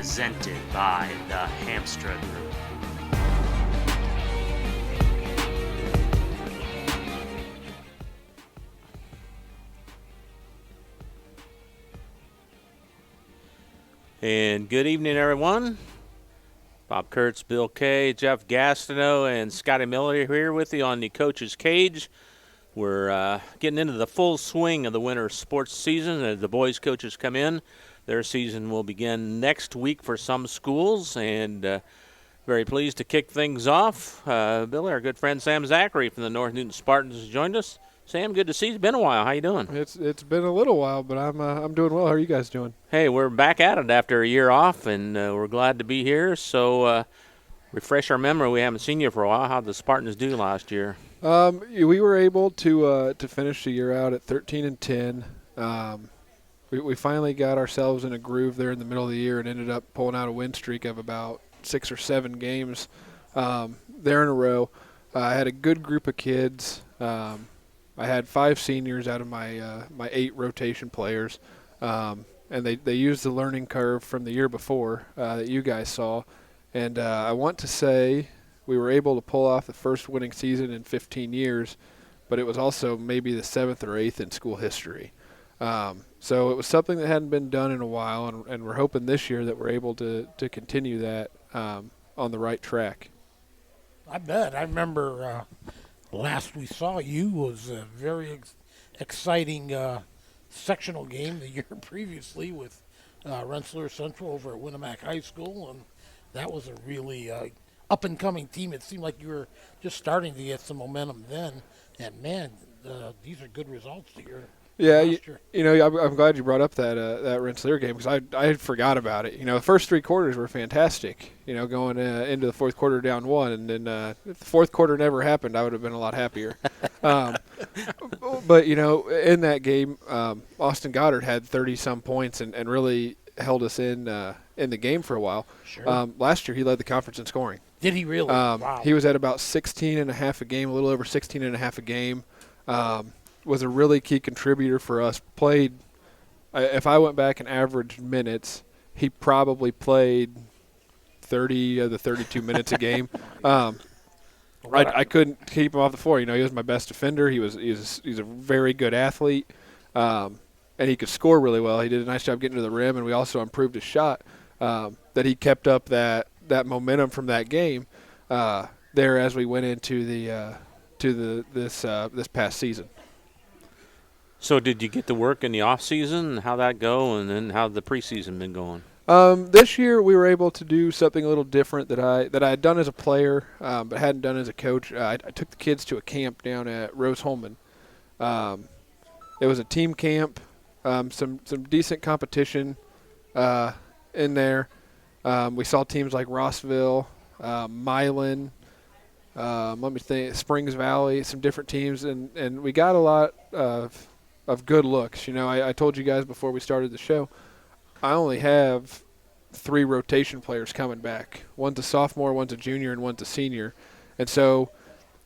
presented by the Hamstra Group. And good evening, everyone. Bob Kurtz, Bill Kay, Jeff Gastineau, and Scotty Miller here with you on the Coach's Cage. We're getting into the full swing of the winter sports season as the boys' coaches come in. Their season will begin next week for some schools, and very pleased to kick things off. Billy, our good friend Sam Zachary from the North Newton Spartans has joined us. Sam, good to see you. It's been a while. How you doing? It's been a little while, but I'm doing well. How are you guys doing? Hey, we're back at it after a year off, and we're glad to be here. So refresh our memory. We haven't seen you for a while. How did the Spartans do last year? We were able to finish the year out at 13-10. We finally got ourselves in a groove there in the middle of the year and ended up pulling out a win streak of about 6 or 7 games there in a row. I had a good group of kids. I had 5 seniors out of my 8 rotation players, and they used the learning curve from the year before that you guys saw. And I want to say we were able to pull off the first winning season in 15 years, but it was also maybe the 7th or 8th in school history. So it was something that hadn't been done in a while, and we're hoping this year that we're able to continue that on the right track. I bet. I remember last we saw you was a very exciting sectional game the year previously with Rensselaer Central over at Winnemac High School, and that was a really up-and-coming team. It seemed like you were just starting to get some momentum then, and man, these are good results to your Yeah, I'm glad you brought up that Rensselaer game because I had forgot about it. The first 3 quarters were fantastic. Going into the fourth quarter down 1, and then if the fourth quarter never happened, I would have been a lot happier. But in that game, Austin Goddard had 30-some points and really held us in the game for a while. Sure. Last year, he led the conference in scoring. Did he really? Wow. He was at about 16.5 a game, a little over 16.5 a game. Was a really key contributor for us. Played, if I went back and averaged minutes, he probably played 30 of the 32 minutes a game. I couldn't keep him off the floor. He was my best defender. He's a very good athlete, and he could score really well. He did a nice job getting to the rim, and we also improved his shot. That he kept up that momentum from that game there as we went into this past season. So did you get to work in the off season? How'd that go? And then how'd the preseason been going? This year we were able to do something a little different that I had done as a player, but hadn't done as a coach. I took the kids to a camp down at Rose-Hulman. It was a team camp, some decent competition in there. We saw teams like Rossville, Milan, let me think, Springs Valley, some different teams, and we got a lot of good looks. I told you guys before we started the show, I only have 3 rotation players coming back. One's a sophomore, one's a junior, and one's a senior. And so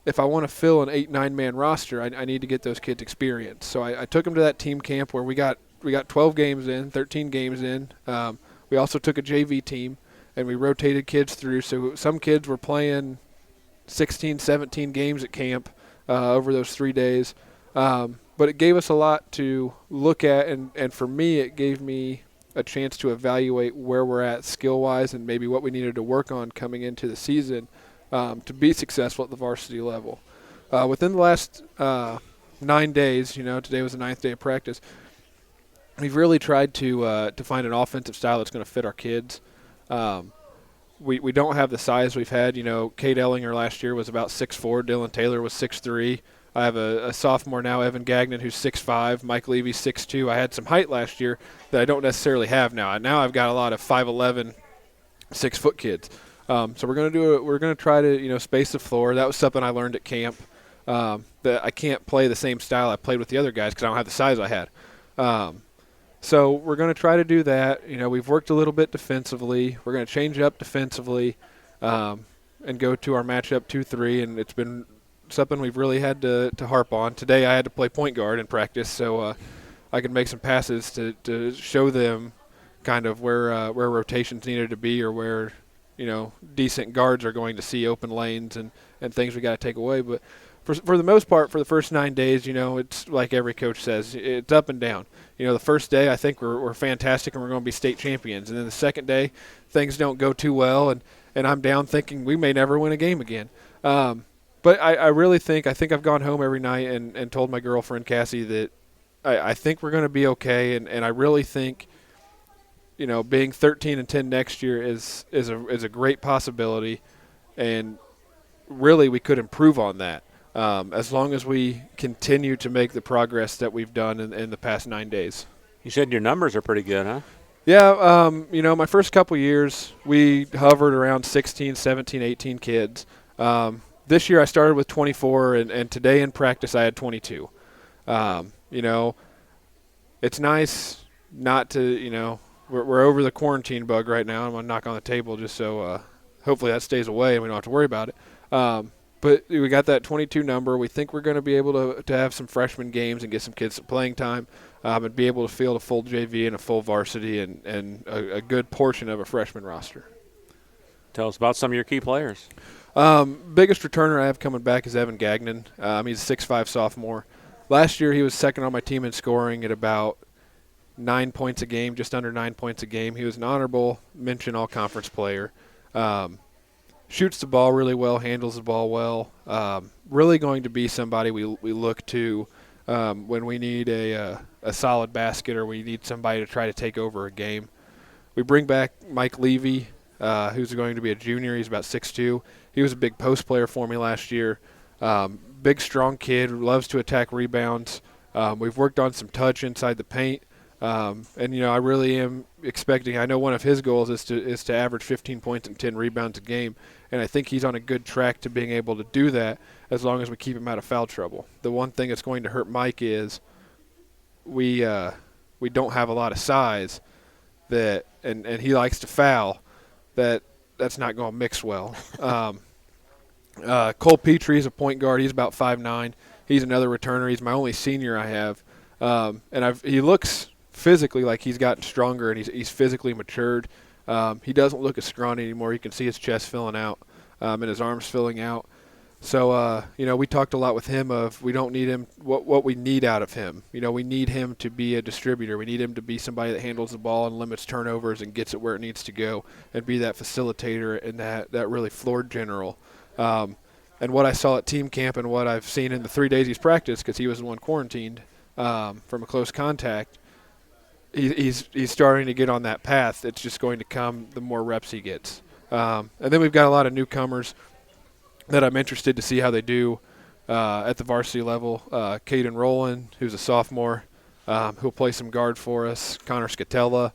if I want to fill an 8-9-man roster, I need to get those kids experience. So I took them to that team camp where we got 12 games in, 13 games in. We also took a JV team, and we rotated kids through. So some kids were playing 16, 17 games at camp over those 3 days. But it gave us a lot to look at, and for me, it gave me a chance to evaluate where we're at skill-wise and maybe what we needed to work on coming into the season to be successful at the varsity level. Within the last 9 days, today was the 9th day of practice, we've really tried to find an offensive style that's going to fit our kids. We don't have the size we've had. Kate Ellinger last year was about 6'4". Dylan Taylor was 6'3". I have a sophomore now, Evan Gagnon, who's 6'5". Mike Levy's 6'2". I had some height last year that I don't necessarily have now. Now I've got a lot of 5'11", 6-foot kids. So we're gonna try to space the floor. That was something I learned at camp. That I can't play the same style I played with the other guys because I don't have the size I had. So we're going to try to do that. We've worked a little bit defensively. We're going to change up defensively and go to our matchup 2-3, and it's been something we've really had to harp on. Today I had to play point guard in practice, so I could make some passes to show them kind of where rotations needed to be, or where decent guards are going to see open lanes and things we got to take away. But for the most part, for the first 9 days, it's like every coach says, it's up and down. The first day I think we're fantastic and we're going to be state champions, and then the second day things don't go too well, and I'm down thinking we may never win a game again. But I really think I've gone home every night and told my girlfriend Cassie that I think we're going to be okay, and I really think being 13-10 next year is a great possibility, and really we could improve on that as long as we continue to make the progress that we've done in the past 9 days. You said your numbers are pretty good, huh? Yeah, my first couple years we hovered around 16, 17, 18 kids. This year I started with 24, and today in practice I had 22. It's nice not to, we're over the quarantine bug right now. I'm going to knock on the table just so hopefully that stays away and we don't have to worry about it. But we got that 22 number. We think we're going to be able to have some freshman games and get some kids some playing time and be able to field a full JV and a full varsity and a good portion of a freshman roster. Tell us about some of your key players. Biggest returner I have coming back is Evan Gagnon. He's a 6'5" sophomore. Last year he was second on my team in scoring at about 9 points a game, just under 9 points a game. He was an honorable mention all-conference player. Shoots the ball really well, handles the ball well. Really going to be somebody we look to when we need a solid basket or we need somebody to try to take over a game. We bring back Mike Levy, who's going to be a junior. He's about 6'2". He was a big post player for me last year. Big, strong kid, loves to attack rebounds. We've worked on some touch inside the paint. And I really am expecting. I know one of his goals is to average 15 points and 10 rebounds a game, and I think he's on a good track to being able to do that as long as we keep him out of foul trouble. The one thing that's going to hurt Mike is we don't have a lot of size that, and he likes to foul. That's not going to mix well. Cole Petrie is a point guard. He's about 5'9". He's another returner. He's my only senior I have, and he looks physically like he's gotten stronger and he's physically matured. He doesn't look as scrawny anymore. You can see his chest filling out and his arms filling out. So, we talked a lot with him of we don't need him, what we need out of him. We need him to be a distributor. We need him to be somebody that handles the ball and limits turnovers and gets it where it needs to go and be that facilitator and that really floor general. And what I saw at team camp and what I've seen in the 3 days he's practiced, because he was the one quarantined from a close contact, he's starting to get on that path. It's just going to come the more reps he gets. And then we've got a lot of newcomers that I'm interested to see how they do at the varsity level. Caden Rowland, who's a sophomore, who'll play some guard for us. Connor Scatella,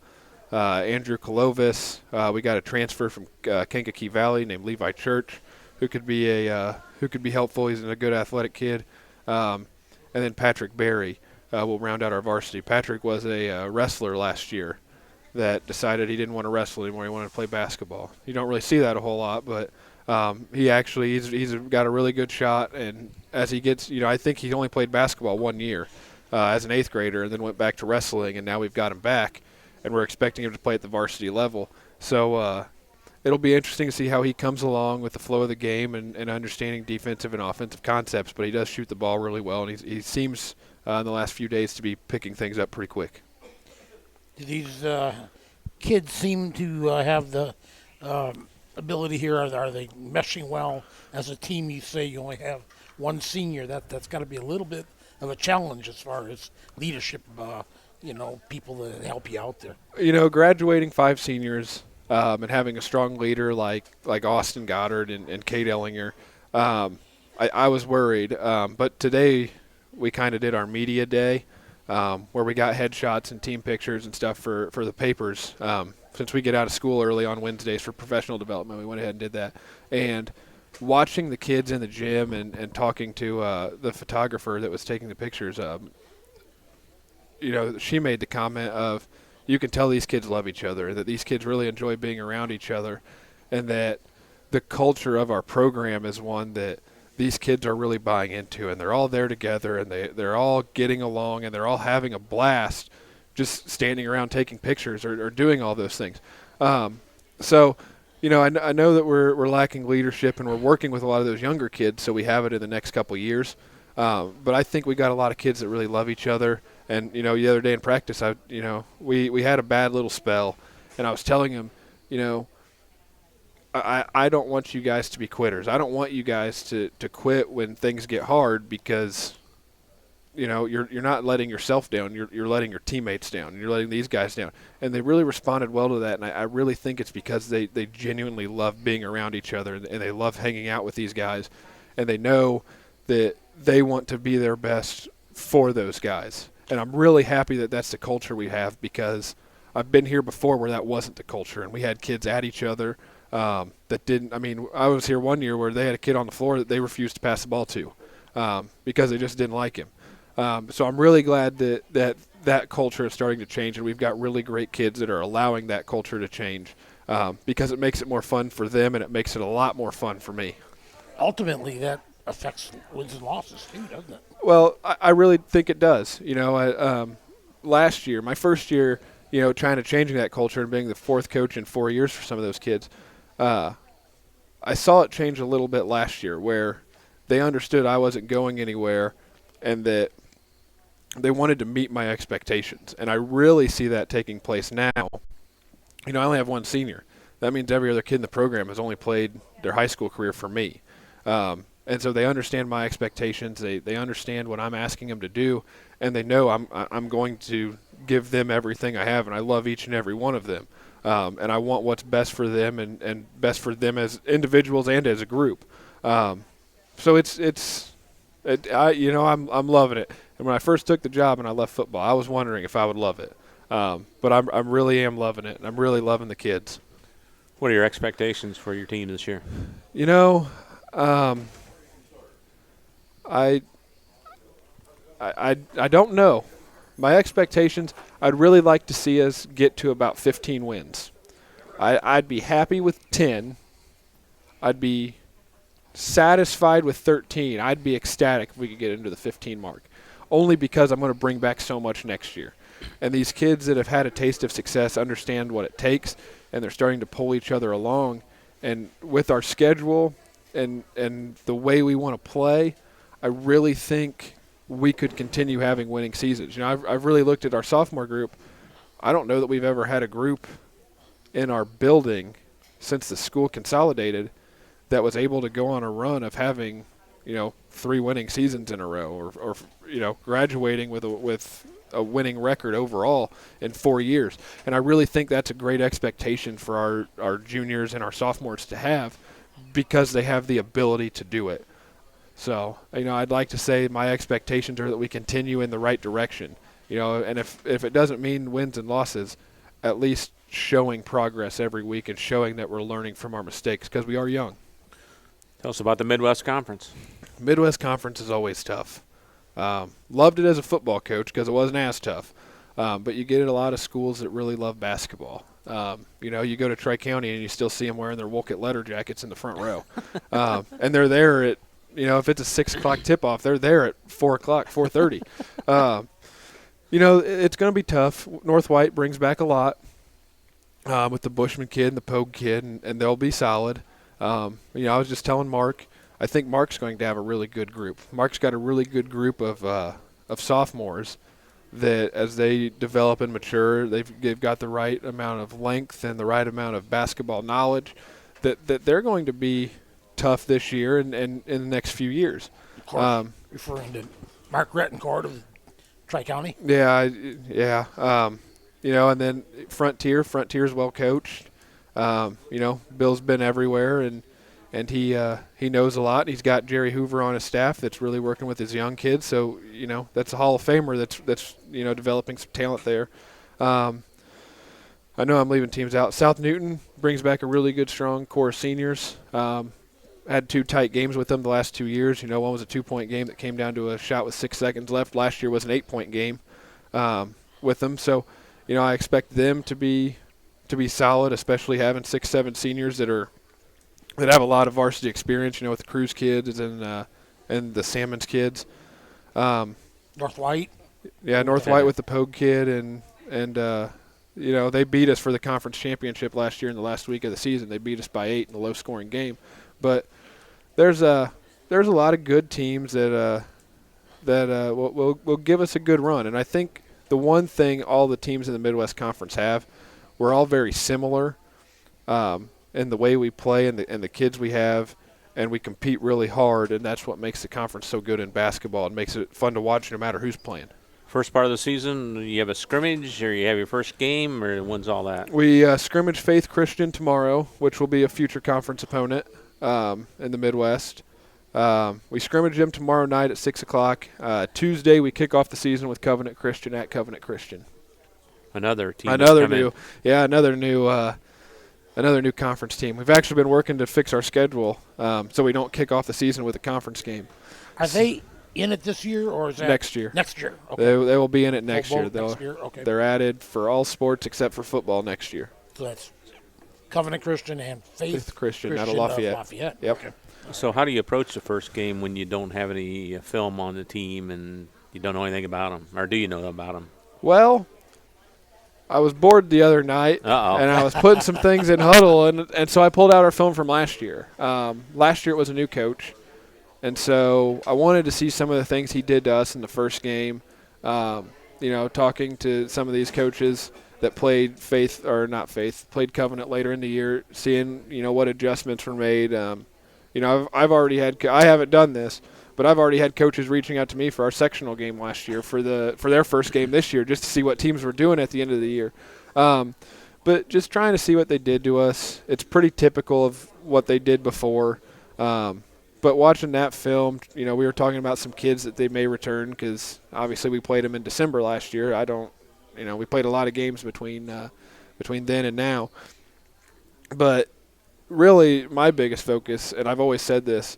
Andrew Kolovis. We got a transfer from Kankakee Valley named Levi Church, who could be helpful. He's a good athletic kid. And then Patrick Berry will round out our varsity. Patrick was a wrestler last year that decided he didn't want to wrestle anymore. He wanted to play basketball. You don't really see that a whole lot, but he's got a really good shot. And as he gets, I think he only played basketball 1 year as an 8th grader and then went back to wrestling, and now we've got him back, and we're expecting him to play at the varsity level. So it'll be interesting to see how he comes along with the flow of the game and understanding defensive and offensive concepts, but he does shoot the ball really well, and he seems in the last few days to be picking things up pretty quick. Do these kids seem to have the ability here? Are they meshing well as a team? You say you only have one senior. That's got to be a little bit of a challenge as far as leadership, people that help you out there. Graduating 5 seniors and having a strong leader like Austin Goddard and Kate Ellinger, I was worried. But today we kind of did our media day where we got headshots and team pictures and stuff for the papers. Since we get out of school early on Wednesdays for professional development, we went ahead and did that. And watching the kids in the gym and talking to the photographer that was taking the pictures, she made the comment of, you can tell these kids love each other, that these kids really enjoy being around each other, and that the culture of our program is one that these kids are really buying into, and they're all there together, and they're all getting along, and they're all having a blast just standing around taking pictures or doing all those things. So, you know, I know that we're lacking leadership, and we're working with a lot of those younger kids, so we have it in the next couple of years. But I think we got a lot of kids that really love each other. And, you know, the other day in practice, we had a bad little spell, and I was telling him, you know, I don't want you guys to be quitters. I don't want you guys to quit when things get hard, because, you know, you're not letting yourself down. You're letting your teammates down. You're letting these guys down. And they really responded well to that. And I really think it's because they genuinely love being around each other, and they love hanging out with these guys. And they know that they want to be their best for those guys. And I'm really happy that that's the culture we have, because I've been here before where that wasn't the culture. And we had kids at each other that didn't. I mean, I was here one year where they had a kid on the floor that they refused to pass the ball to because they just didn't like him. So I'm really glad that culture is starting to change, and we've got really great kids that are allowing that culture to change, because it makes it more fun for them, and it makes it a lot more fun for me. Ultimately, that affects wins and losses too, doesn't it? Well, I really think it does. You know, last year, my first year, you know, trying to changing that culture and being the fourth coach in 4 years for some of those kids, I saw it change a little bit last year, where they understood I wasn't going anywhere, and that they wanted to meet my expectations. And I really see that taking place now. You know, I only have one senior. That means every other kid in the program has only played their high school career for me. And so they understand my expectations. They understand what I'm asking them to do, and they know I'm going to give them everything I have, and I love each and every one of them. And I want what's best for them and best for them as individuals and as a group. So I'm loving it. And when I first took the job and I left football, I was wondering if I would love it. But I really am loving it, and I'm really loving the kids. What are your expectations for your team this year? You know, I don't know. My expectations, I'd really like to see us get to about 15 wins. I'd be happy with 10. I'd be satisfied with 13. I'd be ecstatic if we could get into the 15 mark, only because I'm going to bring back so much next year. And these kids that have had a taste of success understand what it takes, and they're starting to pull each other along. And with our schedule and the way we want to play, I really think we could continue having winning seasons. You know, I've really looked at our sophomore group. I don't know that we've ever had a group in our building since the school consolidated that was able to go on a run of having, you know, 3 winning seasons in a row, or you know, graduating with a winning record overall in 4 years. And I really think that's a great expectation for our juniors and our sophomores to have, because they have the ability to do it. So, you know, I'd like to say my expectations are that we continue in the right direction. You know, and if it doesn't mean wins and losses, at least showing progress every week and showing that we're learning from our mistakes, because we are young. Tell us about the Midwest Conference. Midwest Conference is always tough. Loved it as a football coach because it wasn't as tough. But you get a lot of schools that really love basketball. You know, you go to Tri-County and you still see them wearing their Wolcott letter jackets in the front row. And they're there at, you know, if it's a 6 o'clock tip-off, they're there at 4 o'clock, 4:30. You know, it's going to be tough. North White brings back a lot with the Bushman kid and the Pogue kid, and they'll be solid. You know, I was just telling Mark, I think Mark's going to have a really good group. Mark's got a really good group of sophomores that, as they develop and mature, they've got the right amount of length and the right amount of basketball knowledge that they're going to be tough this year and in the next few years. Of course, referring to Mark Rettencourt of Tri-County. Yeah. You know, and then Frontier's well coached. You know, Bill's been everywhere, and he knows a lot. He's got Jerry Hoover on his staff that's really working with his young kids. So, you know, that's a Hall of Famer that's you know, developing some talent there. I know I'm leaving teams out. South Newton brings back a really good, strong core of seniors. Had 2 tight games with them the last 2 years. You know, one was a 2-point game that came down to a shot with 6 seconds left. Last year was an 8-point game with them. So, you know, I expect them to be solid, especially having 6-7 seniors that have a lot of varsity experience. You know, with the Cruz kids and the Salmons kids. North White. Yeah, North White with the Pogue kid and they beat us for the conference championship last year in the last week of the season. They beat us by 8 in a low-scoring game. But there's a lot of good teams that will give us a good run. And I think the one thing all the teams in the Midwest Conference have, we're all very similar in the way we play and the kids we have, and we compete really hard, and that's what makes the conference so good in basketball and makes it fun to watch no matter who's playing. First part of the season, you have a scrimmage, or you have your first game, or when's all that? We scrimmage Faith Christian tomorrow, which will be a future conference opponent in the Midwest. We scrimmage them tomorrow night at 6 o'clock. Tuesday, we kick off the season with Covenant Christian at Covenant Christian. Another team. Another new conference team. We've actually been working to fix our schedule so we don't kick off the season with a conference game. Are they in it this year, or is that next year? Next year. Okay. They will be in it next year. Next year. Okay. They're added for all sports except for football next year. So that's Covenant Christian and Faith Christian out of Lafayette. Yep. Okay. So how do you approach the first game when you don't have any film on the team and you don't know anything about them? Or do you know about them? Well, I was bored the other night, and I was putting some things in huddle, and so I pulled out our film from last year. Last year it was a new coach, and so I wanted to see some of the things he did to us in the first game. Talking to some of these coaches that played played Covenant later in the year, seeing what adjustments were made. I've already had I haven't done this, but I've already had coaches reaching out to me for our sectional game last year for their first game this year, just to see what teams were doing at the end of the year. But just trying to see what they did to us. It's pretty typical of what they did before. But watching that film, we were talking about some kids that they may return because obviously we played them in December last year. We played a lot of games between then and now. But really my biggest focus, and I've always said this,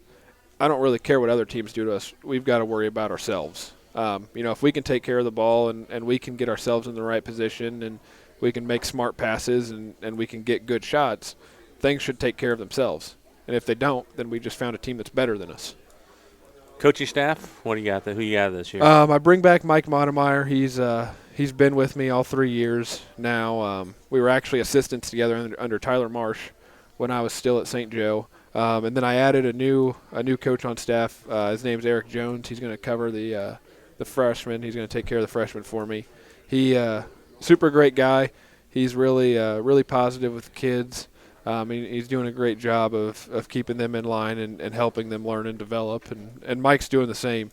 I don't really care what other teams do to us. We've got to worry about ourselves. If we can take care of the ball and we can get ourselves in the right position and we can make smart passes and we can get good shots, things should take care of themselves. And if they don't, then we just found a team that's better than us. Coaching staff, what do you got? Who you got this year? I bring back Mike Modemeyer. He's been with me all 3 years now. We were actually assistants together under Tyler Marsh when I was still at St. Joe. And then I added a new coach on staff. His name's Eric Jones. He's going to cover the freshmen. He's going to take care of the freshmen for me. He super great guy. He's really positive with kids. He's doing a great job of keeping them in line and helping them learn and develop. And Mike's doing the same.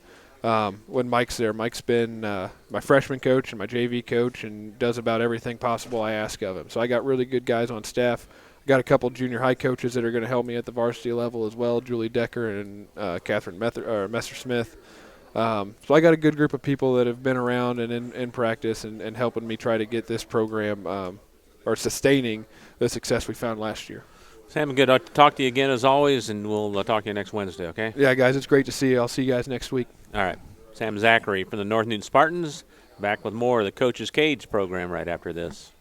When Mike's there, Mike's been my freshman coach and my JV coach and does about everything possible I ask of him. So I got really good guys on staff. Got a couple junior high coaches that are going to help me at the varsity level as well, Julie Decker and Catherine Messer-Smith. So I got a good group of people that have been around and in practice and helping me try to get this program or sustaining the success we found last year. Sam, good to talk to you again as always, and we'll talk to you next Wednesday, okay? Yeah, guys, it's great to see you. I'll see you guys next week. All right. Sam Zachary from the North Newton Spartans, back with more of the Coach's Cage program right after this.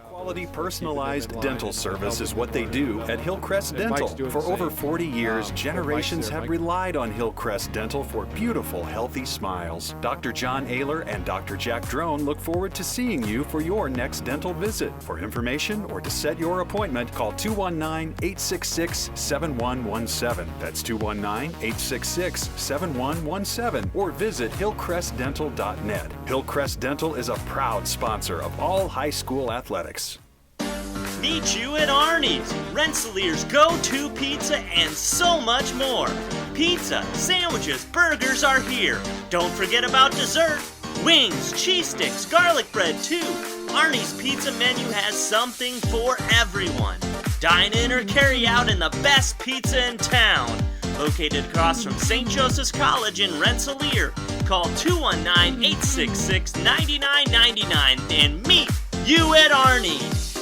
Quality personalized dental service is what they do at Hillcrest Dental. For over 40 years, generations have relied on Hillcrest Dental for beautiful, healthy smiles. Dr. John Ayler and Dr. Jack Drone look forward to seeing you for your next dental visit. For information or to set your appointment, call 219-866-7117. That's 219-866-7117 or visit hillcrestdental.net. Hillcrest Dental is a proud sponsor of all high school athletics. Meet you at Arnie's, Rensselaer's go-to pizza and so much more. Pizza, sandwiches, burgers are here. Don't forget about dessert. Wings, cheese sticks, garlic bread too. Arnie's pizza menu has something for everyone. Dine in or carry out in the best pizza in town. Located across from St. Joseph's College in Rensselaer. Call 219-866-9999 and meet you at Arnie's.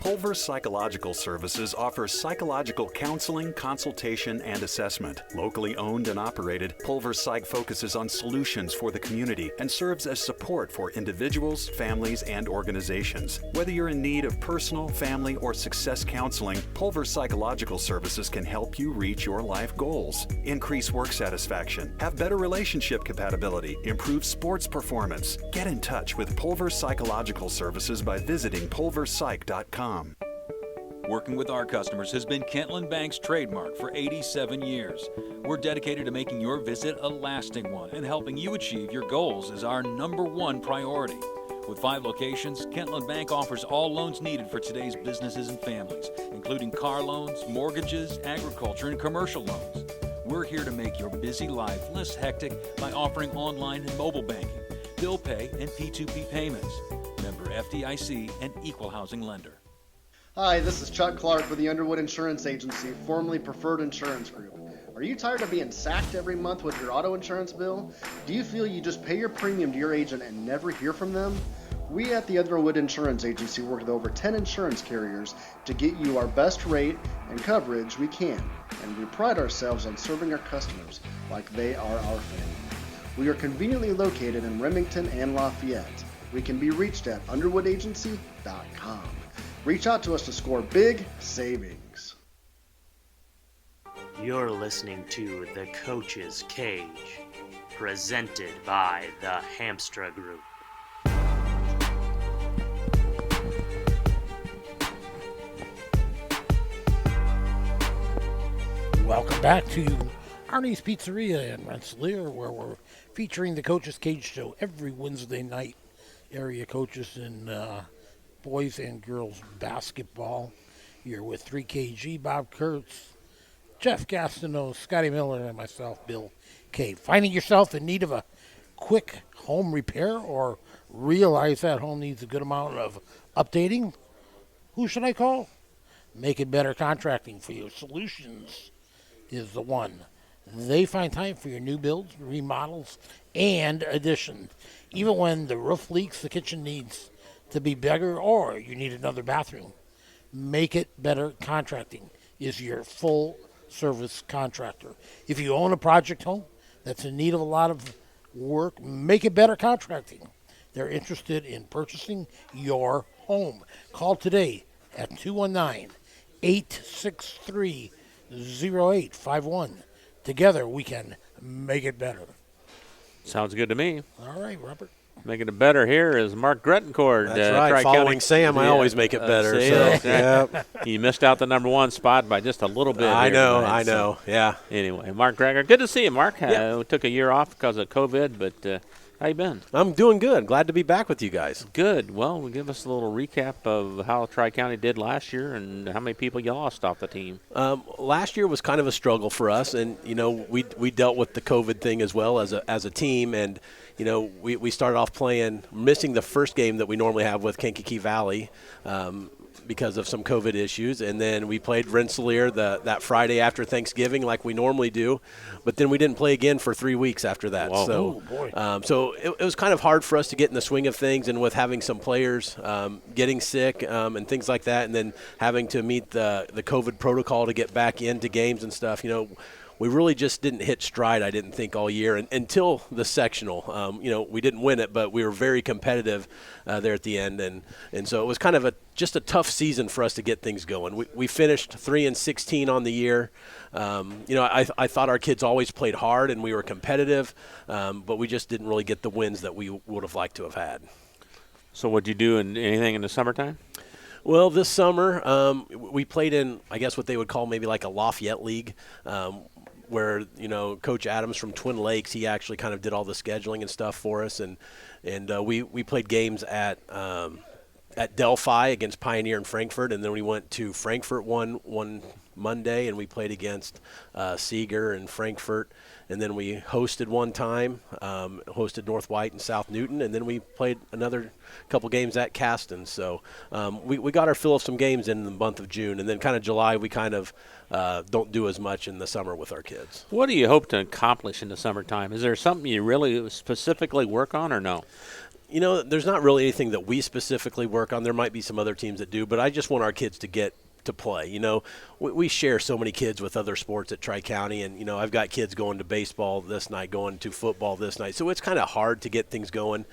Pulver Psychological Services offers psychological counseling, consultation, and assessment. Locally owned and operated, Pulver Psych focuses on solutions for the community and serves as support for individuals, families, and organizations. Whether you're in need of personal, family, or success counseling, Pulver Psychological Services can help you reach your life goals. Increase work satisfaction, have better relationship compatibility, improve sports performance. Get in touch with Pulver Psychological Services by visiting pulverpsych.com. Working with our customers has been Kentland Bank's trademark for 87 years. We're dedicated to making your visit a lasting one, and helping you achieve your goals is our #1 priority. With 5 locations, Kentland Bank offers all loans needed for today's businesses and families, including car loans, mortgages, agriculture, and commercial loans. We're here to make your busy life less hectic by offering online and mobile banking, bill pay, and P2P payments. Member FDIC and Equal Housing Lender. Hi, this is Chuck Clark with the Underwood Insurance Agency, formerly Preferred Insurance Group. Are you tired of being sacked every month with your auto insurance bill? Do you feel you just pay your premium to your agent and never hear from them? We at the Underwood Insurance Agency work with over 10 insurance carriers to get you our best rate and coverage we can, and we pride ourselves on serving our customers like they are our family. We are conveniently located in Remington and Lafayette. We can be reached at underwoodagency.com. Reach out to us to score big savings. You're listening to The Coach's Cage, presented by the Hamstra Group. Welcome back to Arnie's Pizzeria in Rensselaer, where we're featuring the Coach's Cage show every Wednesday night. Area coaches in boys and girls basketball. You're with 3KG, Bob Kurtz, Jeff Gastineau, Scotty Miller, and myself, Bill K. Finding yourself in need of a quick home repair or realize that home needs a good amount of updating? Who should I call? Make It Better Contracting for Your Solutions is the one. They find time for your new builds, remodels, and addition. Even when the roof leaks, the kitchen needs to be bigger, or you need another bathroom. Make It Better Contracting is your full-service contractor. If you own a project home that's in need of a lot of work, Make It Better Contracting. They're interested in purchasing your home. Call today at 219-863-0851. Together, we can make it better. Sounds good to me. All right, Robert. Making it better here is Mark Grettencourt. That's right. Following Sam, I always make it better. Yep. You missed out the #1 spot by just a little bit. I know. So, yeah. Anyway, Mark Greger, good to see you, Mark. We took a year off because of COVID, but how you been? I'm doing good. Glad to be back with you guys. Good. Well, give us a little recap of how Tri-County did last year and how many people you lost off the team. Last year was kind of a struggle for us, and we dealt with the COVID thing as well as a team, and we started off missing the first game that we normally have with Kankakee Valley because of some COVID issues, and then we played Rensselaer that Friday after Thanksgiving like we normally do, but then we didn't play again for 3 weeks after that. Whoa. So, boy. It was kind of hard for us to get in the swing of things, and with having some players getting sick and things like that, and then having to meet the COVID protocol to get back into games and stuff, we really just didn't hit stride, I didn't think, all year until the sectional. We didn't win it, but we were very competitive there at the end, and so it was kind of just a tough season for us to get things going. We finished 3-16 on the year. I thought our kids always played hard and we were competitive, but we just didn't really get the wins that we would have liked to have had. So what'd you do anything in the summertime? Well, this summer we played in, I guess, what they would call maybe like a Lafayette League, where Coach Adams from Twin Lakes, he actually kind of did all the scheduling and stuff for us, and we played games at Delphi against Pioneer and Frankfort, and then we went to Frankfort one Monday, and we played against Seeger and Frankfurt. And then we hosted one time, hosted North White and South Newton, and then we played another couple games at Caston. So we got our fill of some games in the month of June, and then kind of July we kind of don't do as much in the summer with our kids. What do you hope to accomplish in the summertime? Is there something you really specifically work on or no? You know, there's not really anything that we specifically work on. There might be some other teams that do, but I just want our kids to get to play. You know, we share so many kids with other sports at Tri-County, and, you know, I've got kids going to baseball this night, going to football this night, so it's kind of hard to get things going.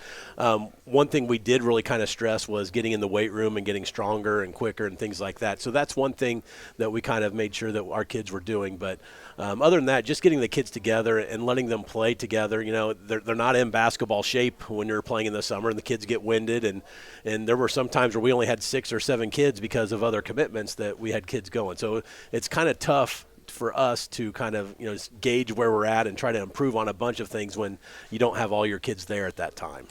One thing we did really kind of stress was getting in the weight room and getting stronger and quicker and things like that. So that's one thing that we kind of made sure that our kids were doing. But other than that, just getting the kids together and letting them play together. You know, they're not in basketball shape when you're playing in the summer, and the kids get winded. And there were some times where we only had 6 or 7 kids because of other commitments that we had kids going. So it's kind of tough for us to kind of, you know, gauge where we're at and try to improve on a bunch of things when you don't have all your kids there at that time.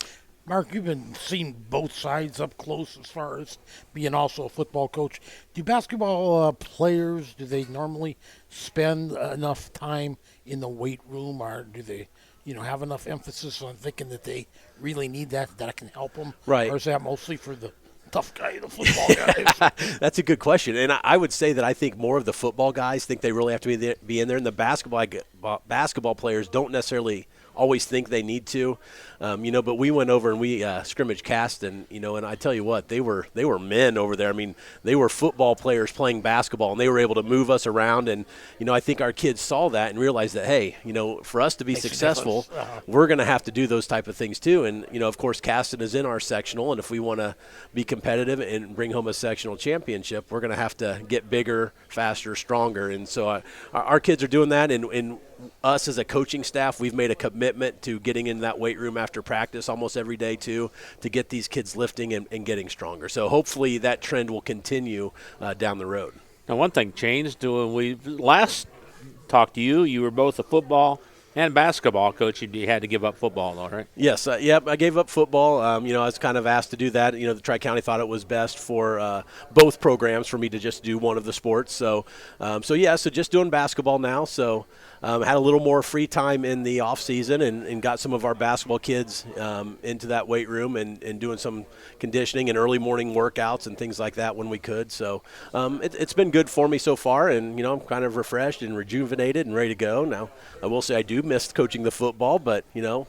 Mark, you've been seeing both sides up close as far as being also a football coach. Do basketball players, do they normally spend enough time in the weight room, or do they, you know, have enough emphasis on thinking that they really need that can help them? Right. Or is that mostly for the tough guy, the football guys? That's a good question. And I would say that I think more of the football guys think they really have to be in there, and the basketball players don't necessarily always think they need to, you know. But we went over and we scrimmaged Caston, you know, and I tell you what, they were men over there. I mean, they were football players playing basketball, and they were able to move us around. And, you know, I think our kids saw that and realized that, hey, you know, for us to be successful, we're going to have to do those type of things too. And, you know, of course, Caston is in our sectional, and if we want to be competitive and bring home a sectional championship, we're going to have to get bigger, faster, stronger. And so our kids are doing that, and us as a coaching staff, we've made a commitment to getting in that weight room after practice almost every day too, to get these kids lifting and getting stronger. So hopefully that trend will continue down the road. Now, one thing changed. When we last talked to you, you were both a football and basketball coach. You had to give up football, though, right? Yes. Yep. I gave up football. You know, I was kind of asked to do that. You know, the Tri-County thought it was best for both programs for me to just do one of the sports. So just doing basketball now. So had a little more free time in the off season and got some of our basketball kids into that weight room and doing some conditioning and early morning workouts and things like that when we could. So it's been good for me so far, and, you know, I'm kind of refreshed and rejuvenated and ready to go. Now, I will say I do miss coaching the football, but, you know,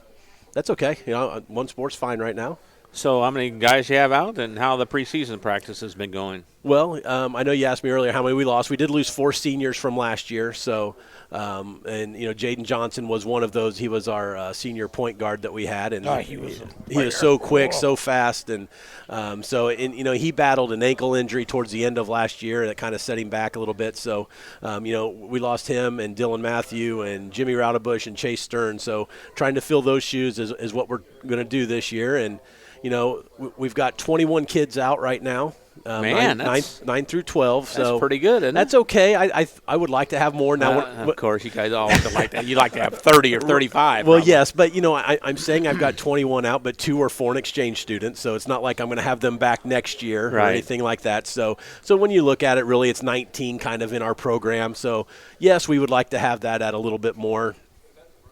that's okay. You know, one sport's fine right now. So how many guys you have out, and how the preseason practice has been going? Well, I know you asked me earlier how many we lost. We did lose 4 seniors from last year. So, and, you know, Jayden Johnson was one of those. He was our senior point guard that we had. And he was so quick, so fast. And you know, he battled an ankle injury towards the end of last year that kind of set him back a little bit. So, you know, we lost him and Dylan Matthew and Jimmy Roudabush and Chase Stern. So trying to fill those shoes is what we're going to do this year. And, you know, we've got 21 kids out right now. Man, 9 through 12. So that's pretty good, isn't it? That's okay. I would like to have more now. Of course, you guys all like that. You like to have 30 or 35. Well, probably. Yes, but, you know, I'm saying I've got 21 out, but 2 are foreign exchange students, so it's not like I'm going to have them back next year or anything like that. So when you look at it, really, it's 19 kind of in our program. So, yes, we would like to have that at a little bit more.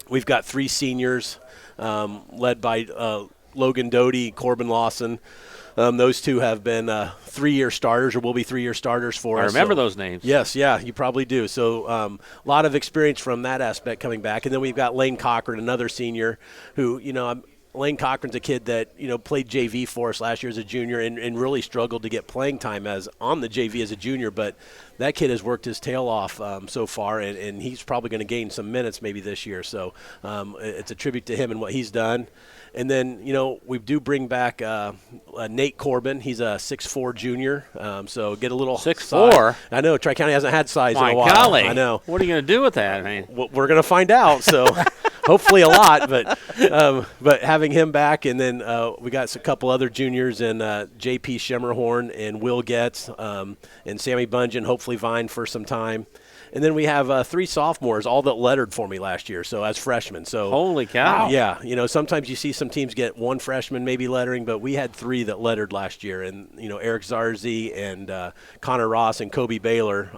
We've got 3 seniors led by Logan Doty, Corbin Lawson. Those 2 have been 3-year starters, or will be 3-year starters for us. I remember those names. Yes, yeah, you probably do. So a lot of experience from that aspect coming back. And then we've got Elaine Cochran, another senior, who, you know, Elaine Cochran's a kid that, you know, played JV for us last year as a junior and really struggled to get playing time on the JV as a junior. But that kid has worked his tail off so far, and he's probably going to gain some minutes maybe this year. So it's a tribute to him and what he's done. And then, you know, we do bring back Nate Corbin. He's a 6'4" junior, so get a little 6'4". I know Tri-County hasn't had size in a while. My golly. I know. What are you going to do with that? I mean, we're going to find out. So, hopefully a lot, but having him back, and then we got a couple other juniors in J.P. Schemmerhorn and Will Getz and Sammy Bungeon, hopefully Vine for some time. And then we have 3 sophomores, all that lettered for me last year, so as freshmen. So holy cow! Yeah, sometimes you see some teams get 1 freshman maybe lettering, but we had 3 that lettered last year, and Eric Zarzi and Connor Ross and Kobe Baylor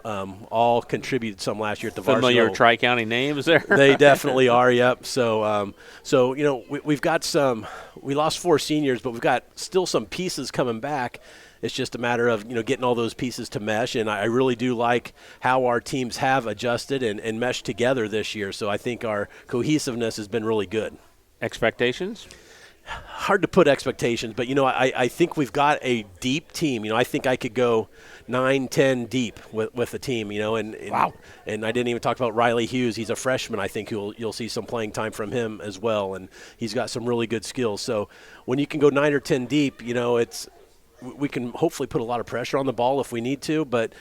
all contributed some last year at the varsity. Familiar Tri-County names there. They definitely are. Yep. So we've got some. We lost 4 seniors, but we've got still some pieces coming back. It's just a matter of getting all those pieces to mesh, and I really do like how our teams have adjusted and meshed together this year. So I think our cohesiveness has been really good. Expectations? Hard to put expectations, but I think we've got a deep team. I think I could go 9-10 deep with the team. Wow. And I didn't even talk about Riley Hughes. He's a freshman. I think you'll see some playing time from him as well, and he's got some really good skills. So when you can go 9 or 10 deep, we can hopefully put a lot of pressure on the ball if we need to, but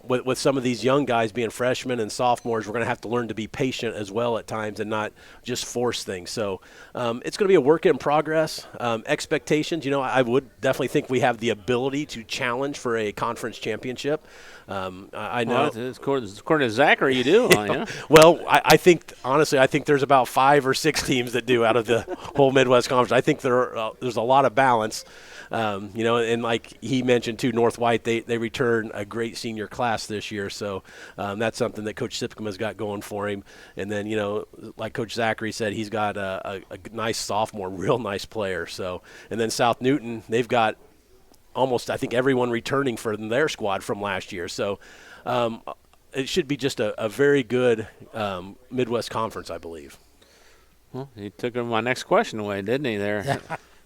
with some of these young guys being freshmen and sophomores, we're going to have to learn to be patient as well at times and not just force things. So it's going to be a work in progress. Expectations, I would definitely think we have the ability to challenge for a conference championship. I know. Well, according to Zachary, you do. Yeah. Well, I think, honestly, there's about 5 or 6 teams that do out of the whole Midwest Conference. I think there's a lot of balance. And like he mentioned too, North White, they return a great senior class this year. So that's something that Coach Sipcom has got going for him. And then, like Coach Zachary said, he's got a nice sophomore, real nice player. So, and then South Newton, they've got almost, I think, everyone returning for their squad from last year. So it should be just a very good Midwest Conference, I believe. Well, he took my next question away, didn't he there?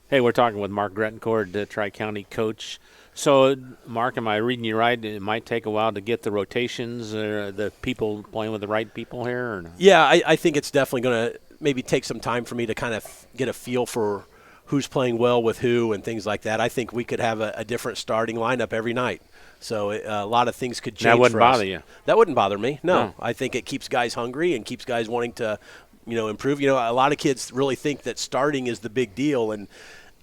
Hey, we're talking with Mark Grettencourt, the Tri-County coach. So, Mark, am I reading you right? It might take a while to get the rotations, the people playing with the right people here? Or no? Yeah, I think it's definitely going to maybe take some time for me to kind of get a feel for who's playing well with who and things like that. I think we could have a different starting lineup every night. So a lot of things could change. That wouldn't for us. bother you? That wouldn't bother me. No, I think it keeps guys hungry and keeps guys wanting to, improve. A lot of kids really think that starting is the big deal, and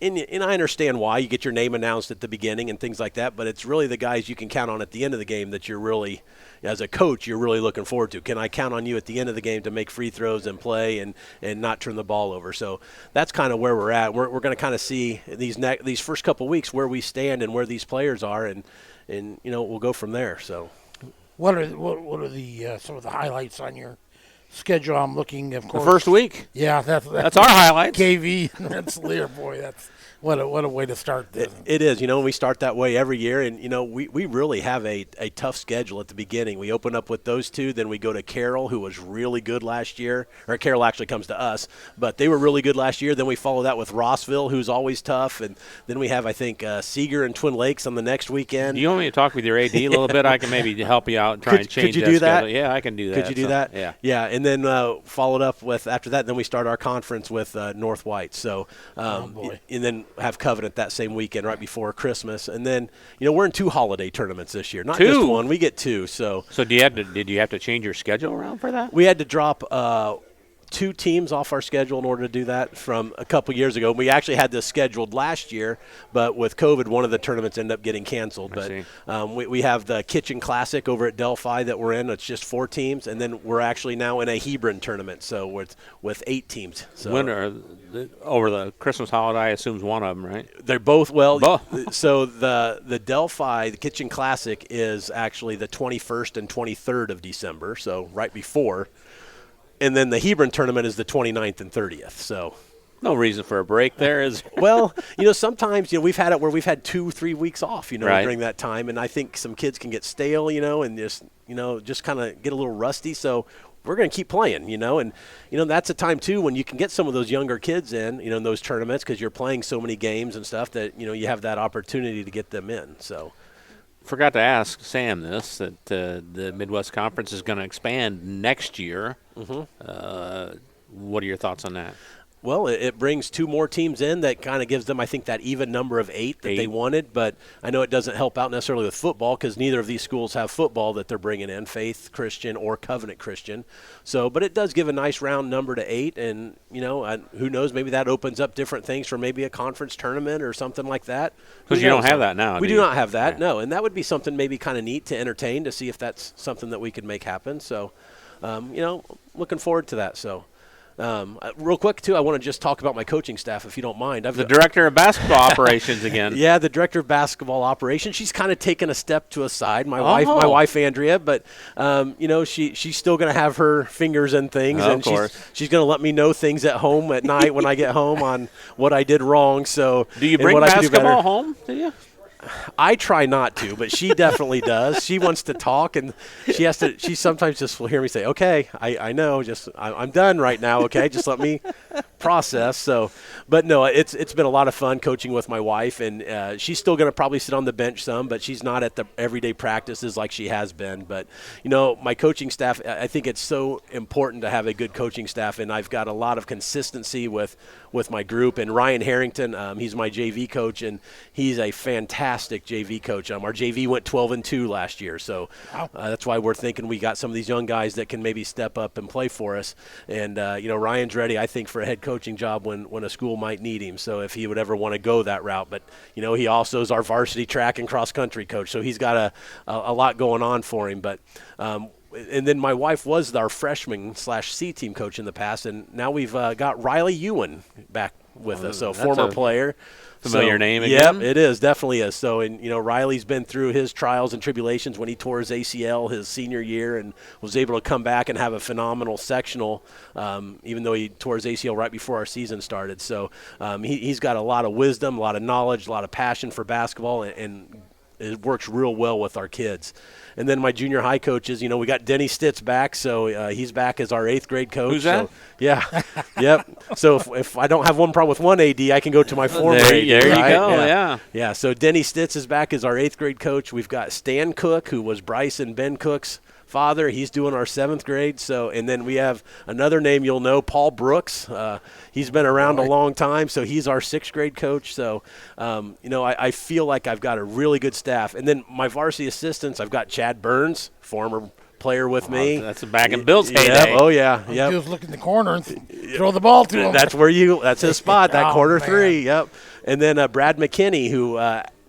I understand why. You get your name announced at the beginning and things like that, but it's really the guys you can count on at the end of the game that you're really, as a coach, you're really looking forward to. Can I count on you at the end of the game to make free throws and play and not turn the ball over? So that's kind of where we're at. We're going to kind of see these first couple weeks where we stand and where these players are, and we'll go from there. So, what are the some of the highlights on your schedule? I'm looking, of course. The first week. Yeah, that's our highlights. KV, Rensselaer, boy, that's what a way to start this. It is. We start that way every year, and we really have a tough schedule at the beginning. We open up with those 2, then we go to Carroll, who was really good last year. Or Carroll actually comes to us, but they were really good last year. Then we follow that with Rossville, who's always tough, and then we have, I think, Seeger and Twin Lakes on the next weekend. Do you want me to talk with your AD a little bit? I can maybe help you out and try and change. Could you do that? Schedule. Yeah, I can do that. Could you do that? Yeah. Yeah, and then followed up with after that. Then we start our conference with North White. So, and then have Covenant that same weekend right before Christmas, and then we're in 2 holiday tournaments this year, not just 1. We get 2. So did you have to change your schedule around for that? We had to drop 2 teams off our schedule in order to do that from a couple years ago. We actually had this scheduled last year, but with COVID, one of the tournaments ended up getting canceled. But we have the Kitchen Classic over at Delphi that we're in. It's just 4 teams, and then we're actually now in a Hebron tournament, so with 8 teams. So over the Christmas holiday, I assume is one of them, right? They're both So the Delphi, the Kitchen Classic, is actually the 21st and 23rd of December, so right before. And then the Hebron tournament is the 29th and 30th. So no reason for a break there, is there? Well, sometimes we've had it where we've had 2-3 weeks off, right, during that time, and I think some kids can get stale, and just kind of get a little rusty. So we're going to keep playing, and that's a time too when you can get some of those younger kids in, in those tournaments, because you're playing so many games and stuff that you have that opportunity to get them in. So. Forgot to ask Sam this, that the Midwest Conference is going to expand next year. Mm-hmm. What are your thoughts on that? Well, it brings 2 more teams in that kind of gives them, I think, that even number of 8 that they wanted. But I know it doesn't help out necessarily with football because neither of these schools have football that they're bringing in, Faith Christian or Covenant Christian. So, but it does give a nice round number to 8. And, who knows, maybe that opens up different things for maybe a conference tournament or something like that. Because you don't have that now. We do not have that, no. And that would be something maybe kind of neat to entertain to see if that's something that we could make happen. So, looking forward to that. So. Real quick, too, I want to just talk about my coaching staff, if you don't mind. The director of basketball operations again. Yeah, the director of basketball operations. She's kind of taken a step to a side. My wife Andrea, but she's still going to have her fingers in things, and she's going to let me know things at home at night when I get home on what I did wrong. So, do you bring basketball home? Do you? I try not to, but she definitely does. She wants to talk, and she sometimes just will hear me say, okay, I know, I'm done right now, okay, just let me process. So, but no, it's been a lot of fun coaching with my wife, and she's still going to probably sit on the bench some, but she's not at the everyday practices like she has been. But, my coaching staff, I think it's so important to have a good coaching staff, and I've got a lot of consistency with my group. And Ryan Harrington, he's my JV coach, and he's a fantastic JV coach. Our JV went 12-2 last year, so that's why we're thinking we got some of these young guys that can maybe step up and play for us. And Ryan's ready, I think, for a head coaching job when a school might need him. So if he would ever want to go that route, but he also is our varsity track and cross country coach, so he's got a lot going on for him. But and then my wife was our freshman/C team coach in the past, and now we've got Riley Ewan back with us, so former player. Familiar name again? Yep, it is, definitely is. So, and Riley's been through his trials and tribulations when he tore his ACL his senior year and was able to come back and have a phenomenal sectional, even though he tore his ACL right before our season started. So he's got a lot of wisdom, a lot of knowledge, a lot of passion for basketball, and it works real well with our kids. And then my junior high coaches, we got Denny Stitz back, so he's back as our 8th grade coach. Who's that? So, yeah, yep. So if I don't have one problem with one AD, I can go to my former AD. There you go, yeah. So Denny Stitz is back as our 8th grade coach. We've got Stan Cook, who was Bryce and Ben Cook's father. He's doing our 7th grade. So, and then we have another name you'll know, Paul Brooks. He's been around a long time, so he's our 6th grade coach. So, I feel like I've got a really good staff. And then my varsity assistants, I've got Chad Burns, former player with me. That's back in Bill's heyday. Oh, yeah. Yep. Just look in the corner and throw the ball to him. That's his spot, that quarter man. 3. Yep. And then Brad McKinney, who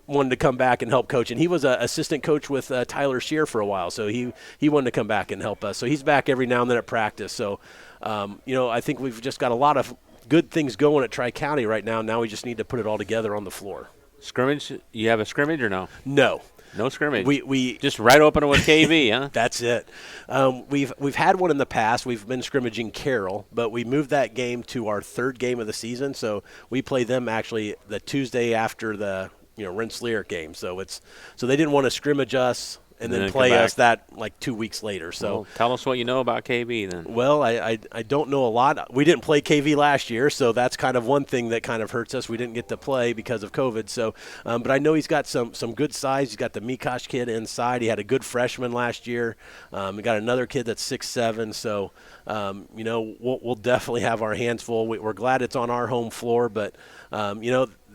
wanted to come back and help coach, and he was an assistant coach with Tyler Shear for a while, so he wanted to come back and help us. So he's back every now and then at practice. So, I think we've just got a lot of good things going at Tri-County right now. Now we just need to put it all together on the floor. Scrimmage? You have a scrimmage or no? No scrimmage. We just right open with KV, huh? That's it. We've had one in the past. We've been scrimmaging Carroll, but we moved that game to our 3rd game of the season. So we play them actually the Tuesday after the Rensselaer game. So they didn't want to scrimmage us and then play us that like 2 weeks later. So tell us what you know about KV then. Well, I don't know a lot. We didn't play KV last year, so that's kind of one thing that kind of hurts us. We didn't get to play because of COVID. So, but I know he's got some good size. He's got the Mikosh kid inside. He had a good freshman last year. We got another kid that's 6'7". So, we'll definitely have our hands full. We're glad it's on our home floor, but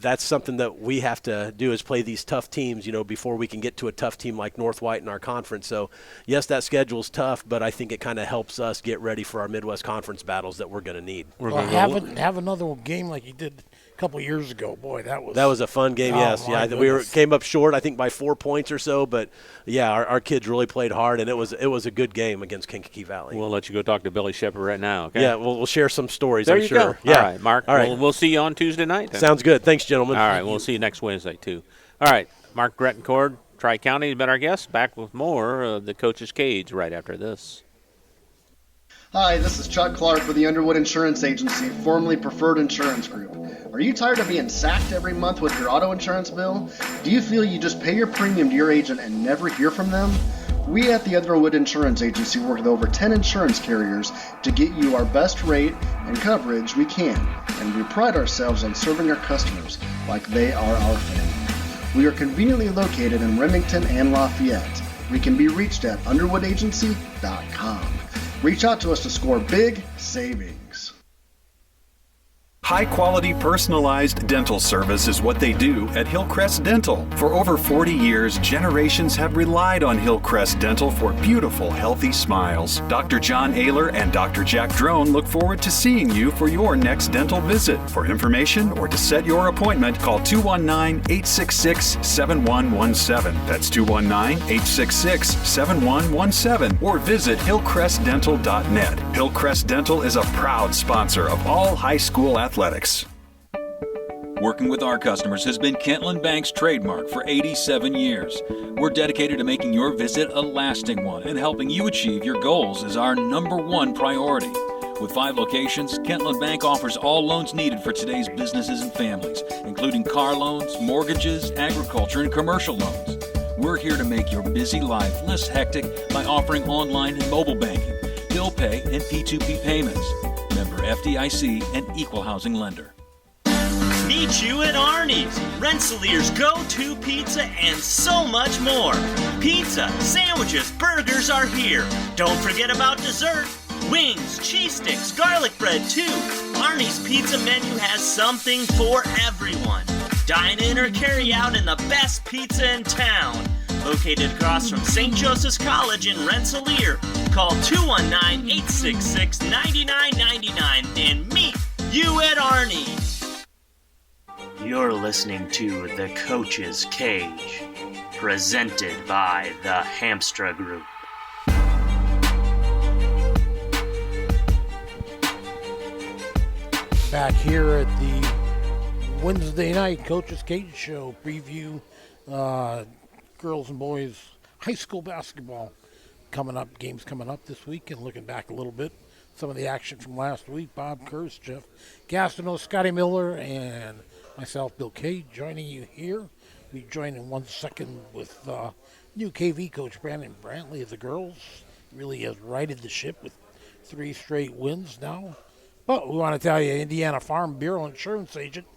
that's something that we have to do is play these tough teams, before we can get to a tough team like North White in our conference. So, yes, that schedule's tough, but I think it kind of helps us get ready for our Midwest Conference battles that we're going to need. Have another game like you did a couple of years ago. Boy, that was a fun game. Yes, we came up short, I think, by 4 points or so, but yeah, our kids really played hard, and it was a good game against Kankakee Valley. We'll let you go talk to Billy Shepard right now. Okay. Yeah, we'll share some stories. There I'm you sure. Go. Yeah. All right, Mark. All right. We'll see you on Tuesday night. Then. Sounds good. Thanks, gentlemen. All right, we'll see you next Wednesday too. All right, Mark Grettencord, Tri-County has been our guest. Back with more of the Coach's Cage right after this. Hi, this is Chuck Clark with the Underwood Insurance Agency, formerly Preferred Insurance Group. Are you tired of being sacked every month with your auto insurance bill? Do you feel you just pay your premium to your agent and never hear from them? We at the Underwood Insurance Agency work with over 10 insurance carriers to get you our best rate and coverage we can, and we pride ourselves on serving our customers like they are our family. We are conveniently located in Remington and Lafayette. We can be reached at underwoodagency.com. Reach out to us to score big savings. High-quality personalized dental service is what they do at Hillcrest Dental. For over 40 years, generations have relied on Hillcrest Dental for beautiful, healthy smiles. Dr. John Ayler and Dr. Jack Drone look forward to seeing you for your next dental visit. For information or to set your appointment, call 219-866-7117. That's 219-866-7117. Or visit hillcrestdental.net. Hillcrest Dental is a proud sponsor of all high school athletics. Working with our customers has been Kentland Bank's trademark for 87 years. We're dedicated to making your visit a lasting one, and helping you achieve your goals is our #1 priority. With 5 locations, Kentland Bank offers all loans needed for today's businesses and families, including car loans, mortgages, agriculture, and commercial loans. We're here to make your busy life less hectic by offering online and mobile banking, bill pay, and P2P payments. Member FDIC and equal housing lender. Meet you at Arnie's, Rensselaer's go-to pizza, and so much more. Pizza, sandwiches, burgers are here. Don't forget about dessert. Wings, cheese sticks, garlic bread too. Arnie's pizza menu has something for everyone. Dine in or carry out in the best pizza in town. Located across from St. Joseph's College in Rensselaer. Call 219-866-9999 and meet you at Arnie's. You're listening to The Coach's Cage, presented by the Hamstra Group. Back here at the Wednesday night Coach's Cage show preview, girls and boys high school basketball games coming up this week, and looking back a little bit, some of the action from last week. Bob Kurtz, Jeff Gastineau, Scotty Miller, and myself, Bill Kage, joining you here. We join in 1 second with new KV coach Brandon Brantley of the girls. Really has righted the ship with 3 straight wins now. But we want to tell you, Indiana Farm Bureau insurance agent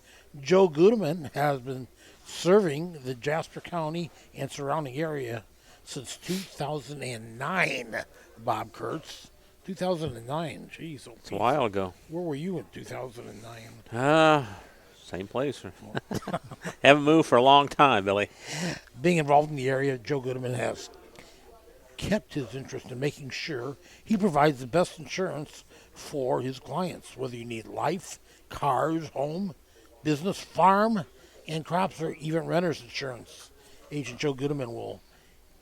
Joe Goodman has been serving the Jasper County and surrounding area since 2009. Bob Kurtz, 2009. Jeez, It's a while ago. Where were you in 2009? Same place. Haven't moved for a long time, Billy. Being involved in the area, Joe Goodman has kept his interest in making sure he provides the best insurance for his clients, whether you need life, cars, home, business, farm, and crops, or even renter's insurance. Agent Joe Goodman will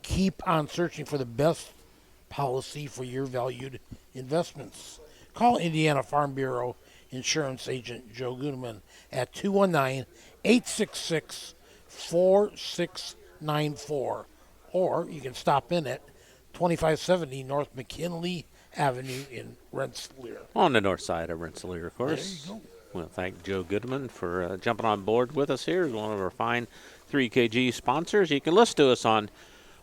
keep on searching for the best policy for your valued investments. Call Indiana Farm Bureau insurance agent Joe Goodman at 219-866-4694, or you can stop in at 2570 North McKinley Avenue in Rensselaer. On the north side of Rensselaer, of course. There you go. Well, thank Joe Goodman for jumping on board with us here. He's one of our fine 3KG sponsors. You can listen to us on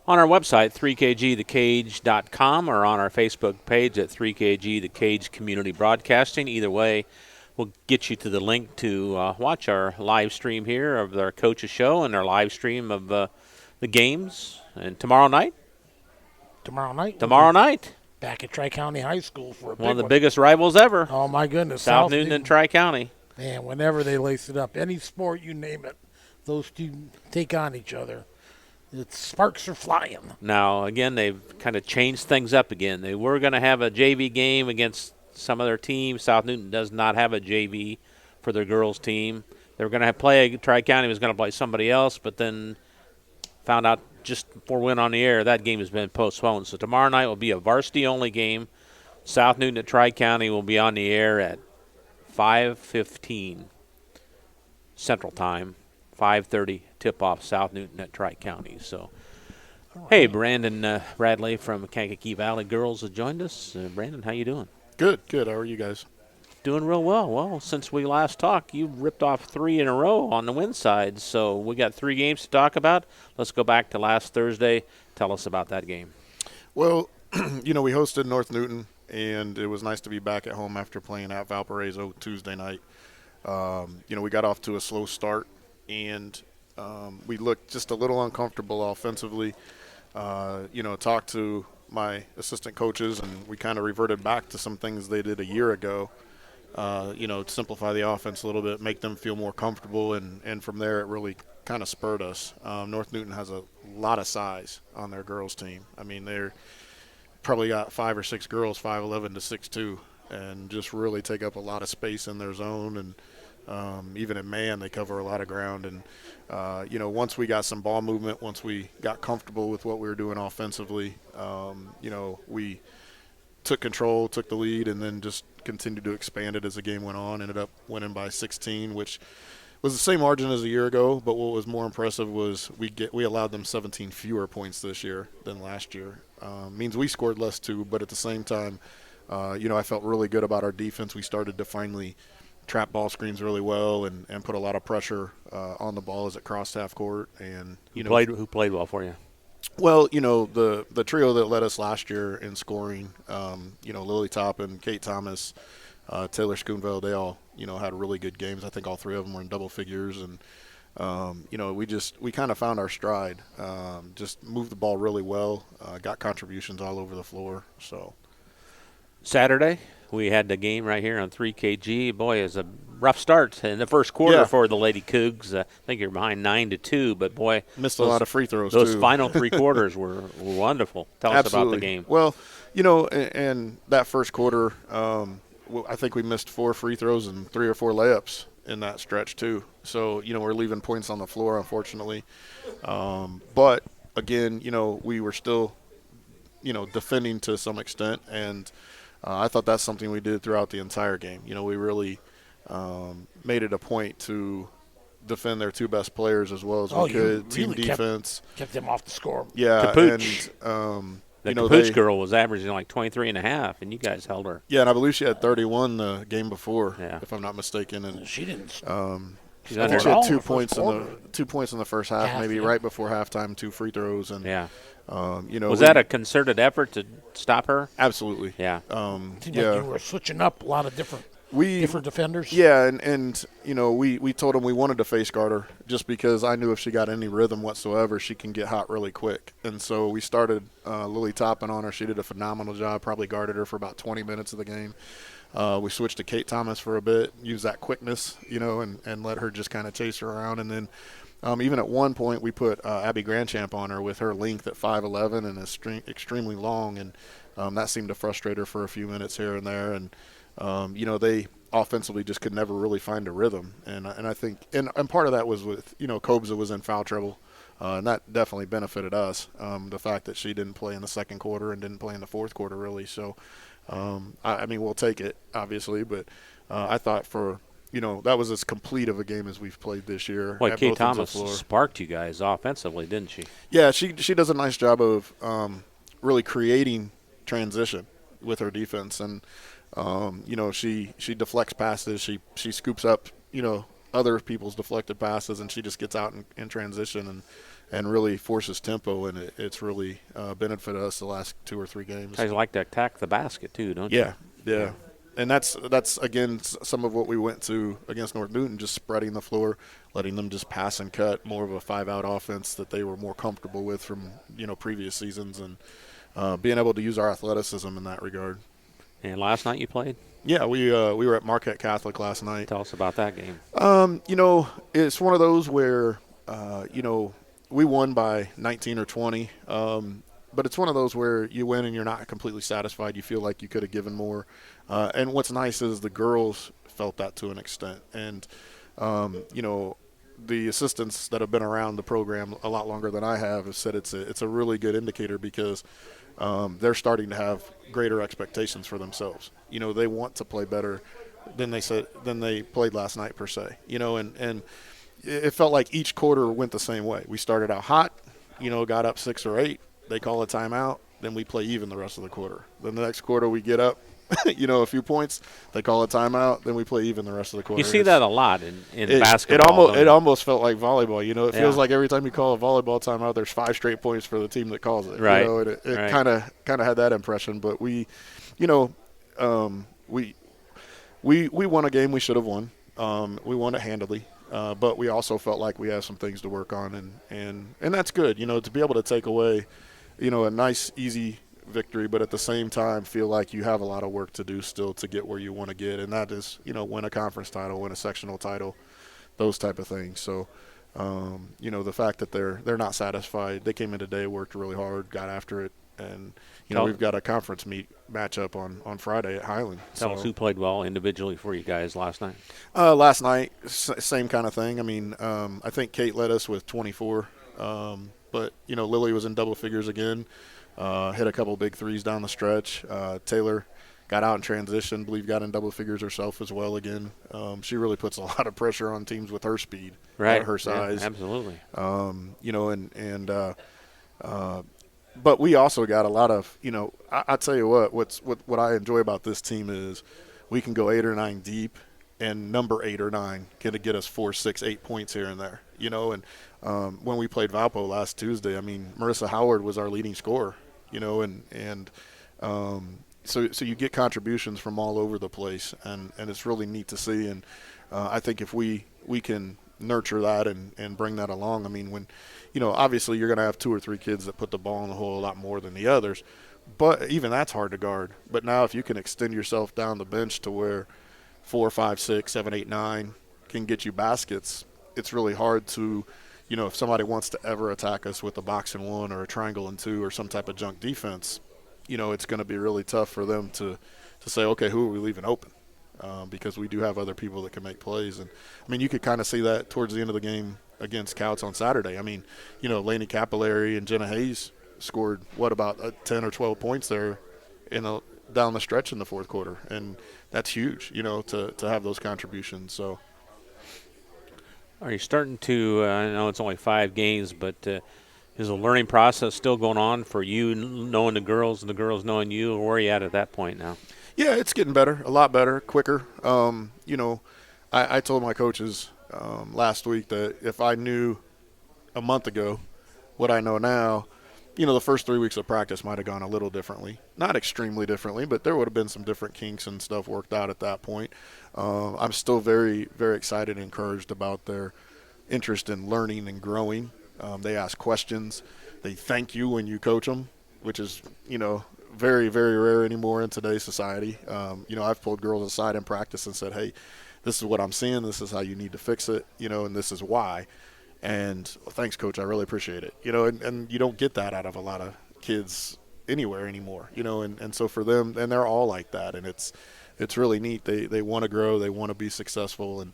our website, 3kgthecage.com, or on our Facebook page at 3KG The Cage Community Broadcasting. Either way, we'll get you to the link to watch our live stream here of our coach's show and our live stream of the games. And tomorrow night? Tomorrow night. Back at Tri-County High School for one of the biggest rivals ever. Oh, my goodness. South Newton and Tri-County. Man, whenever they lace it up, any sport, you name it, those two take on each other. Sparks are flying. Now, again, they've kind of changed things up again. They were going to have a JV game against some other team. South Newton does not have a JV for their girls' team. They were going to play, Tri-County was going to play somebody else, but then found out just before we went on the air, that game has been postponed. So tomorrow night will be a varsity-only game. South Newton at Tri-County will be on the air at 5:15 Central Time, 5:30 tip-off South Newton at Tri-County. So, hey, Brandon Bradley from Kankakee Valley Girls has joined us. Brandon, how you doing? Good. How are you guys? Doing real well. Well, since we last talked, you ripped off 3 in a row on the win side. So we got 3 games to talk about. Let's go back to last Thursday. Tell us about that game. Well, we hosted North Newton, and it was nice to be back at home after playing at Valparaiso Tuesday night. We got off to a slow start, and we looked just a little uncomfortable offensively. Talked to my assistant coaches, and we kind of reverted back to some things they did a year ago. simplify the offense a little bit, make them feel more comfortable, and from there it really kind of spurred us. North Newton has a lot of size on their girls team. I mean, they're probably got 5 or 6 girls, 5'11" to 6'2", and just really take up a lot of space in their zone. And even in man, they cover a lot of ground. And, once we got some ball movement, once we got comfortable with what we were doing offensively, we took control, took the lead, and then just continued to expand it as the game went on. Ended up winning by 16, which was the same margin as a year ago, but what was more impressive was we allowed them 17 fewer points this year than last year. Means we scored less too, but at the same time, I felt really good about our defense. We started to finally trap ball screens really well and put a lot of pressure on the ball as it crossed half court. And who played well for you? Well, the trio that led us last year in scoring, Lily Toppin, Kate Thomas, Taylor Schoonville, they all, had really good games. I think all 3 of them were in double figures. And, we kind of found our stride, just moved the ball really well, got contributions all over the floor. So Saturday, we had the game right here on 3KG. Boy, it was a rough start in the first quarter for the Lady Cougs. I think you're behind 9-2, but boy, missed a lot of free throws. Those too. final 3 quarters were wonderful. Tell us about the game. Well, and that first quarter, I think we missed 4 free throws and 3 or 4 layups in that stretch too. So we're leaving points on the floor, unfortunately. But again, we were still, defending to some extent, and I thought that's something we did throughout the entire game. We really made it a point to defend their 2 best players as well as we could. Team defense. Kept them off the score. Yeah. Capuch. And, the Capuch girl was averaging like 23.5, and you guys held her. Yeah, and I believe she had 31 the game before, if I'm not mistaken. And she didn't. I think she had 2 points in the first half, maybe right before halftime, 2 free throws. And was that a concerted effort to stop her? Absolutely. Yeah. Seemed like you were switching up a lot of different defenders. Yeah, and we told them we wanted to face guard her just because I knew if she got any rhythm whatsoever, she can get hot really quick. And so we started Lily Toppin on her. She did a phenomenal job, probably guarded her for about 20 minutes of the game. We switched to Kate Thomas for a bit, used that quickness, and let her just kind of chase her around. And then even at one point we put Abby Grandchamp on her with her length at 5'11" and is extremely long, and that seemed to frustrate her for a few minutes here and there. And they offensively just could never really find a rhythm. And I think – and part of that was with, Kobza was in foul trouble, and that definitely benefited us, the fact that she didn't play in the second quarter and didn't play in the fourth quarter really. So, we'll take it, obviously. But I thought that was as complete of a game as we've played this year. Boy, Kate Thomas sparked you guys offensively, didn't she? Yeah, she does a nice job of really creating transition with her defense. And she deflects passes. She scoops up, other people's deflected passes, and she just gets out in transition and really forces tempo, and it's really benefited us the last 2 or 3 games. Guys like to attack the basket too, don't you? Yeah. And that's again some of what we went to against North Newton, just spreading the floor, letting them just pass and cut, more of a 5-out offense that they were more comfortable with from previous seasons, and being able to use our athleticism in that regard. And last night you played? Yeah, we were at Marquette Catholic last night. Tell us about that game. It's one of those where, we won by 19 or 20, but it's one of those where you win and you're not completely satisfied. You feel like you could have given more. And what's nice is the girls felt that to an extent. And, the assistants that have been around the program a lot longer than I have said it's a really good indicator because they're starting to have greater expectations for themselves. They want to play better than they played last night per se. And it felt like each quarter went the same way. We started out hot, got up 6 or 8. They call a timeout, then we play even the rest of the quarter. Then the next quarter we get up, a few points. They call a timeout, then we play even the rest of the quarter. You see that a lot in basketball. It almost felt like volleyball. It feels like every time you call a volleyball timeout, there's 5 straight points for the team that calls it. Right. And it kind of had that impression. But we won a game we should have won. We won it handily. But we also felt like we have some things to work on, and that's good. To be able to take away, a nice, easy victory, but at the same time feel like you have a lot of work to do still to get where you want to get, and that is, win a conference title, win a sectional title, those type of things. So, the fact that they're not satisfied, they came in today, worked really hard, got after it, and we've got a conference matchup on Friday at Highland. Tell us who played well individually for you guys last night. Last night, same kind of thing. I mean, I think Kate led us with 24, but Lily was in double figures again. Hit a couple big threes down the stretch. Taylor got out in transition, believe got in double figures herself as well again. She really puts a lot of pressure on teams with her speed, right? Her size, yeah, absolutely. But we also got a lot of, I tell you what I enjoy about this team is we can go 8 or 9 deep, and number 8 or 9 can get us 4, 6, 8 points here and there, And when we played Valpo last Tuesday, I mean, Marissa Howard was our leading scorer, so you get contributions from all over the place, and it's really neat to see. And I think if we can nurture that and bring that along, I mean, when obviously you're going to have 2 or 3 kids that put the ball in the hole a lot more than the others, but even that's hard to guard. But now if you can extend yourself down the bench to where 4, 5, 6, 7, 8, 9 can get you baskets, it's really hard to, if somebody wants to ever attack us with a box and 1 or a triangle and 2 or some type of junk defense, it's going to be really tough for them to say, okay, who are we leaving open? Because we do have other people that can make plays. And, I mean, you could kind of see that towards the end of the game against Couts on Saturday. I mean, Lainey Capillary and Jenna Hayes scored, about 10 or 12 points there down the stretch in the fourth quarter. And that's huge, to have those contributions. So, are you starting to, I know it's only 5 games, but is the learning process still going on for you, knowing the girls and the girls knowing you, or where are you at that point now? Yeah, it's getting better, a lot better, quicker. I told my coaches last week that if I knew a month ago what I know now, the first 3 weeks of practice might have gone a little differently. Not extremely differently, but there would have been some different kinks and stuff worked out at that point. I'm still very, very excited and encouraged about their interest in learning and growing. They ask questions. They thank you when you coach them, which is, very, very rare anymore in today's society. I've pulled girls aside in practice and said, hey, this is what I'm seeing. This is how you need to fix it, and this is why. And thanks, Coach. I really appreciate it. And you don't get that out of a lot of kids anywhere anymore, and so for them, and they're all like that. And it's really neat. They want to grow. They want to be successful. And,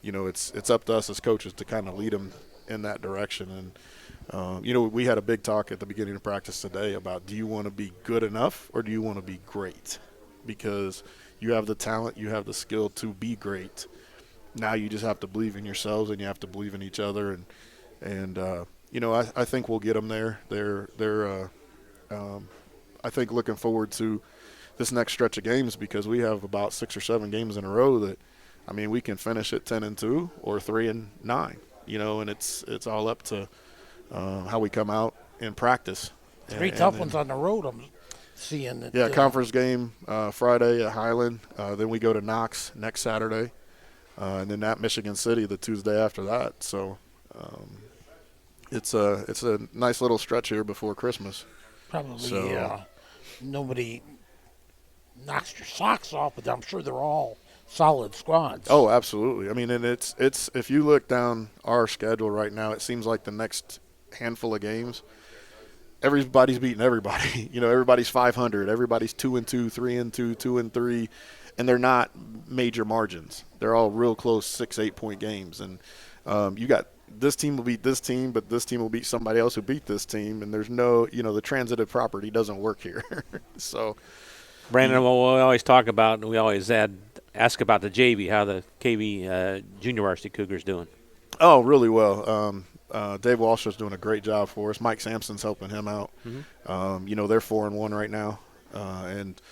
it's up to us as coaches to kind of lead them in that direction. And, we had a big talk at the beginning of practice today about, do you want to be good enough or do you want to be great? Because you have the talent, you have the skill to be great. Now you just have to believe in yourselves and you have to believe in each other. And I think we'll get them there. They're I think looking forward to this next stretch of games, because we have about 6 or 7 games in a row that, I mean, we can finish at 10-2 or 3-9, and it's all up to how we come out in practice. 3 tough ones on the road, I'm seeing. That, yeah, conference game Friday at Highland. Then we go to Knox next Saturday, and then at Michigan City the Tuesday after that. So it's a nice little stretch here before Christmas. Probably nobody knocks your socks off, but I'm sure they're all solid squads. Oh, absolutely. I mean, and it's if you look down our schedule right now, it seems like the next handful of games, everybody's beating everybody. Everybody's 500. Everybody's 2-2, 3-2, 2-3, and they're not major margins. They're all real close 6-8 point games. And you got this team will beat this team, but this team will beat somebody else who beat this team. And there's no, the transitive property doesn't work here. So, Brandon, what we always talk about, and we always ask about the JV, how the KB Junior Varsity Cougars doing. Oh, really well. Dave Walsh is doing a great job for us. Mike Sampson's helping him out. Mm-hmm. They're 4-1 right now, and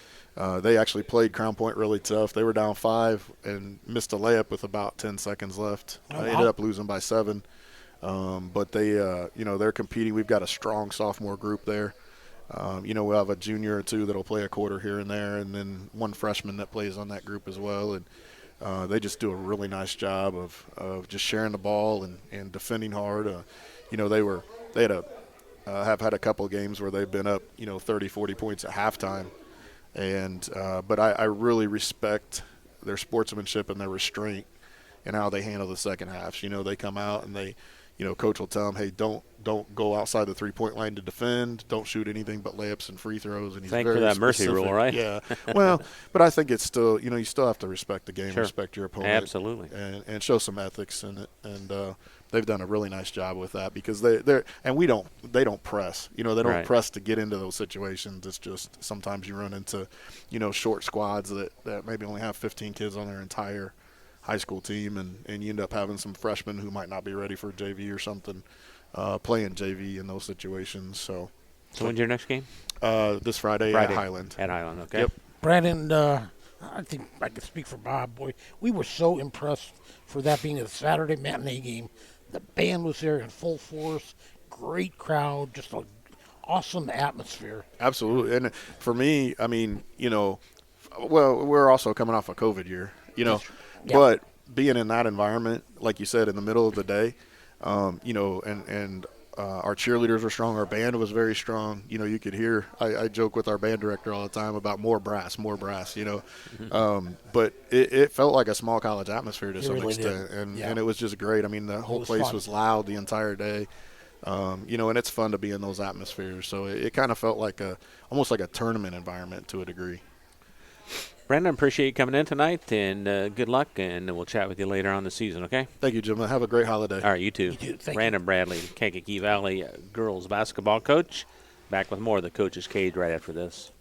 they actually played Crown Point really tough. They were down 5 and missed a layup with about 10 seconds left. They ended up losing by 7, but they, they're competing. We've got a strong sophomore group there. We'll have a junior or 2 that'll play a quarter here and there, and then 1 freshman that plays on that group as well. And they just do a really nice job of just sharing the ball and defending hard. They had have had a couple of games where they've been up, 30, 40 points at halftime. And but I really respect their sportsmanship and their restraint and how they handle the second half. They come out and they, Coach will tell them, hey, don't go outside the three-point line to defend. Don't shoot anything but layups and free throws. And he's Thank very for that specific. mercy rule, right? Yeah. Well, but I think it's still, you still have to respect the game, Sure. respect your opponent. Absolutely. And show some ethics in it. And they've done a really nice job with that because they don't press. They don't Right. press to get into those situations. It's just sometimes you run into, short squads that maybe only have 15 kids on their entire high school team, and you end up having some freshmen who might not be ready for JV or something playing JV in those situations. So when's your next game? This Friday at Highland. At Highland, okay. Yep. Brandon, I think I can speak for Bob. Boy, we were so impressed for that being a Saturday matinee game. The band was there in full force, great crowd, just an awesome atmosphere. Absolutely. And for me, I mean, well, we're also coming off a COVID year, but being in that environment, like you said, in the middle of the day, and our cheerleaders were strong. Our band was very strong. You could hear, I joke with our band director all the time about more brass, Mm-hmm. But it felt like a small college atmosphere to some really extent. did. And it was just great. I mean, the whole place fun. was loud the entire day. And it's fun to be in those atmospheres. So it kind of felt like almost like a tournament environment to a degree. Brandon, appreciate you coming in tonight, and good luck, and we'll chat with you later on the season, okay? Thank you, Jim. Have a great holiday. All right, you too. You too. Thank Brandon Bradley, Kankakee Valley girls basketball coach. Back with more of the Coach's Cage right after this.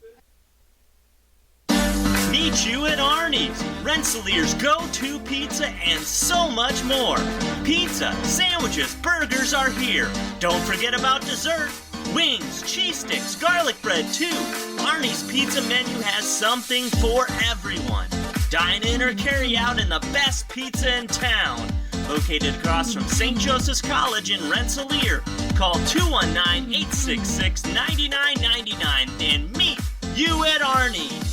Meet you at Arnie's, Rensselaer's go-to pizza, and so much more. Pizza, sandwiches, burgers are here. Don't forget about dessert. Wings, cheese sticks, garlic bread too. Arnie's pizza menu has something for everyone. Dine in or carry out in the best pizza in town. Located across from St. Joseph's College in Rensselaer. Call 219-866-9999 and meet you at Arnie's.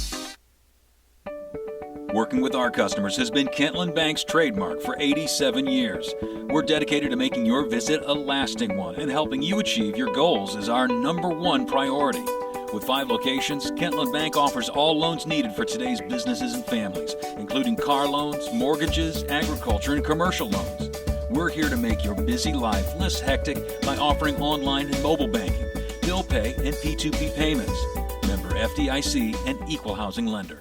Working with our customers has been Kentland Bank's trademark for 87 years. We're dedicated to making your visit a lasting one, and helping you achieve your goals is our #1 priority. With 5 locations, Kentland Bank offers all loans needed for today's businesses and families, including car loans, mortgages, agriculture, and commercial loans. We're here to make your busy life less hectic by offering online and mobile banking, bill pay, and P2P payments. Member FDIC and equal housing lender.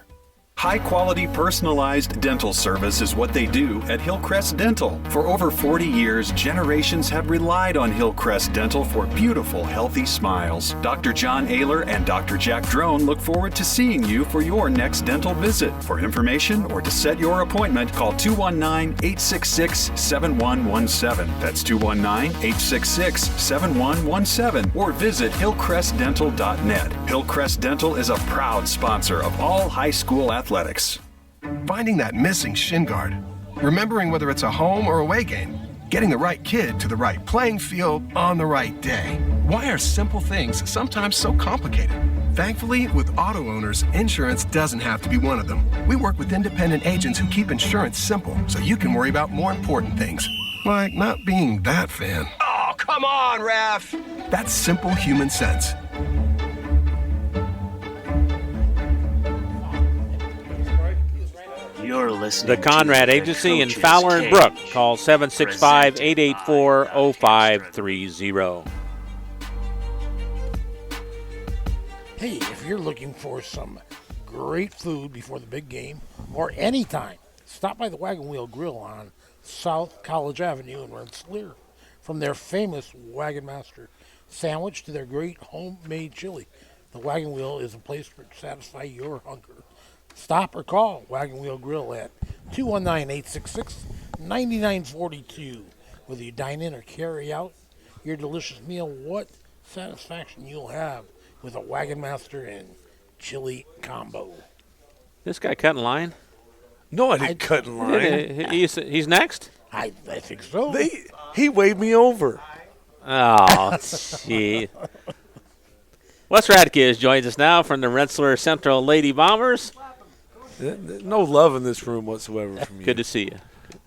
High-quality personalized dental service is what they do at Hillcrest Dental. For over 40 years, generations have relied on Hillcrest Dental for beautiful, healthy smiles. Dr. John Ayler and Dr. Jack Drone look forward to seeing you for your next dental visit. For information or to set your appointment, call 219-866-7117. That's 219-866-7117, or visit hillcrestdental.net. Hillcrest Dental is a proud sponsor of all high school athletics. Finding that missing shin guard, remembering whether it's a home or away game, getting the right kid to the right playing field on the right day. Why are simple things sometimes so complicated? Thankfully, with auto owners, insurance doesn't have to be one of them. We work with independent agents who keep insurance simple so you can worry about more important things, like not being that fan. Oh, come on, Ref! That's simple human sense. You're listening The Conrad to Agency in Coach's Fowler and Cage, Brook. Call 765-884-0530. Hey, if you're looking for some great food before the big game or anytime, stop by the Wagon Wheel Grill on South College Avenue in Rensselaer. From their famous Wagon Master sandwich to their great homemade chili, the Wagon Wheel is a place to satisfy your hunger. Stop or call Wagon Wheel Grill at 219-866-9942. Whether you dine in or carry out your delicious meal, what satisfaction you'll have with a Wagon Master and chili combo. This guy cut in line? No, I didn't cut in line. He's next? I think so. He waved me over. Oh, gee. Wes Radke joins us now from the Rensselaer Central Lady Bombers. No love in this room whatsoever from you. Good to see you.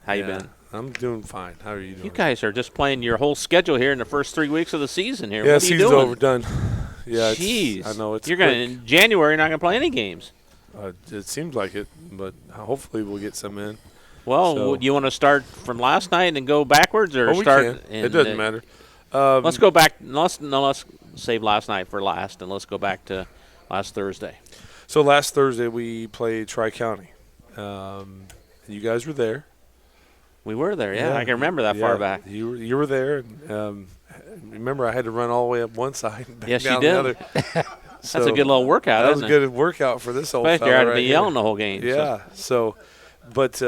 How you been? I'm doing fine. How are you doing? You guys are just playing your whole schedule here in the first 3 weeks of the season here. Yeah, what are you season's doing? overdone. Yeah, Jeez. I know it's. You're going in January. You're not going to play any games. It seems like it, but hopefully we'll get some in. Well, So- do you want to start from last night and go backwards, or Oh, we start? can. It doesn't matter. Let's go back. Let's save last night for last, and let's go back to last Thursday. So last Thursday we played Tri-County. You guys were there. We were there, yeah. I can remember that far back. You were there. Remember, I had to run all the way up one side and back Yes, down you did. the other. That's a good little workout, That was isn't a it? good workout for this old Especially fella after right be here. yelling the whole game. Yeah. So, but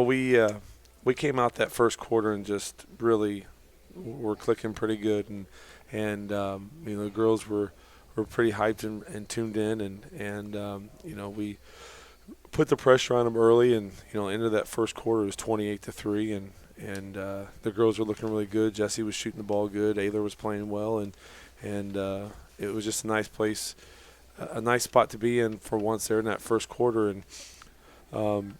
we came out that first quarter and just really were clicking pretty good, and the girls were pretty hyped and tuned in, and we put the pressure on them early, and into that first quarter it was 28-3, and the girls were looking really good. Jessie was shooting the ball good. Ayler was playing well, and it was just a nice place, a nice spot to be in for once there in that first quarter, and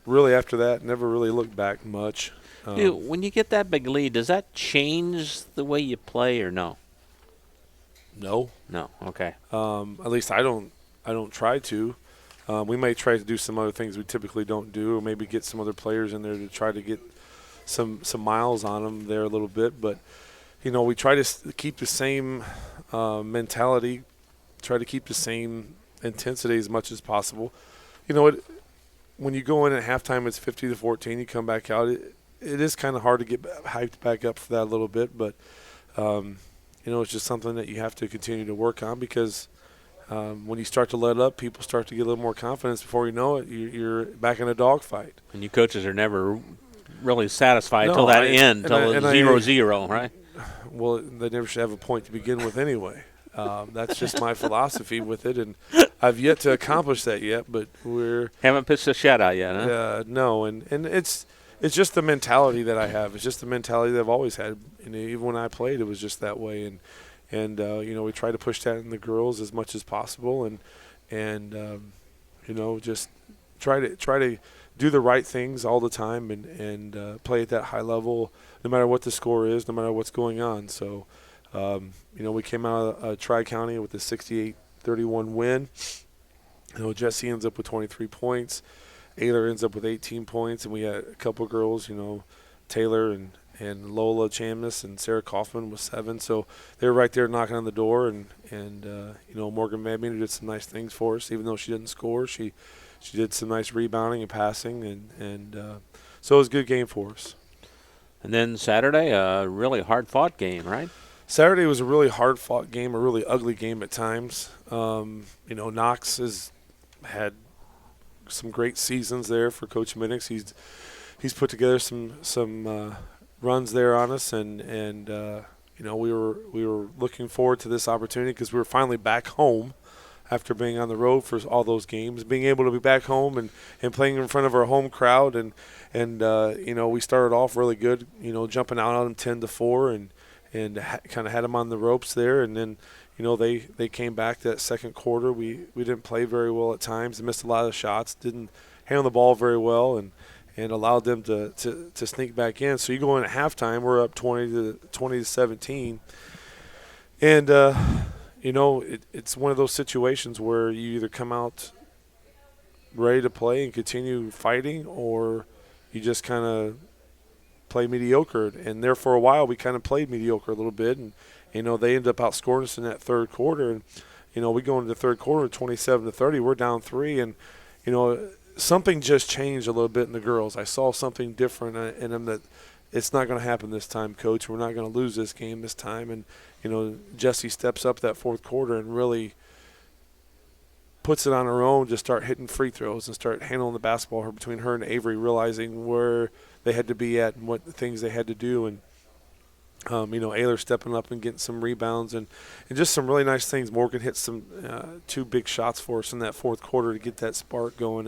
really after that never really looked back much. Dude, when you get that big lead, does that change the way you play or no? No. No. Okay. At least I don't try to. We may try to do some other things we typically don't do, or maybe get some other players in there to try to get some miles on them there a little bit. But we try to keep the same mentality, try to keep the same intensity as much as possible. When you go in at halftime, it's 50-14. You come back out, it is kind of hard to get hyped back up for that a little bit, but it's just something that you have to continue to work on, because when you start to let up, people start to get a little more confidence. Before you know it, you're back in a dogfight. And you coaches are never really satisfied until that end, until it's 0-0, right? Well, they never should have a point to begin with anyway. That's just my philosophy with it, and I've yet to accomplish that yet. But haven't pitched a shutout yet, huh? No, and it's just the mentality that I have. It's just the mentality that I've always had. Even when I played, it was just that way, and we try to push that in the girls as much as possible, and just try to do the right things all the time, and play at that high level, no matter what the score is, no matter what's going on. So, we came out of Tri-County with a 68-31 win. Jessie ends up with 23 points. Ayler ends up with 18 points, and we had a couple of girls, Taylor and Lola Chamness and Sarah Kaufman with 7. So they were right there knocking on the door, and Morgan Madmeter did some nice things for us. Even though she didn't score, she did some nice rebounding and passing, and so it was a good game for us. And then Saturday, a really hard-fought game, right? Saturday was a really hard-fought game, a really ugly game at times. Knox has had some great seasons there for Coach Minix. He's put together some runs there on us, and we were looking forward to this opportunity, because we were finally back home after being on the road for all those games, being able to be back home and playing in front of our home crowd, and we started off really good, jumping out on them 10-4, and kind of had them on the ropes there, and then they came back that second quarter. We didn't play very well at times. They missed a lot of shots, didn't handle the ball very well, and allowed them to sneak back in. So you go in at halftime, we're up 20-17, and it's one of those situations where you either come out ready to play and continue fighting, or you just kind of play mediocre. And there for a while we kind of played mediocre a little bit, and they ended up outscoring us in that third quarter, and we go into the third quarter 27-30. We're down 3, and something just changed a little bit in the girls. I saw something different in them, that it's not going to happen this time, Coach. We're not going to lose this game this time. And Jessie steps up that fourth quarter and really puts it on her own to start hitting free throws and start handling the basketball between her and Avery, realizing where they had to be at and what things they had to do. And Ayler stepping up and getting some rebounds and just some really nice things. Morgan hit some 2 big shots for us in that fourth quarter to get that spark going.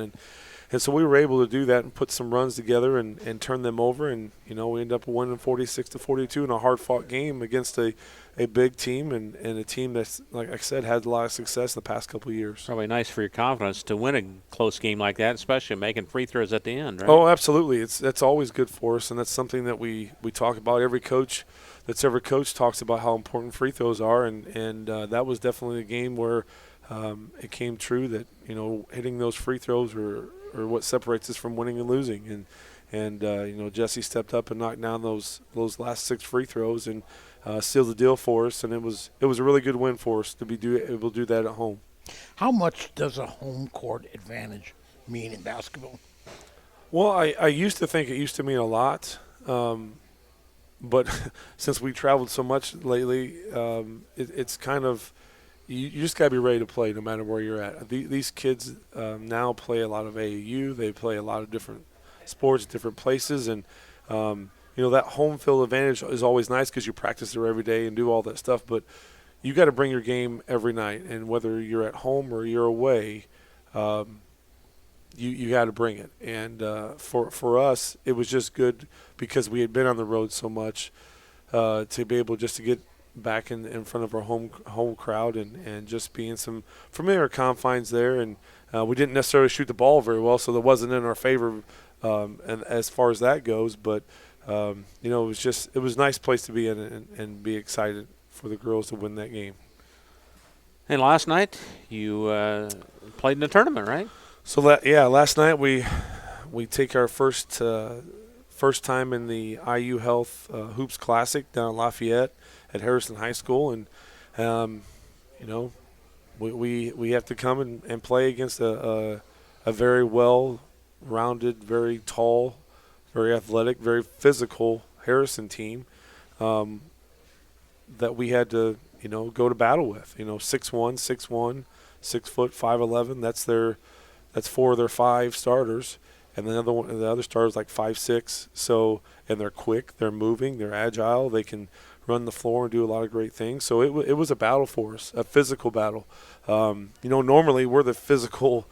And so we were able to do that and put some runs together and turn them over. And, we ended up winning 46-42 in a hard-fought game against a a big team and a team that's, like I said, had a lot of success the past couple of years. Probably nice for your confidence to win a close game like that, especially making free throws at the end, right? Oh, absolutely. That's always good for us, and that's something that we talk about. Every coach that's ever coached talks about how important free throws are, and that was definitely a game where it came true that, you know, hitting those free throws are what separates us from winning and losing. And you know, Jesse stepped up and knocked down those last 6 free throws and sealed the deal for us, and it was a really good win for us to be able to do that at home. How much does a home court advantage mean in basketball? Well, I used to think it used to mean a lot, but since we traveled so much lately, it's kind of you just got to be ready to play no matter where you're at. These kids now play a lot of AAU. They play a lot of different sports, different places, and you know, that home field advantage is always nice because you practice there every day and do all that stuff. But you got to bring your game every night, and whether you're at home or you're away, you got to bring it. And for us, it was just good because we had been on the road so much to be able just to get back in front of our home crowd and just be in some familiar confines there. And we didn't necessarily shoot the ball very well, so that wasn't in our favor and as far as that goes. But you know, it was a nice place to be in and be excited for the girls to win that game. And last night you played in the tournament, right? So last night we take our first time in the IU Health Hoops Classic down in Lafayette at Harrison High School, and you know, we have to come and play against a very well-rounded, very tall, very athletic, very physical Harrison team that we had to, you know, go to battle with. You know, 6'1", 6 foot, 5'11". That's 4 of their 5 starters, and the other starters like 5'6". So, and they're quick, they're moving, they're agile, they can run the floor and do a lot of great things. So it was a battle for us, a physical battle. You know, normally we're the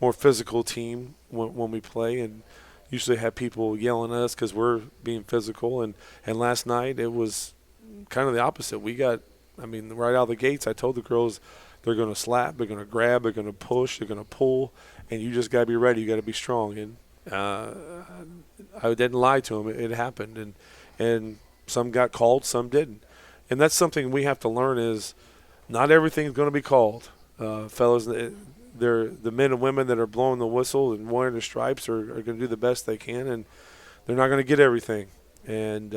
more physical team when we play, and usually have people yelling at us because we're being physical. And last night it was kind of the opposite. We got, I mean, right out of the gates, I told the girls they're going to slap, they're going to grab, they're going to push, they're going to pull, and you just got to be ready. You got to be strong. And I didn't lie to them. It happened, and some got called, some didn't. And that's something we have to learn is not everything is going to be called. Fellas, they're the men and women that are blowing the whistle and wearing the stripes are going to do the best they can, and they're not going to get everything. And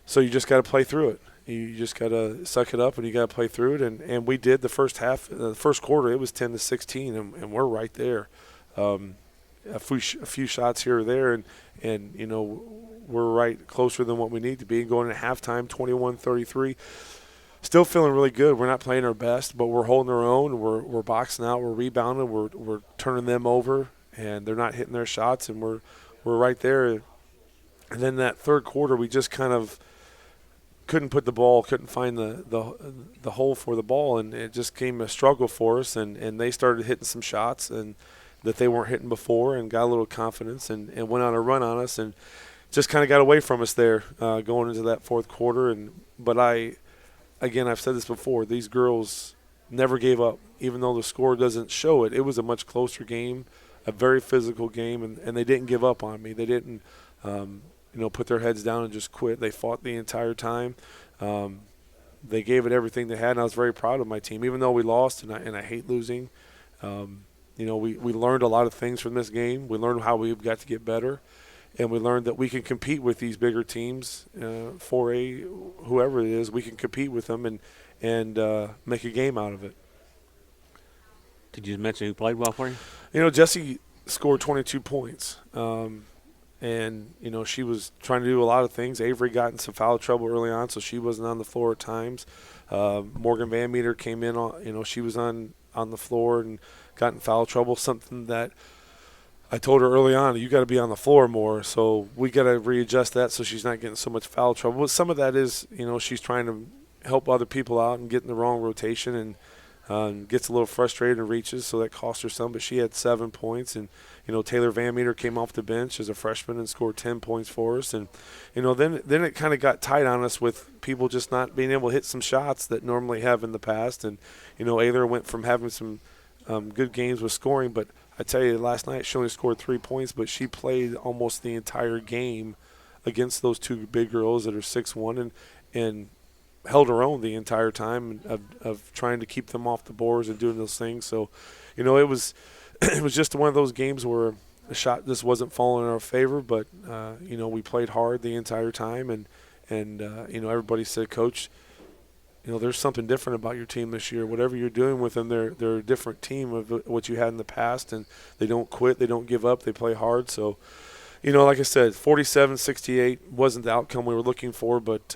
so you just got to play through it. You just got to suck it up, and you got to play through it. And we did the first half. The first quarter, it was 10-16, and we're right there. A few shots here or there, and you know, we're right closer than what we need to be. Going at halftime, 21-33. Still feeling really good. We're not playing our best, but we're holding our own. We're boxing out. We're rebounding. We're turning them over, and they're not hitting their shots, and we're right there. And then that third quarter, we just kind of couldn't find the hole for the ball, and it just came a struggle for us. And they started hitting some shots and that they weren't hitting before, and got a little confidence and went on a run on us, and just kind of got away from us there going into that fourth quarter. But Again, I've said this before, these girls never gave up, even though the score doesn't show it. It was a much closer game, a very physical game, and they didn't give up on me. They didn't, you know, put their heads down and just quit. They fought the entire time. They gave it everything they had, and I was very proud of my team, even though we lost, and I hate losing. You know, we learned a lot of things from this game. We learned how we've got to get better. And we learned that we can compete with these bigger teams, 4A, whoever it is. We can compete with them and make a game out of it. Did you mention who played well for you? You know, Jessie scored 22 points. And, you know, she was trying to do a lot of things. Avery got in some foul trouble early on, so she wasn't on the floor at times. Morgan Van Meter came in, she was on the floor and got in foul trouble, something that I told her early on, you got to be on the floor more, so we got to readjust that so she's not getting so much foul trouble. But some of that is, she's trying to help other people out and get in the wrong rotation, Gets a little frustrated and reaches, so that cost her some. But she had 7 points, and Taylor Van Meter came off the bench as a freshman and scored 10 points for us. And then it kind of got tight on us with people just not being able to hit some shots that normally have in the past. And Ayler went from having some good games with scoring, but I tell you, last night she only scored 3 points, but she played almost the entire game against those two big girls that are 6'1", and held her own the entire time of trying to keep them off the boards and doing those things. So, it was just one of those games where the shot just wasn't falling in our favor, but we played hard the entire time, and everybody said, Coach, there's something different about your team this year. Whatever you're doing with them, they're a different team of what you had in the past, and they don't quit, they don't give up, they play hard. So, like I said, 47-68 wasn't the outcome we were looking for, but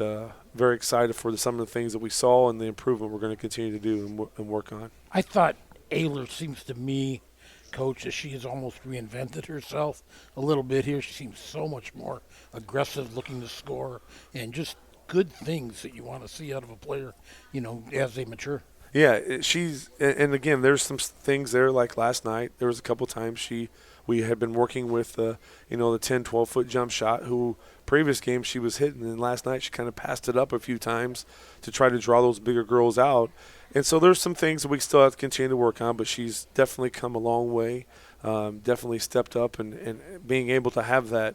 very excited for some of the things that we saw and the improvement we're going to continue to do and work on. I thought Ayler seems to me, Coach, that she has almost reinvented herself a little bit here. She seems so much more aggressive, looking to score, and just good things that you want to see out of a player, as they mature. Yeah, and again, there's some things there, like last night. There was a couple times we had been working with, the 10, 12-foot jump shot, who previous game she was hitting, and last night she kind of passed it up a few times to try to draw those bigger girls out. And so there's some things that we still have to continue to work on, but she's definitely come a long way, definitely stepped up, and being able to have that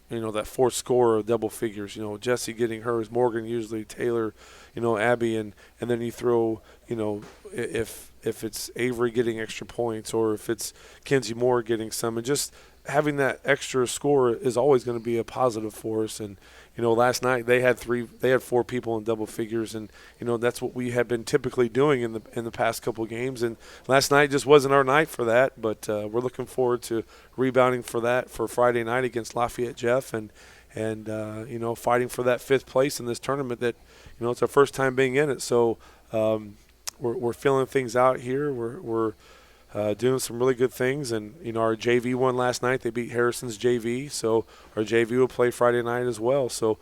that fourth scorer of double figures. Jesse getting hers, Morgan usually, Taylor, Abby, and then you throw, if it's Avery getting extra points or if it's Kenzie Moore getting some, and just having that extra score is always going to be a positive for us. And last night they had 4 people in double figures, and that's what we have been typically doing in the past couple of games. And last night just wasn't our night for that, but we're looking forward to rebounding for that for Friday night against Lafayette Jeff, and fighting for that 5th place in this tournament. That it's our first time being in it, so we're feeling things out here. We're doing some really good things, and our JV won last night. They beat Harrison's JV, so our JV will play Friday night as well. So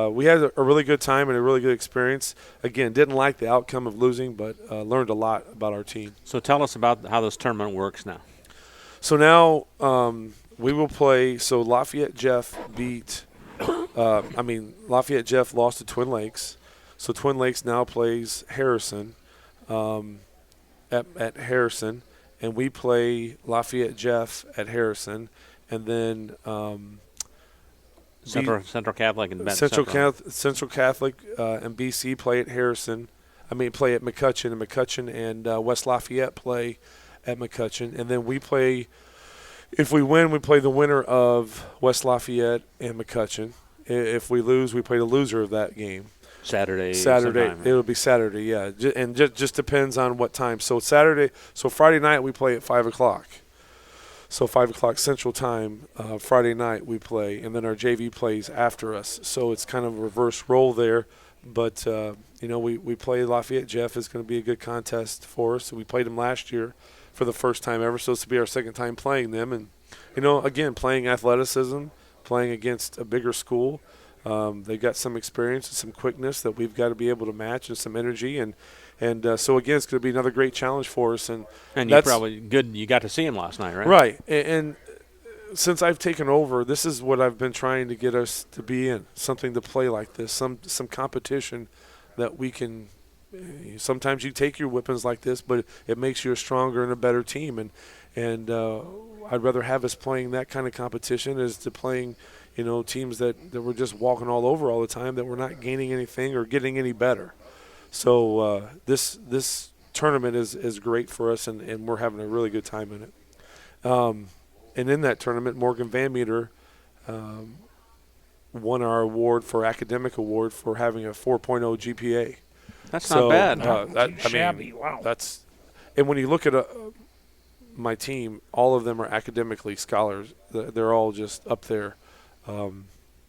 we had a really good time and a really good experience. Again, didn't like the outcome of losing, but learned a lot about our team. So tell us about how this tournament works now. So now we will play. So Lafayette Jeff beat. Lafayette Jeff lost to Twin Lakes, so Twin Lakes now plays Harrison at Harrison. And we play Lafayette Jeff at Harrison, and then Central Catholic and Central Catholic and BC play at Harrison. Play at McCutcheon, and McCutcheon and West Lafayette play at McCutcheon, and then we play. If we win, we play the winner of West Lafayette and McCutcheon. If we lose, we play the loser of that game. Saturday. Sometime, right? It'll be Saturday, yeah, and just depends on what time. So Friday night we play at 5:00. So 5:00 Central Time, Friday night we play, and then our JV plays after us. So it's kind of a reverse role there, but we play Lafayette Jeff. It's going to be a good contest for us. We played them last year for the first time ever, so this will be our second time playing them, and again, playing athleticism, playing against a bigger school. They've got some experience and some quickness that we've got to be able to match, and some energy, and so again, it's going to be another great challenge for us. And you're probably good. You got to see him last night, right? Right. And since I've taken over, this is what I've been trying to get us to be in, something to play like this, some competition that we can. Sometimes you take your whippings like this, but it makes you a stronger and a better team, and I'd rather have us playing that kind of competition as to playing, teams that we're just walking all over all the time, that we're not gaining anything or getting any better. So this tournament is great for us, and we're having a really good time in it. And in that tournament, Morgan Van Meter won our award for academic award for having a 4.0 GPA. That's not bad. Shabby. Wow. And when you look at my team, all of them are academically scholars. They're all just up there.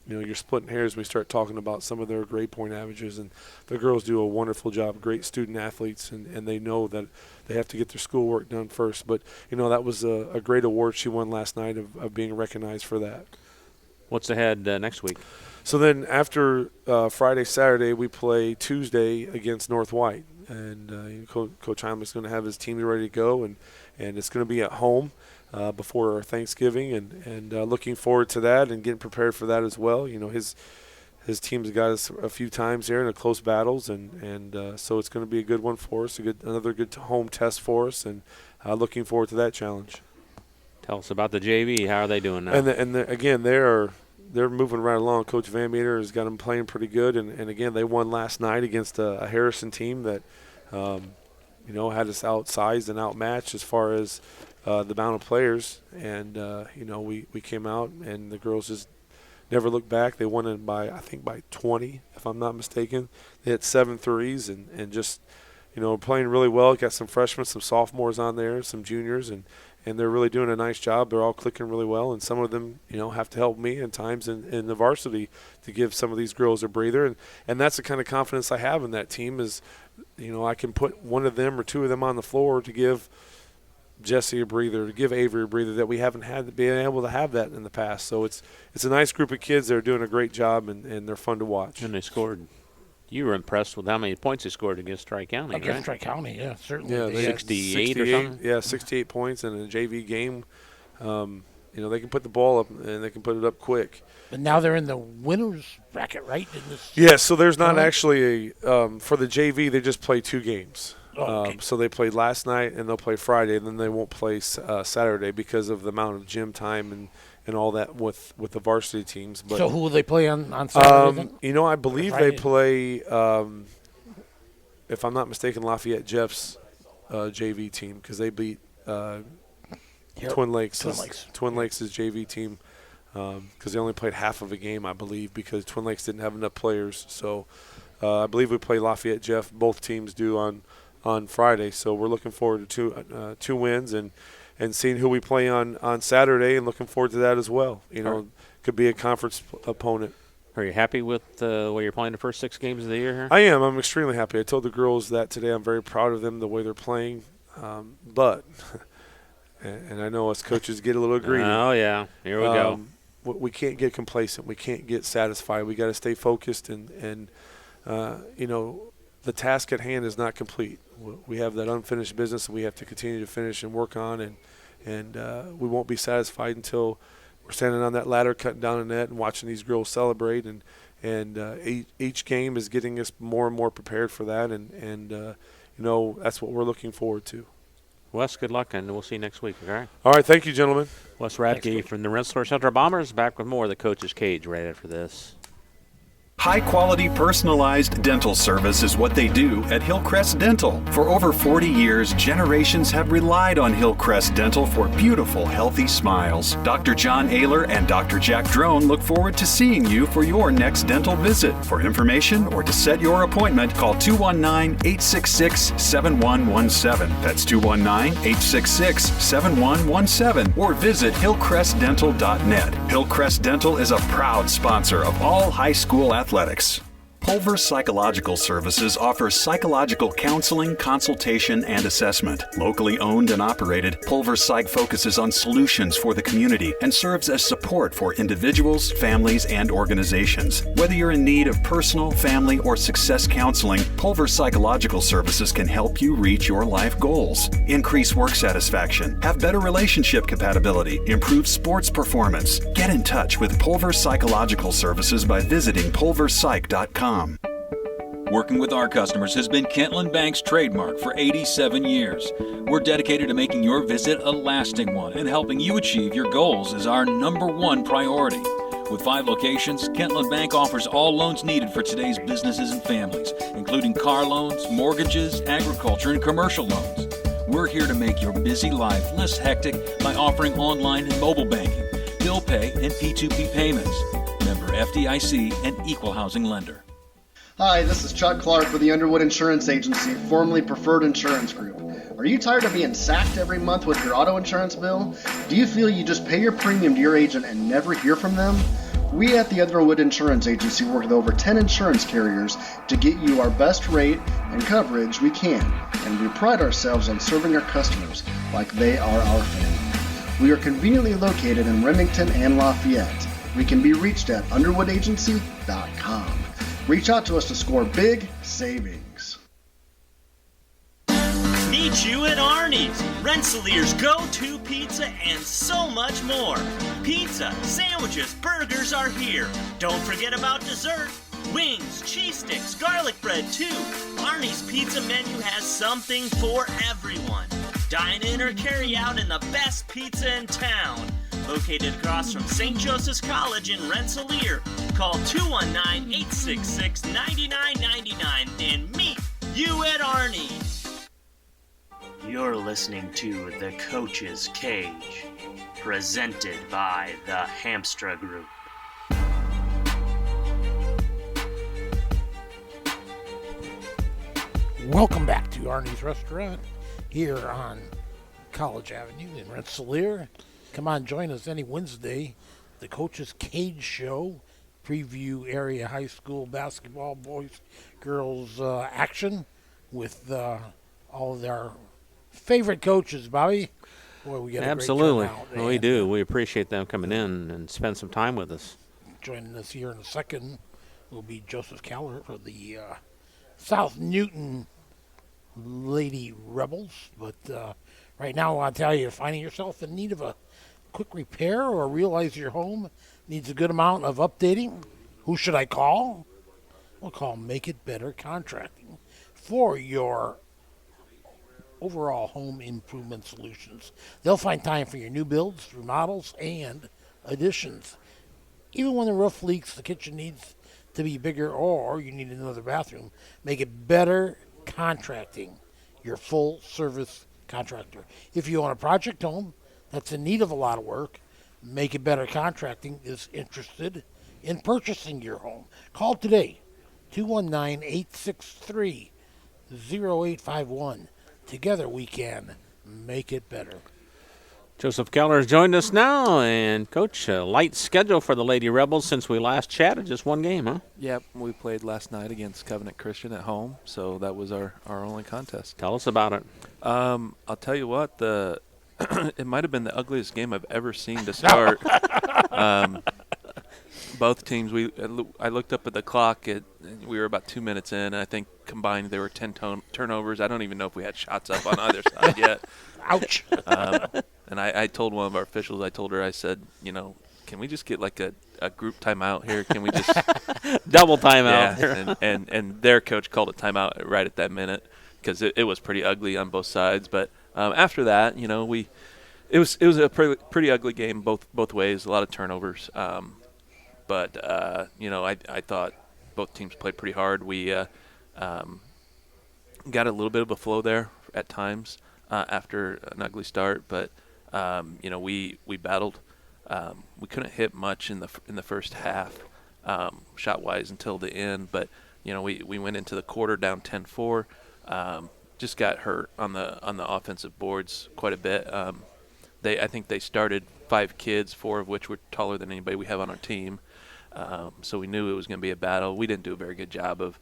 You're splitting hairs when we start talking about some of their grade point averages, and the girls do a wonderful job, great student athletes, and they know that they have to get their schoolwork done first. But, that was a great award she won last night of being recognized for that. What's ahead next week? So then after Friday, Saturday, we play Tuesday against North White. and Coach Heimlich's going to have his team ready to go, and it's going to be at home before Thanksgiving, and looking forward to that and getting prepared for that as well. His team's got us a few times there in the close battles, and so it's going to be a good one for us, another good home test for us, and looking forward to that challenge. Tell us about the JV. How are they doing now? Again, they're moving right along. Coach Van Meter has got them playing pretty good, and again, they won last night against a Harrison team that had us outsized and outmatched as far as the amount of players, and we came out, and the girls just never looked back. They won it by 20, if I'm not mistaken. They hit 7 threes and just, playing really well. Got some freshmen, some sophomores on there, some juniors, and they're really doing a nice job. They're all clicking really well, and some of them, have to help me at times in the varsity to give some of these girls a breather. And that's the kind of confidence I have in that team is, I can put one of them or two of them on the floor to give Jesse a breather, to give Avery a breather that we haven't been able to have that in the past. So it's a nice group of kids. They're doing a great job, and they're fun to watch. And they scored. You were impressed with how many points they scored against Tri-County, right? Against Tri-County, yeah, certainly. Yeah, 68 or something? Yeah, 68 points in a JV game. They can put the ball up, and they can put it up quick. But now they're in the winners bracket, right? Yeah, so there's not actually for the JV, they just play 2 games. Okay. So they played last night, and they'll play Friday, and then they won't play Saturday because of the amount of gym time and all that with the varsity teams. But, so who will they play on Saturday then? I believe they play, if I'm not mistaken, Lafayette Jeff's JV team because they beat Twin Lakes' JV team because they only played half of a game, I believe, because Twin Lakes didn't have enough players. So I believe we play Lafayette Jeff. Both teams do on Friday, so we're looking forward to two wins and seeing who we play on Saturday, and looking forward to that as well. Could be a conference opponent. Are you happy with the way you're playing the first 6 games of the year here? I am. I'm extremely happy. I told the girls that today. I'm very proud of them, the way they're playing. But, and I know us coaches get a little greedy. Oh, yeah. Here we go. We can't get complacent. We can't get satisfied. We got to stay focused and the task at hand is not complete. We have that unfinished business that we have to continue to finish and work on, and we won't be satisfied until we're standing on that ladder, cutting down a net, and watching these girls celebrate. And each game is getting us more and more prepared for that, and that's what we're looking forward to. Wes, good luck, and we'll see you next week, all right? All right, thank you, gentlemen. Wes Radke from the Rensselaer Central Bombers, back with more of the Coach's Cage right after this. High-quality, personalized dental service is what they do at Hillcrest Dental. For over 40 years, generations have relied on Hillcrest Dental for beautiful, healthy smiles. Dr. John Ayler and Dr. Jack Drone look forward to seeing you for your next dental visit. For information or to set your appointment, call 219-866-7117. That's 219-866-7117. Or visit hillcrestdental.net. Hillcrest Dental is a proud sponsor of all high school athletics. Pulver Psychological Services offers psychological counseling, consultation, and assessment. Locally owned and operated, Pulver Psych focuses on solutions for the community and serves as support for individuals, families, and organizations. Whether you're in need of personal, family, or success counseling, Pulver Psychological Services can help you reach your life goals. Increase work satisfaction, have better relationship compatibility, improve sports performance. Get in touch with Pulver Psychological Services by visiting pulverpsych.com. Working with our customers has been Kentland Bank's trademark for 87 years. We're dedicated to making your visit a lasting one, and helping you achieve your goals is our #1 priority. With 5 locations, Kentland Bank offers all loans needed for today's businesses and families, including car loans, mortgages, agriculture, and commercial loans. We're here to make your busy life less hectic by offering online and mobile banking, bill pay, and P2P payments. Member FDIC and equal housing lender. Hi, this is Chuck Clark with the Underwood Insurance Agency, formerly Preferred Insurance Group. Are you tired of being sacked every month with your auto insurance bill? Do you feel you just pay your premium to your agent and never hear from them? We at the Underwood Insurance Agency work with over 10 insurance carriers to get you our best rate and coverage we can, and we pride ourselves on serving our customers like they are our family. We are conveniently located in Remington and Lafayette. We can be reached at underwoodagency.com. Reach out to us to score big savings. Meet you at Arnie's, Rensselaer's go-to pizza and so much more. Pizza, sandwiches, burgers are here. Don't forget about dessert. Wings, cheese sticks, garlic bread too. Arnie's pizza menu has something for everyone. Dine in or carry out in the best pizza in town. Located across from St. Joseph's College in Rensselaer. Call 219-866-9999 and meet you at Arnie's. You're listening to The Coach's Cage, presented by the Hamstra Group. Welcome back to Arnie's Restaurant here on College Avenue in Rensselaer. Come on, join us any Wednesday. The Coach's Cage Show, preview area high school basketball, boys, girls action with all of our favorite coaches, Bobby. Boy, we get Absolutely. A great We do. We appreciate them coming in and spend some time with us. Joining us here in a second will be Joseph Keller for the South Newton Lady Rebels. But right now I want to tell you, finding yourself in need of a quick repair or realize your home needs a good amount of updating, who should I call? We'll call Make It Better Contracting for your overall home improvement solutions. They'll find time for your new builds, remodels, and additions. Even when the roof leaks, the kitchen needs to be bigger, or you need another bathroom, Make It Better Contracting, your full service contractor. If you own a project home that's in need of a lot of work, Make It Better Contracting is interested in purchasing your home. Call today, 219-863-0851. Together we can make it better. Joseph Keller has joined us now, and Coach, a light schedule for the Lady Rebels since we last chatted, just one game, huh? Yep, we played last night against Covenant Christian at home, so that was our only contest. Tell us about it. I'll tell you what, it might have been the ugliest game I've ever seen to start. Both teams, I looked up at the clock, we were about 2 minutes in, and I think combined there were 10 turnovers. I don't even know if we had shots up on either side yet. Ouch. And I told one of our officials, I said, can we just get like a group timeout here? Can we just double timeout? Yeah, and their coach called a timeout right at that minute because it was pretty ugly on both sides. But after that, it was a pretty ugly game both ways. A lot of turnovers. But I thought both teams played pretty hard. We got a little bit of a flow there at times after an ugly start, but we battled. We couldn't hit much in the first half, shot wise until the end. But we went into the quarter down 10-4. Just got hurt on the offensive boards quite a bit. I think they started 5 kids, 4 of which were taller than anybody we have on our team. So we knew it was going to be a battle. We didn't do a very good job of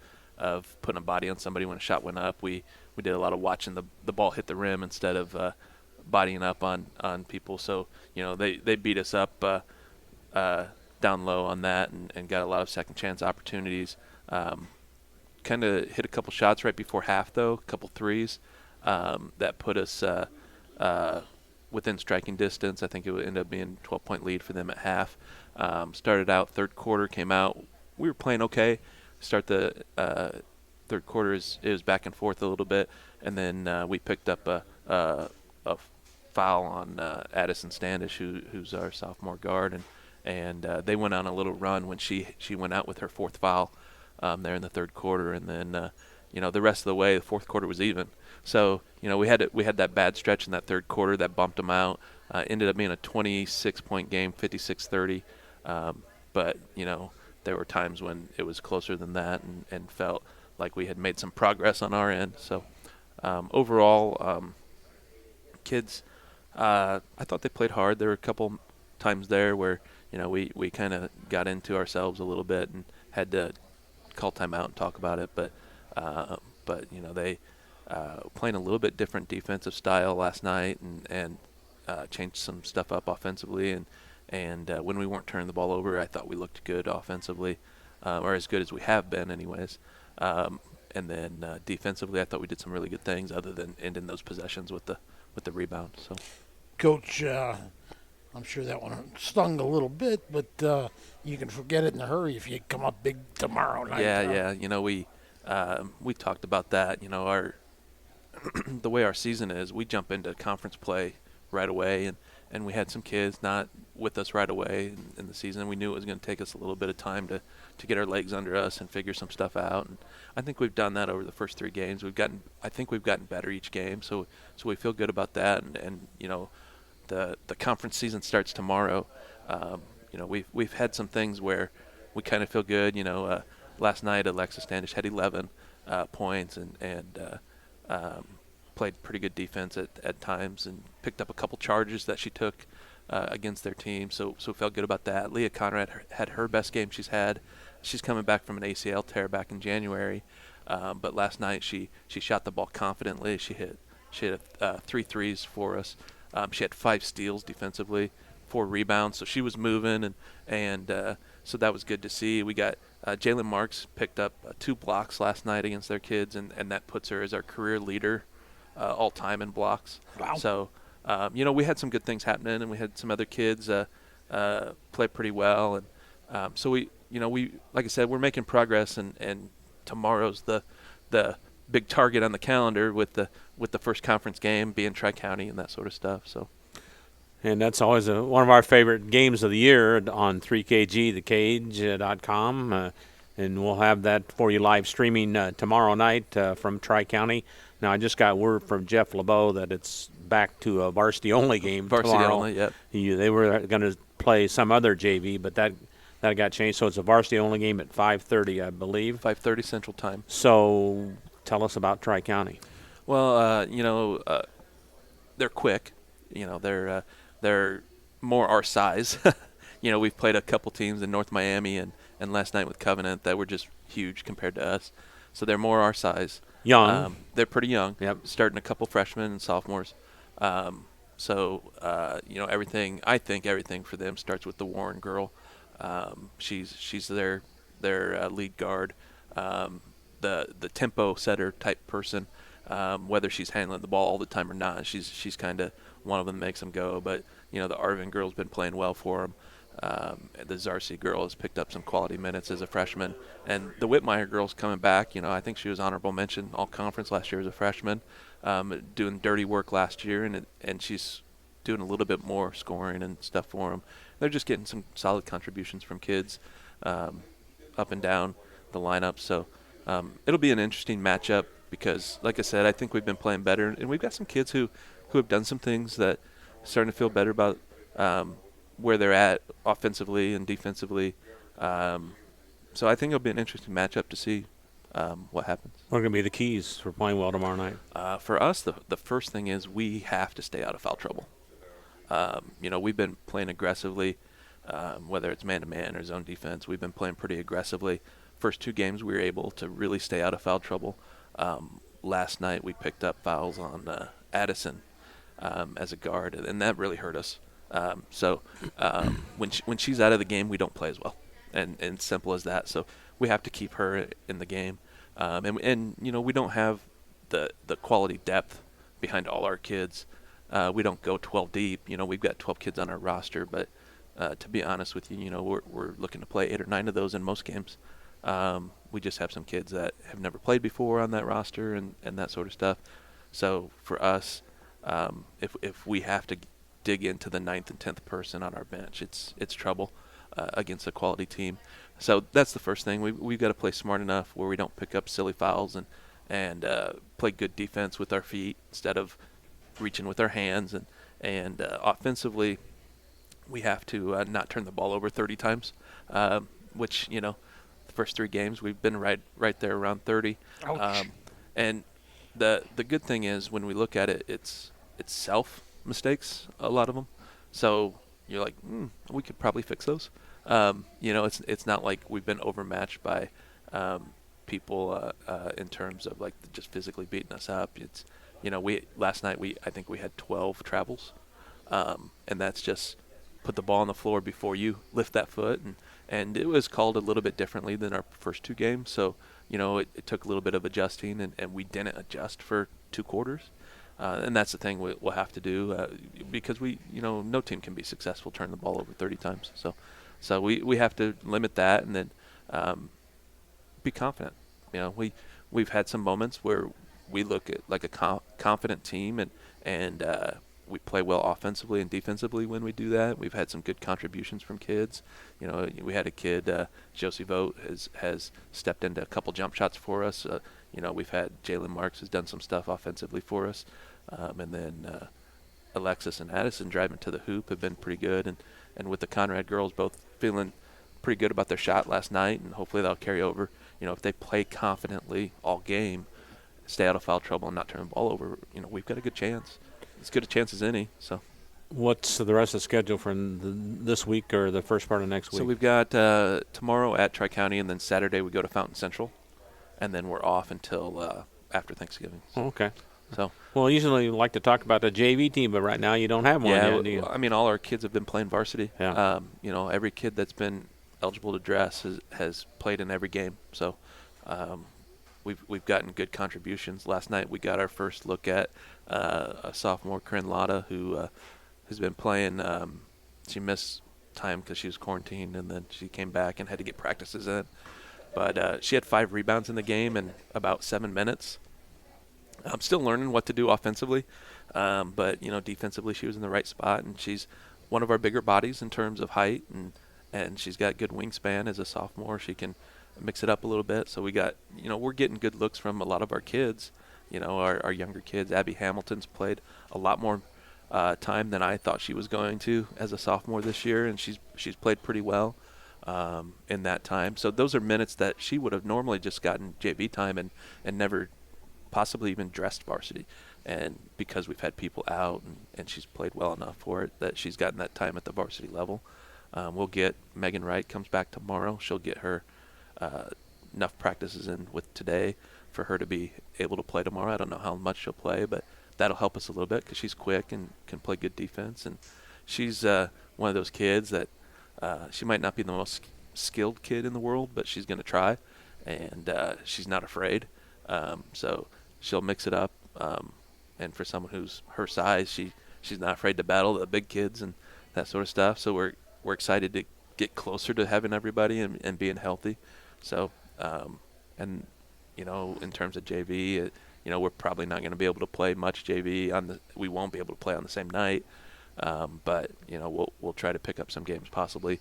putting a body on somebody when a shot went up. We did a lot of watching the ball hit the rim instead of bodying up on people. So they beat us up down low on that and got a lot of second chance opportunities. Kind of hit a couple shots right before half though, a couple threes that put us within striking distance. I think it would end up being a 12-point lead for them at half. Started out third quarter, came out. We were playing okay. Start the third quarter it was back and forth a little bit, and then we picked up a foul on Addison Standish, who's our sophomore guard, and they went on a little run when she went out with her 4th foul there in the third quarter, and then the rest of the way the fourth quarter was even. So we had that bad stretch in that third quarter that bumped them out. Ended up being a 26-point game, 56-30. But there were times when it was closer than that and felt like we had made some progress on our end. So overall, kids, I thought they played hard. There were a couple times there where we kind of got into ourselves a little bit and had to call timeout and talk about it. But they playing a little bit different defensive style last night and changed some stuff up offensively. And when we weren't turning the ball over, I thought we looked good offensively, or as good as we have been anyways. And then defensively, I thought we did some really good things other than ending those possessions with the rebound. So, Coach, I'm sure that one stung a little bit, but you can forget it in a hurry if you come up big tomorrow night. Yeah. We talked about that. Our the way our season is, we jump into conference play right away, and we had some kids not with us right away in the season. We knew it was going to take us a little bit of time to get our legs under us and figure some stuff out. And I think we've done that over the first 3 games. I think we've gotten better each game, so we feel good about that. And the conference season starts tomorrow. We've had some things where we kind of feel good. Last night Alexis Standish had 11 points and played pretty good defense at times and picked up a couple charges that she took against their team. So felt good about that. Leah Conrad had her best game she's had. She's coming back from an ACL tear back in January, but last night she shot the ball confidently. She hit 3 threes for us. She had 5 steals defensively, 4 rebounds. So she was moving, and so that was good to see. We got Jalen Marks picked up 2 blocks last night against their kids, and that puts her as our career leader all time in blocks. Wow. So we had some good things happening, and we had some other kids play pretty well, and so we like I said, we're making progress, and tomorrow's the big target on the calendar with the first conference game being Tri-County and that sort of stuff. So. And that's always one of our favorite games of the year on 3KG, thecage.com. And we'll have that for you live streaming tomorrow night from Tri-County. Now, I just got word from Jeff LeBeau that it's back to a varsity-only game tomorrow. Varsity-only, yep. They were going to play some other JV, but that got changed. So it's a varsity-only game at 5:30, I believe. 5:30 Central Time. So tell us about Tri-County. Well, they're quick. They're more our size. We've played a couple teams in North Miami and last night with Covenant that were just huge compared to us. So they're more our size. Young. They're pretty young. Yep. Starting a couple freshmen and sophomores. I think everything for them starts with the Warren girl. She's their lead guard. The tempo setter type person. Whether she's handling the ball all the time or not, she's kind of one of them that makes them go. But the Arvin girl's been playing well for them. The Zarcy girl has picked up some quality minutes as a freshman, and the Whitmire girl's coming back. I think she was honorable mention all conference last year as a freshman, doing dirty work last year, and she's doing a little bit more scoring and stuff for them. They're just getting some solid contributions from kids up and down the lineup. So it'll be an interesting matchup because, like I said, I think we've been playing better, and we've got some kids who have done some things that are starting to feel better about where they're at offensively and defensively. So I think it'll be an interesting matchup to see what happens. What are going to be the keys for playing well tomorrow night? For us, the first thing is we have to stay out of foul trouble. We've been playing aggressively, whether it's man-to-man or zone defense. We've been playing pretty aggressively. First 2 games, we were able to really stay out of foul trouble. Last night, we picked up fouls on Addison as a guard, and that really hurt us. When she's out of the game, we don't play as well, and simple as that. So we have to keep her in the game, and we don't have the quality depth behind all our kids. We don't go 12 deep. We've got 12 kids on our roster, but to be honest with you, we're looking to play 8 or 9 of those in most games. We just have some kids that have never played before on that roster and that sort of stuff. So for us, if we have to dig into the 9th and 10th person on our bench, it's trouble against a quality team. So that's the first thing. We've got to play smart enough where we don't pick up silly fouls and play good defense with our feet instead of reaching with our hands. And offensively, we have to not turn the ball over 30 times, which, the first 3 games we've been right there around 30. And the good thing is when we look at it, it's self mistakes, a lot of them. So you're like, we could probably fix those. It's not like we've been overmatched by people in terms of like just physically beating us up. It's last night I think we had 12 travels, and that's just put the ball on the floor before you lift that foot. And it was called a little bit differently than our first 2 games. So, it took a little bit of adjusting, and we didn't adjust for 2 quarters. And that's the thing we'll have to do because no team can be successful turning the ball over 30 times. So we have to limit that and then be confident. We've had some moments where we look at like a confident team and we play well offensively and defensively when we do that. We've had some good contributions from kids. We had a kid, Josie Vogt, has stepped into a couple jump shots for us. We've had Jalen Marks has done some stuff offensively for us. And then Alexis and Addison driving to the hoop have been pretty good. And with the Conrad girls both feeling pretty good about their shot last night, and hopefully that'll carry over. If they play confidently all game, stay out of foul trouble and not turn the ball over, we've got a good chance. As good a chance as any. So, what's the rest of the schedule for this week or the first part of next week? So we've got tomorrow at Tri-County, and then Saturday we go to Fountain Central, and then we're off until after Thanksgiving. So. Okay. So, well, usually you like to talk about the JV team, but right now you don't have one yet, do you? I mean, all our kids have been playing varsity. Yeah. Every kid that's been eligible to dress has played in every game. So, we've gotten good contributions. Last night we got our first look at a sophomore, Corinne Lotta, who has been playing. She missed time because she was quarantined, and then she came back and had to get practices in. But she had 5 rebounds in the game in about 7 minutes. I'm still learning what to do offensively, but defensively she was in the right spot, and she's one of our bigger bodies in terms of height, and she's got good wingspan as a sophomore. She can mix it up a little bit. So we got, we're getting good looks from a lot of our kids, our younger kids. Abby Hamilton's played a lot more time than I thought she was going to as a sophomore this year, and she's played pretty well in that time. So those are minutes that she would have normally just gotten JV time and never possibly even dressed varsity. And because we've had people out and she's played well enough for it that she's gotten that time at the varsity level. We'll get Megan Wright comes back tomorrow. She'll get her enough practices in with today for her to be able to play tomorrow. I don't know how much she'll play, but that'll help us a little bit because she's quick and can play good defense. And she's one of those kids that she might not be the most skilled kid in the world, but she's going to try, and she's not afraid. So she'll mix it up. And for someone who's her size, she's not afraid to battle the big kids and that sort of stuff. So we're excited to get closer to having everybody and being healthy. So, in terms of JV, we're probably not going to be able to play much JV we won't be able to play on the same night. But we'll try to pick up some games possibly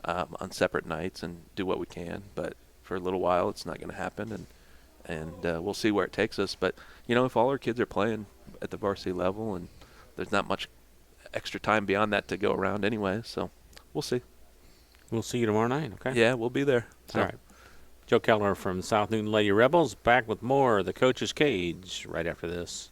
on separate nights and do what we can. But for a little while, it's not going to happen, and we'll see where it takes us. But if all our kids are playing at the varsity level, and there's not much extra time beyond that to go around anyway, so we'll see. We'll see you tomorrow night, okay? Yeah, we'll be there. So. All right. Joe Keller from South Newton Lady Rebels, back with more of the Coach's Cage right after this.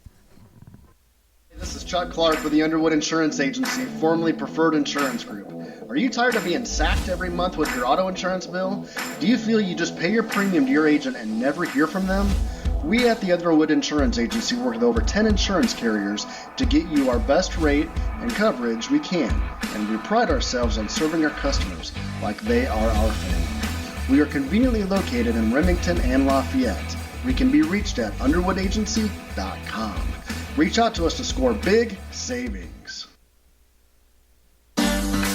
This is Chuck Clark with the Underwood Insurance Agency, formerly Preferred Insurance Group. Are you tired of being sacked every month with your auto insurance bill? Do you feel you just pay your premium to your agent and never hear from them? We at the Underwood Insurance Agency work with over 10 insurance carriers to get you our best rate and coverage we can, and we pride ourselves on serving our customers like they are our family. We are conveniently located in Remington and Lafayette. We can be reached at underwoodagency.com. Reach out to us to score big savings.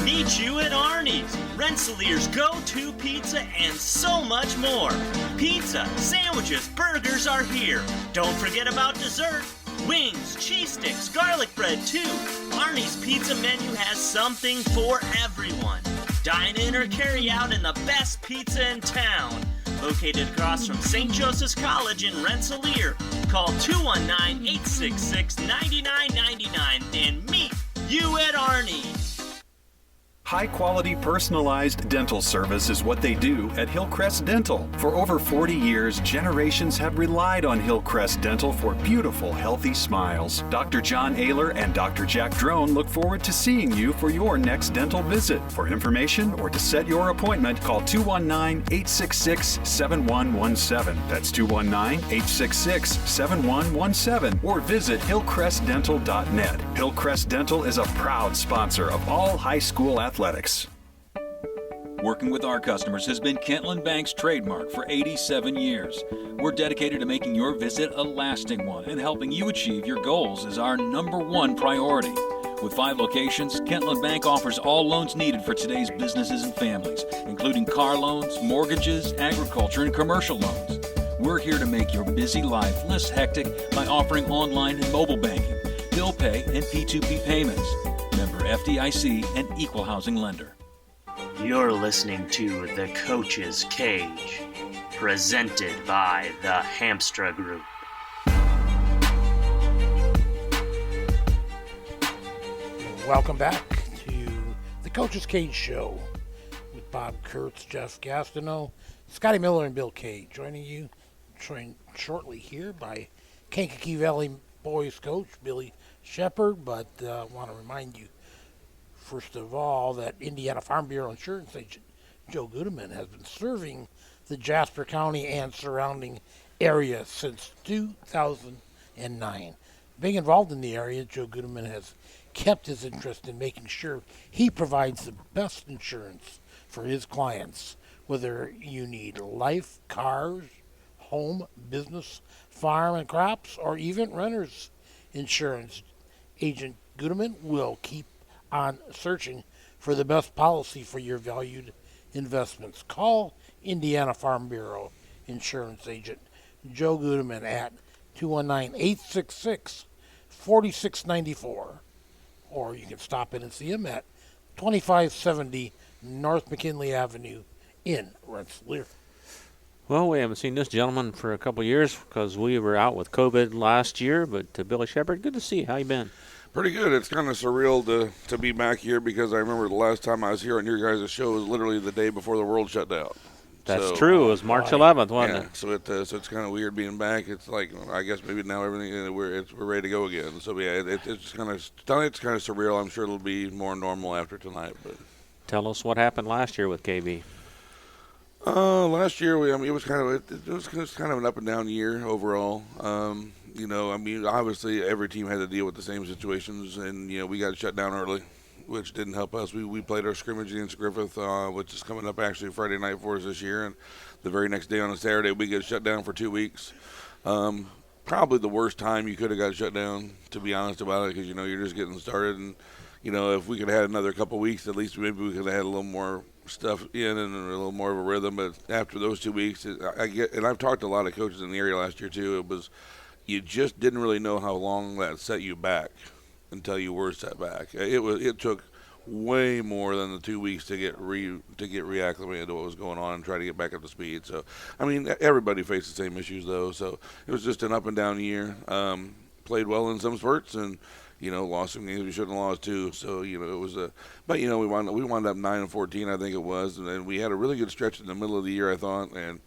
Meet you at Arnie's, Rensselaer's go-to pizza and so much more. Pizza, sandwiches, burgers are here. Don't forget about dessert. Wings, cheese sticks, garlic bread too. Arnie's pizza menu has something for everyone. Dine in or carry out in the best pizza in town. Located across from St. Joseph's College in Rensselaer. Call 219-866-9999 and meet you at Arnie's. High-quality personalized dental service is what they do at Hillcrest Dental. For over 40 years, generations have relied on Hillcrest Dental for beautiful, healthy smiles. Dr. John Ayler and Dr. Jack Drone look forward to seeing you for your next dental visit. For information or to set your appointment, call 219-866-7117. That's 219-866-7117 or visit hillcrestdental.net. Hillcrest Dental is a proud sponsor of all high school athletics. Working with our customers has been Kentland Bank's trademark for 87 years. We're dedicated to making your visit a lasting one, and helping you achieve your goals is our #1 priority. With 5 locations, Kentland Bank offers all loans needed for today's businesses and families, including car loans, mortgages, agriculture, and commercial loans. We're here to make your busy life less hectic by offering online and mobile banking, bill pay, and P2P payments. Member FDIC and equal housing lender. You're listening to The Coach's Cage, presented by the Hamstra Group. Welcome back to The Coach's Cage Show with Bob Kurtz, Jeff Gastineau, Scotty Miller, and Bill Kage. Joining you shortly here by Kankakee Valley boys coach Billy Shepard, but I want to remind you, first of all, that Indiana Farm Bureau insurance agent Joe Goodeman has been serving the Jasper County and surrounding area since 2009. Being involved in the area, Joe Goodeman has kept his interest in making sure he provides the best insurance for his clients, whether you need life, cars, home, business, farm and crops, or even renter's insurance. Agent Goodeman will keep on searching for the best policy for your valued investments. Call Indiana Farm Bureau insurance agent Joe Goodeman at 219-866-4694, or you can stop in and see him at 2570 North McKinley Avenue in Rensselaer. Well, we haven't seen this gentleman for a couple of years because we were out with COVID last year, but Billy Shepard, good to see you. How you been? Pretty good. It's kind of surreal to be back here because I remember the last time I was here on your guys' show was literally the day before the world shut down. That's true. It was March 11th, wasn't it? So it's kind of weird being back. It's like, I guess maybe now everything we're ready to go again. So yeah, it's kind of surreal. I'm sure it'll be more normal after tonight. But tell us what happened last year with KB. Last year it was kind of an up and down year overall. Obviously every team had to deal with the same situations, and we got shut down early, which didn't help us. We played our scrimmage against Griffith, which is coming up actually Friday night for us this year, and the very next day on a Saturday we get shut down for 2 weeks. Probably the worst time you could have got shut down, to be honest about it, because you're just getting started, and if we could have had another couple weeks, at least maybe we could have had a little more stuff in and a little more of a rhythm. But after those 2 weeks, and I've talked to a lot of coaches in the area last year too, it was, you just didn't really know how long that set you back until you were set back. It took way more than the 2 weeks to get reacclimated to what was going on and try to get back up to speed. So, everybody faced the same issues though. So it was just an up and down year. Played well in some spurts and lost some games we shouldn't have lost too. So it was but we wound up 9-14, I think it was, and then we had a really good stretch in the middle of the year, I thought, and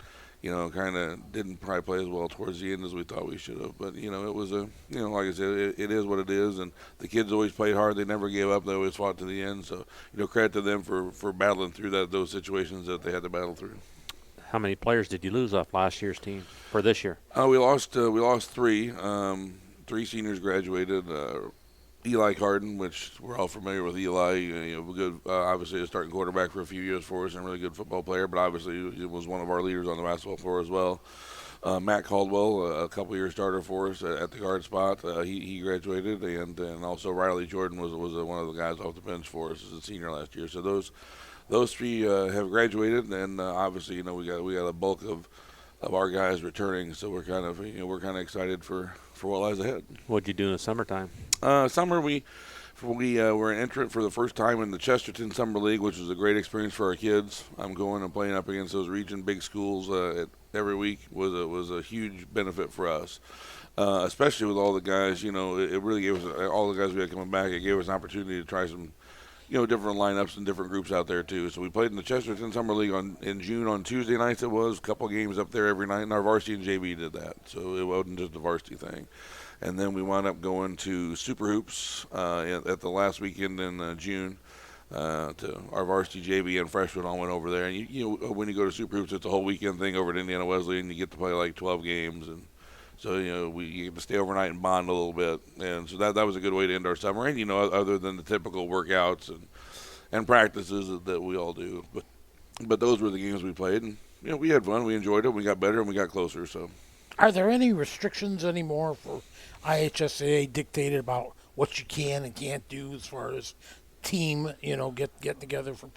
kind of didn't probably play as well towards the end as we thought we should have. But it was like I said, it is what it is, and the kids always played hard. They never gave up. They always fought to the end. So credit to them for battling through those situations that they had to battle through. How many players did you lose off last year's team for this year? We lost 3. 3 seniors graduated. Eli Carden, which we're all familiar with Eli, good, obviously a starting quarterback for a few years for us and a really good football player, but obviously he was one of our leaders on the basketball floor as well. Matt Caldwell, a couple-year starter for us at the guard spot, he graduated, and also Riley Jordan was one of the guys off the bench for us as a senior last year. So those 3 have graduated, and obviously we got a bulk of our guys returning, so we're kind of excited for what lies ahead. What'd you do in the summertime? Summer we were an entrant for the first time in the Chesterton Summer League, which was a great experience for our kids. Going and playing up against those region big schools every week was a huge benefit for us, especially with all the guys. It really gave us, all the guys we had coming back, it gave us an opportunity to try some different lineups and different groups out there too. So we played in the Chesterton Summer League in June on Tuesday nights. It was a couple games up there every night, and our varsity and JV did that. So it wasn't just a varsity thing. And then we wound up going to Super Hoops at the last weekend in June. To our varsity, JV, and freshmen all went over there. And when you go to Super Hoops, it's a whole weekend thing over at Indiana Wesleyan. You get to play like 12 games, and so you get to stay overnight and bond a little bit. And so that was a good way to end our summer. And other than the typical workouts and practices that we all do, but those were the games we played, and we had fun. We enjoyed it. We got better and we got closer. So, are there any restrictions anymore for IHSAA dictated about what you can and can't do as far as team, get together for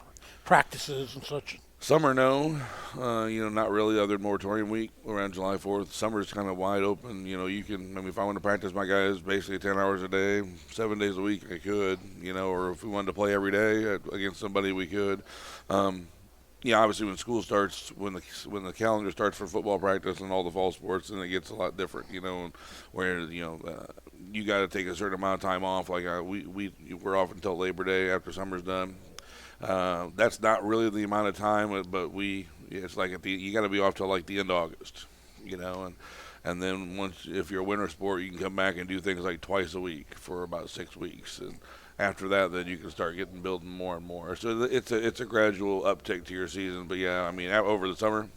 practices and such? Summer, no. Not really, other than moratorium week around July 4th. Summer's kind of wide open. If I want to practice my guys basically 10 hours a day, 7 days a week, I could, or if we wanted to play every day against somebody, we could. Obviously when school starts, when the calendar starts for football practice and all the fall sports, then it gets a lot different, where, you got to take a certain amount of time off. Like we're off until Labor Day after summer's done. That's not really the amount of time, but it's like you got to be off till like the end of August, and then if you're a winter sport, you can come back and do things like twice a week for about 6 weeks, and after that, then you can start building more and more. So it's a gradual uptick to your season. But over the summer,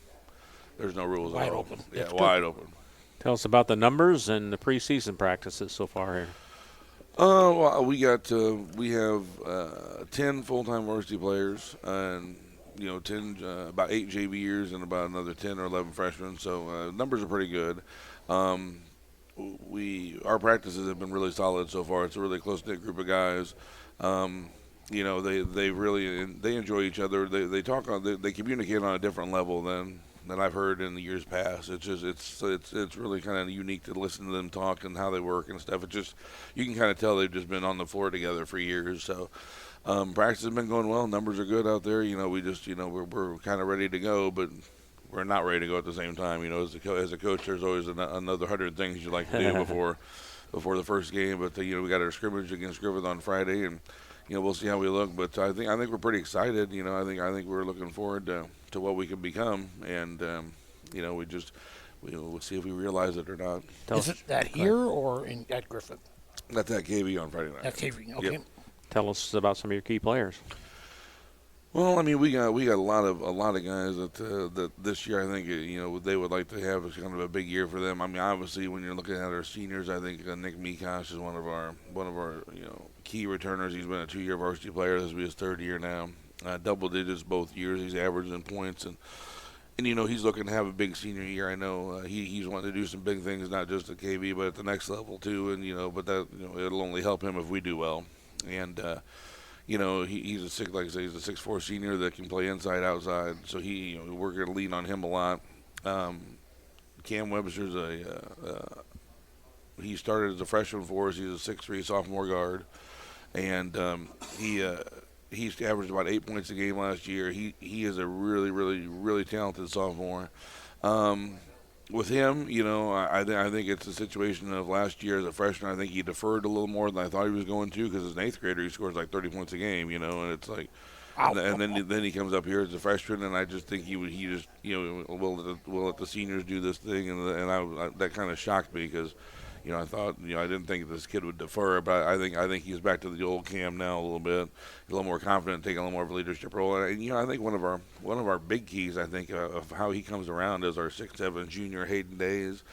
there's no rules at all. Open. Yeah, wide open. Tell us about the numbers and the preseason practices so far here. Well, we have 10 full-time varsity players, and 10 about 8 JVers and about another 10 or 11 freshmen. So numbers are pretty good. Our practices have been really solid so far. It's a really close-knit group of guys. They really enjoy each other. They talk they communicate on a different level than I've heard in the years past. It's really kind of unique to listen to them talk and how they work and stuff. You can kind of tell they've just been on the floor together for years. So practice has been going well. Numbers are good out there. We're kind of ready to go, but we're not ready to go at the same time. As a coach, there's always another 100 things you like to do before the first game. But we got our scrimmage against Griffith on Friday, and we'll see how we look. But I think we're pretty excited. I think we're looking forward to what we can become, and we'll see if we realize it or not. Is it that here or at Griffith? That's at KV on Friday night. At KV, okay. Yep. Tell us about some of your key players. Well, we got a lot of guys that this year I think they would like to have as kind of a big year for them. Obviously when you're looking at our seniors, I think Nick Mikosh is one of our key returners. He's been a 2-year varsity player. This will be his 3rd year now. Double digits both years. He's averaging points and he's looking to have a big senior year. I know he's wanting to do some big things, not just at KV but at the next level too. And but that it'll only help him if we do well. And he's a 6'4" senior that can play inside, outside. So we're going to lean on him a lot. Cam Webster's he started as a freshman for us. He's a 6'3" sophomore guard, and he's averaged about 8 points a game last year. He is a really, really, really talented sophomore. With him, I think it's a situation of last year as a freshman. I think he deferred a little more than I thought he was going to, because as an 8th grader he scores like 30 points a game, and it's like, and then he comes up here as a freshman, and I just think we'll let the seniors do this thing, and I that kind of shocked me because. I thought, I didn't think this kid would defer, but I think he's back to the old Cam now a little bit, a little more confident, taking a little more of a leadership role. And I think one of our big keys, I think, of how he comes around is our 6'7" junior Hayden Days.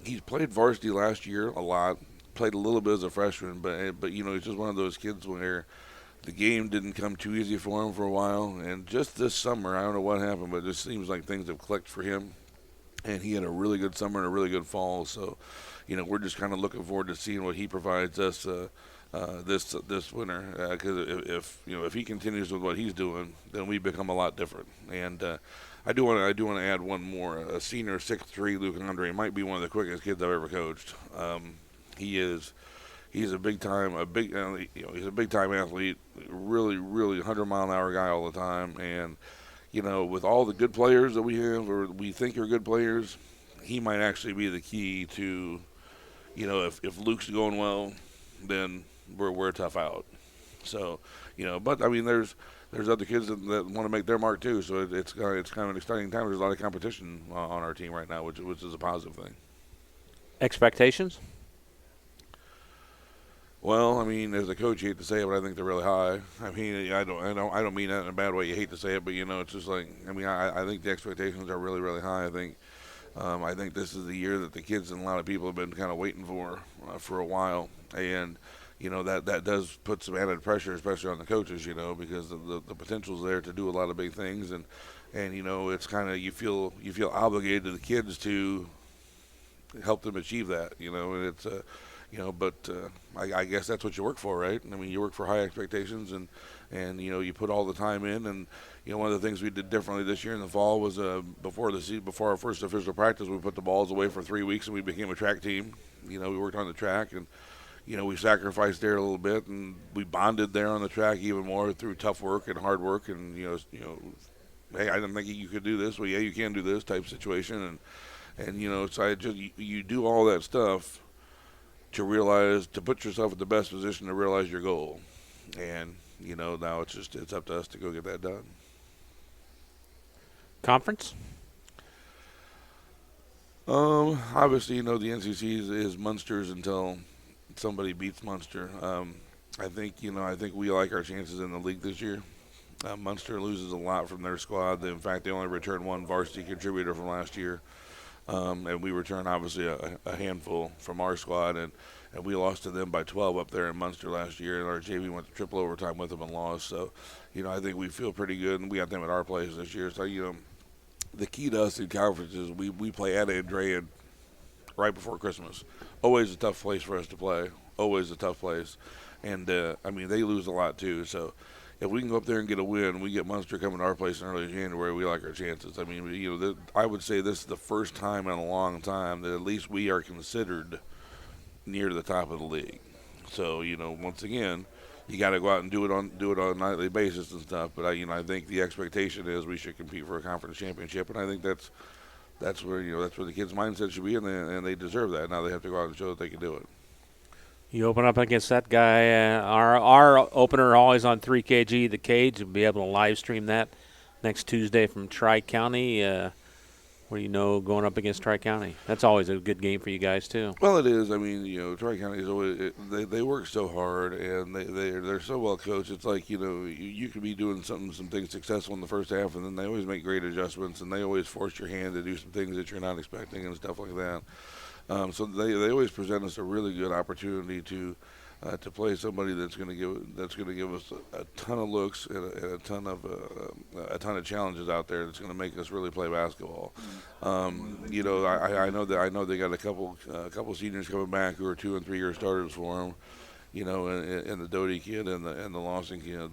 He's played varsity last year a lot, played a little bit as a freshman, but he's just one of those kids where the game didn't come too easy for him for a while. And just this summer, I don't know what happened, but it just seems like things have clicked for him. And he had a really good summer and a really good fall. So, we're just kind of looking forward to seeing what he provides us this winter. Because if he continues with what he's doing, then we become a lot different. And I do want to add one more. A senior 6'3" Luke Andre might be one of the quickest kids I've ever coached. He's a big time athlete. Really, really 100-mile-an-hour guy all the time. And with all the good players that we have, or we think are good players, he might actually be the key to, if Luke's going well, then we're tough out. So, but I mean, there's other kids that want to make their mark too. So it's kind of an exciting time. There's a lot of competition on our team right now, which is a positive thing. Expectations? Well, I mean, as a coach, you hate to say it, but I think they're really high. I mean, I don't mean that in a bad way. You hate to say it, but it's just like, I mean, I think the expectations are really, really high. I think this is the year that the kids and a lot of people have been kind of waiting for a while, and that does put some added pressure, especially on the coaches, because the potential's there to do a lot of big things, and it's kind of you feel obligated to the kids to help them achieve that, and it's but I guess that's what you work for, right? I mean, you work for high expectations, and you put all the time in, and one of the things we did differently this year in the fall was before our first official practice, we put the balls away for 3 weeks, and we became a track team. We worked on the track, and we sacrificed there a little bit, and we bonded there on the track even more through tough work and hard work, and hey, I didn't think you could do this. Well, yeah, you can do this type situation, and so you do all that stuff to put yourself in the best position to realize your goal. And, now it's up to us to go get that done. Conference? Obviously, the NCC is Munster's until somebody beats Munster. I think we like our chances in the league this year. Munster loses a lot from their squad. In fact, they only returned one varsity contributor from last year. And we returned, obviously, a handful from our squad, and we lost to them by 12 up there in Munster last year, and our JV went to triple overtime with them and lost. So, I think we feel pretty good, and we got them at our place this year. So, the key to us in conference is we play at Andrea right before Christmas. Always a tough place for us to play, always a tough place. And, I mean, they lose a lot, too. So, if we can go up there and get a win, we get Munster coming to our place in early January, we like our chances. I mean, I would say this is the first time in a long time that at least we are considered near the top of the league. So, once again, you got to go out and do it on a nightly basis and stuff. But I think the expectation is we should compete for a conference championship, and I think that's where the kids' mindset should be, and they deserve that. Now they have to go out and show that they can do it. You open up against that guy. Our opener always on 3KG, the Kage. We'll be able to live stream that next Tuesday from Tri-County. Going up against Tri-County. That's always a good game for you guys, too. Well, it is. I mean, Tri-County is always they work so hard, and they're so well coached. It's like, you could be doing some things successful in the first half, and then they always make great adjustments, and they always force your hand to do some things that you're not expecting and stuff like that. So they always present us a really good opportunity to play somebody that's going to give us a ton of looks and a ton of challenges out there that's going to make us really play basketball. I know they got a couple seniors coming back who are 2 and 3 year starters for them. And the Doty kid and the Lawson kid.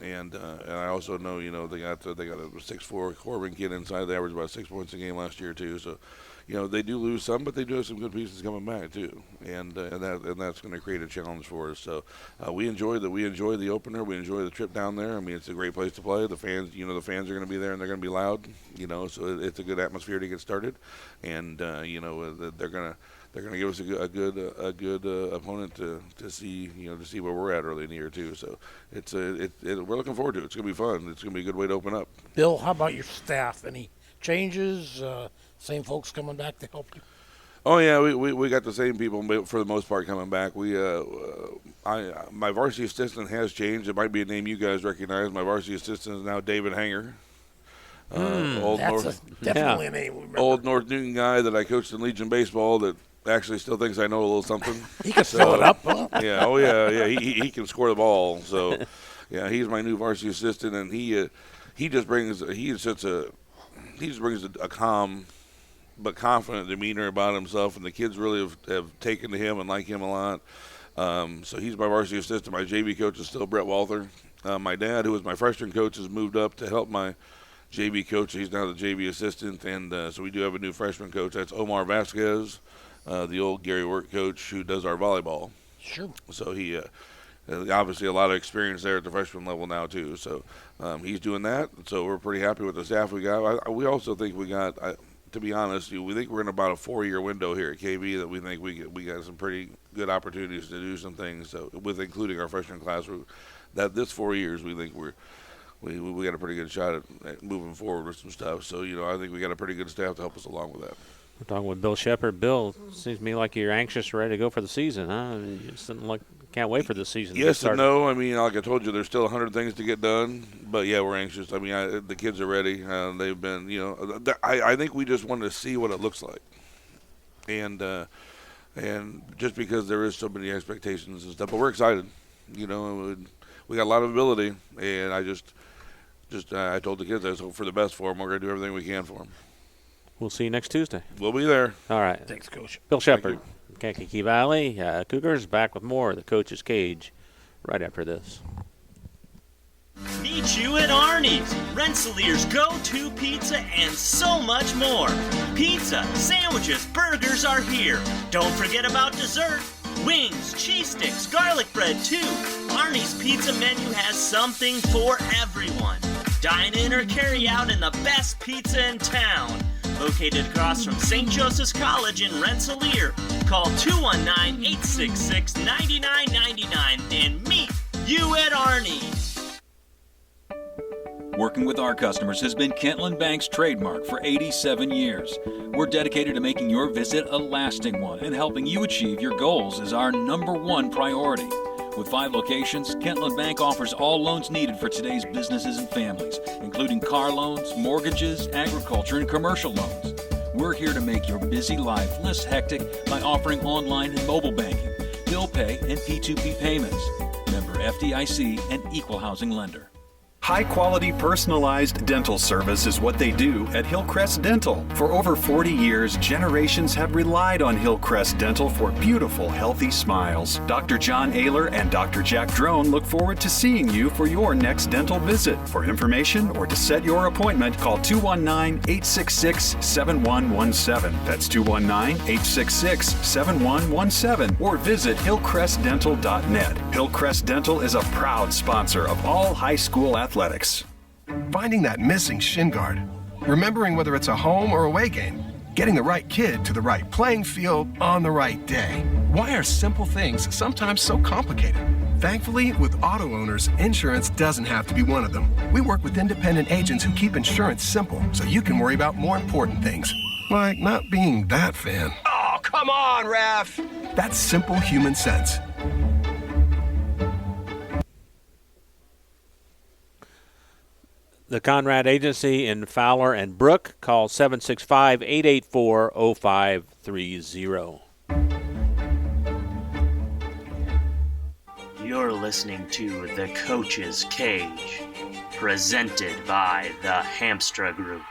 And I also know they got a 6'4" Corbin kid inside. They averaged about 6 points a game last year too. So. They do lose some, but they do have some good pieces coming back too, and that's going to create a challenge for us. So we enjoy the opener. We enjoy the trip down there. I mean, it's a great place to play. The fans, the fans are going to be there and they're going to be loud. So it's a good atmosphere to get started, and they're going to give us a good opponent to see where we're at early in the year too. So we're looking forward to it. It's going to be fun. It's going to be a good way to open up. Bill, how about your staff? Any changes? Same folks coming back to help you? Oh yeah, we got the same people for the most part coming back. My varsity assistant has changed. It might be a name you guys recognize. My varsity assistant is now David Hanger. Definitely a name we remember. Old North Newton guy that I coached in Legion baseball that actually still thinks I know a little something. He can fill it up, huh? Yeah, oh yeah. He can score the ball. So yeah, he's my new varsity assistant, and he just brings a calm but confident demeanor about himself, and the kids really have taken to him and like him a lot. So he's my varsity assistant. My JV coach is still Brett Walther. My dad, who was my freshman coach, has moved up to help my JV coach. He's now the JV assistant, and so we do have a new freshman coach. That's Omar Vasquez, the old Gary Wirt coach who does our volleyball. Sure. So he obviously a lot of experience there at the freshman level now too. So he's doing that. So we're pretty happy with the staff we got. We also think we got to be honest, we think we're in about a 4-year window here at KB that we think we got some pretty good opportunities to do some things with including our freshman class. That this 4 years, we think we got a pretty good shot at moving forward with some stuff. So, I think we got a pretty good staff to help us along with that. We're talking with Bill Shepard. Bill, seems to me like you're anxious, ready to go for the season, huh? You just can't wait for the season. Yes and no. I mean, like I told you, there's still 100 things to get done. But, yeah, we're anxious. I mean, the kids are ready. They've been, I think we just want to see what it looks like. And just because there is so many expectations and stuff. But we're excited. We got a lot of ability. And I I told the kids I just hope for the best for them. We're going to do everything we can for them. We'll see you next Tuesday. We'll be there. All right. Thanks, Coach. Bill Shepard, Kankakee Valley Cougars, back with more of the Coach's Cage right after this. Meet you at Arnie's, Rensselaer's go-to pizza and so much more. Pizza, sandwiches, burgers are here. Don't forget about dessert. Wings, cheese sticks, garlic bread too. Arnie's pizza menu has something for everyone. Dine in or carry out in the best pizza in town. Located across from St. Joseph's College in Rensselaer. Call 219-866-9999 and meet you at Arnie's. Working with our customers has been Kentland Bank's trademark for 87 years. We're dedicated to making your visit a lasting one, and helping you achieve your goals is our #1 priority. With 5 locations, Kentland Bank offers all loans needed for today's businesses and families, including car loans, mortgages, agriculture, and commercial loans. We're here to make your busy life less hectic by offering online and mobile banking, bill pay, and P2P payments. Member FDIC and equal housing lender. High-quality personalized dental service is what they do at Hillcrest Dental. For over 40 years, generations have relied on Hillcrest Dental for beautiful, healthy smiles. Dr. John Ayler and Dr. Jack Drone look forward to seeing you for your next dental visit. For information or to set your appointment, call 219-866-7117. That's 219-866-7117. Or visit hillcrestdental.net. Hillcrest Dental is a proud sponsor of all high school athletics. Finding that missing shin guard. Remembering whether it's a home or away game. Getting the right kid to the right playing field on the right day. Why are simple things sometimes so complicated? Thankfully, with auto owners, insurance doesn't have to be one of them. We work with independent agents who keep insurance simple so you can worry about more important things. Like not being that fan. Oh, come on, ref! That's simple human sense. The Conrad Agency in Fowler and Brook. Call 765-884-0530. You're listening to The Coach's Cage, presented by the Hamstra Group.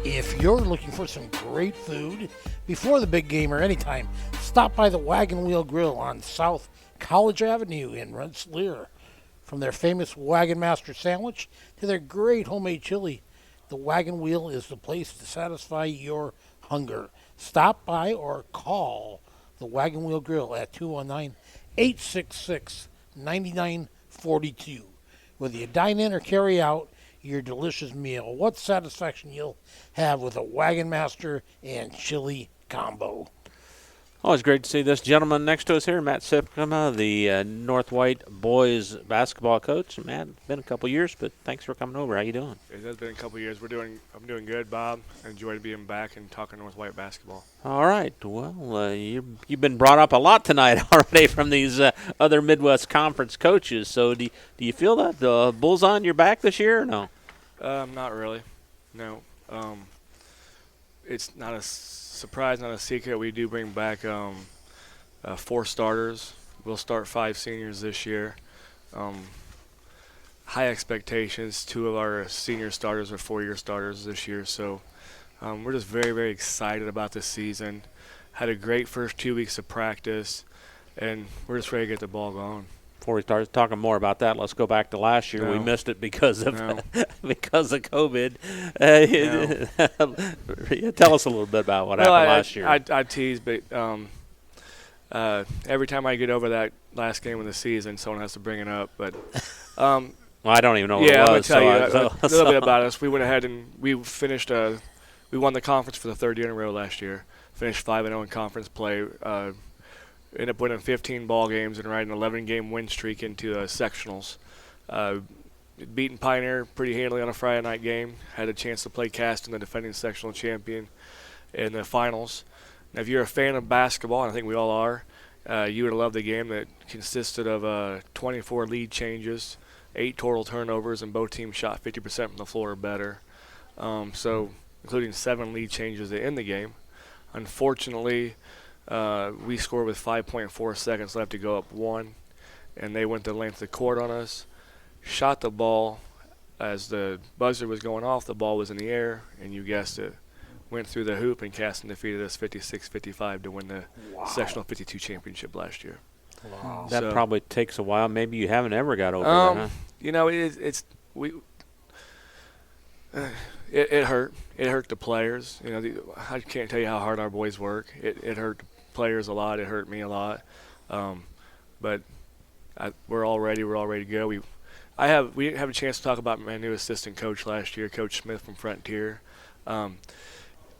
If you're looking for some great food before the big game or anytime, stop by the Wagon Wheel Grill on South College Avenue in Rensselaer. From their famous Wagon Master sandwich to their great homemade chili, the Wagon Wheel is the place to satisfy your hunger. Stop by or call the Wagon Wheel Grill at 219-866-9942. Whether you dine in or carry out your delicious meal, what satisfaction you'll have with a Wagon Master and chili combo. Always great to see this gentleman next to us here, Matt Sipkema, the North White boys basketball coach. Matt, it's been a couple years, but thanks for coming over. How you doing? It has been a couple years. I'm doing good, Bob. I enjoyed being back and talking North White basketball. All right. Well, you've been brought up a lot tonight already from these other Midwest Conference coaches. So do you feel that the bull's on your back this year or no? Not really. No. It's not a surprise, not a secret. We do bring back 4 starters. We'll start 5 seniors this year. High expectations. 2 of our senior starters are 4-year starters this year. So we're just very, very excited about this season. Had a great first 2 weeks of practice, and we're just ready to get the ball going. Before we start talking more about that, let's go back to last year. No. We missed it because of because of COVID. Tell us a little bit about what happened last year. I tease, but every time I get over that last game of the season, someone has to bring it up. But Well, I don't even know what yeah, it I'm was. going to tell so you a little bit about us. We went ahead and we finished we won the conference for the third year in a row last year. Finished 5-0 in conference play. Ended up winning 15 ball games and riding an 11-game win streak into sectionals. Beating Pioneer pretty handily on a Friday night game. Had a chance to play Caston, the defending sectional champion, in the finals. Now, if you're a fan of basketball, and I think we all are, you would love the game that consisted of 24 lead changes, 8 total turnovers, and both teams shot 50% from the floor or better. So, including 7 lead changes to end the game. Unfortunately, we scored with 5.4 seconds left to go up 1, and they went the length of the court on us. Shot the ball as the buzzer was going off. The ball was in the air, and you guessed it, went through the hoop, and Caston defeated us 56-55 to win the sectional 52 championship last year. Wow. That probably takes a while. Maybe you haven't ever got over that, huh? You know, it hurt. It hurt the players. You know, I can't tell you how hard our boys work. It hurt the players a lot. It hurt me a lot. But we're all ready. We're all ready to go. We have a chance to talk about my new assistant coach last year, Coach Smith from Frontier.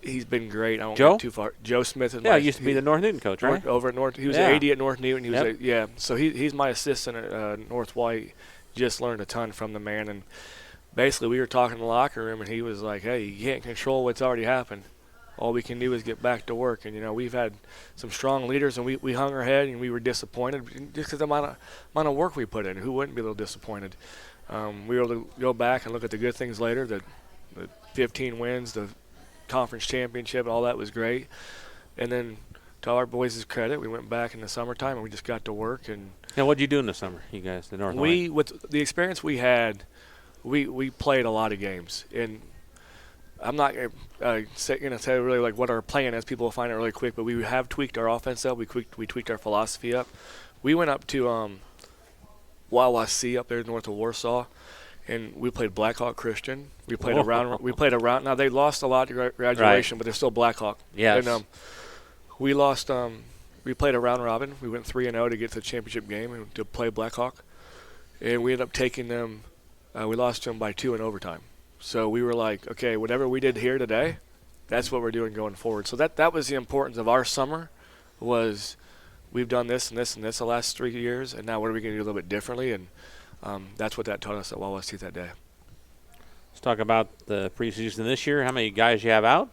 He's been great. I won't Joe? get too far. Joe Smith is he used to be the North Newton coach, right? Over at North. He was an AD at North Newton. He was so he's my assistant at North White. Just learned a ton from the man, and basically we were talking in the locker room, and he was like, "Hey, you can't control what's already happened. All we can do is get back to work." And you know, we've had some strong leaders, and we hung our head, and we were disappointed just because of the amount of work we put in. Who wouldn't be a little disappointed? We were able to go back and look at the good things later. The 15 wins, the conference championship, all that was great. And then, to our boys' credit, we went back in the summertime and we just got to work. And now, what did you do in the summer, you guys, the North? With the experience we had, we played a lot of games. And I'm not going to tell you really like what our plan is. People will find it really quick, but we have tweaked our offense up. We tweaked our philosophy up. We went up to YYC up there north of Warsaw, and we played Blackhawk Christian. We played a round. Now they lost a lot to graduation, but they're still Blackhawk. Yes. And we lost. We played a round robin. We went 3-0 to get to the championship game and to play Blackhawk, and we ended up taking them. We lost to them by 2 in overtime. So we were like, okay, whatever we did here today, that's what we're doing going forward. So that was the importance of our summer, was we've done this and this and this the last 3 years, and now what are we going to do a little bit differently? And that's what that taught us at Wawa State that day. Let's talk about the preseason this year. How many guys you have out?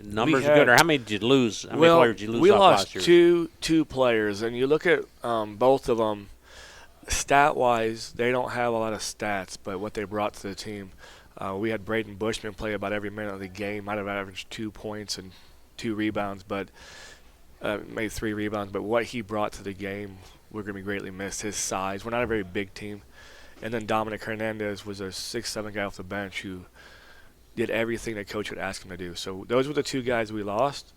Numbers are good, or how many did you lose? How many players did you lose we off lost last year? two players, and you look at both of them, stat-wise, they don't have a lot of stats, but what they brought to the team. We had Braden Bushman play about every minute of the game, might have averaged 2 points and 2 rebounds, but made 3 rebounds. But what he brought to the game, we're going to be greatly missed. His size. We're not a very big team. And then Dominic Hernandez was a 6'7" guy off the bench who did everything that Coach would ask him to do. So those were the 2 guys we lost.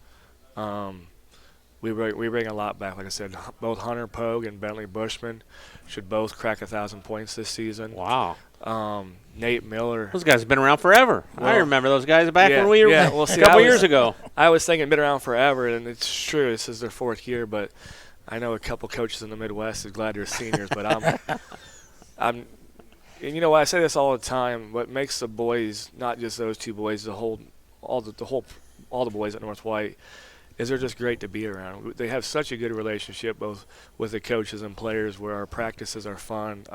We bring a lot back. Like I said, both Hunter Pogue and Bentley Bushman should both crack 1,000 points this season. Wow. Nate Miller. Those guys have been around forever. Well, I remember those guys back when we were a see, couple years ago. I was thinking been around forever, and it's true. This is their 4th year, but I know a couple coaches in the Midwest is glad they're seniors. But and you know what, I say this all the time. What makes the boys, not just those 2 boys, all the boys at North White, is they're just great to be around. They have such a good relationship, both with the coaches and players, where our practices are fun,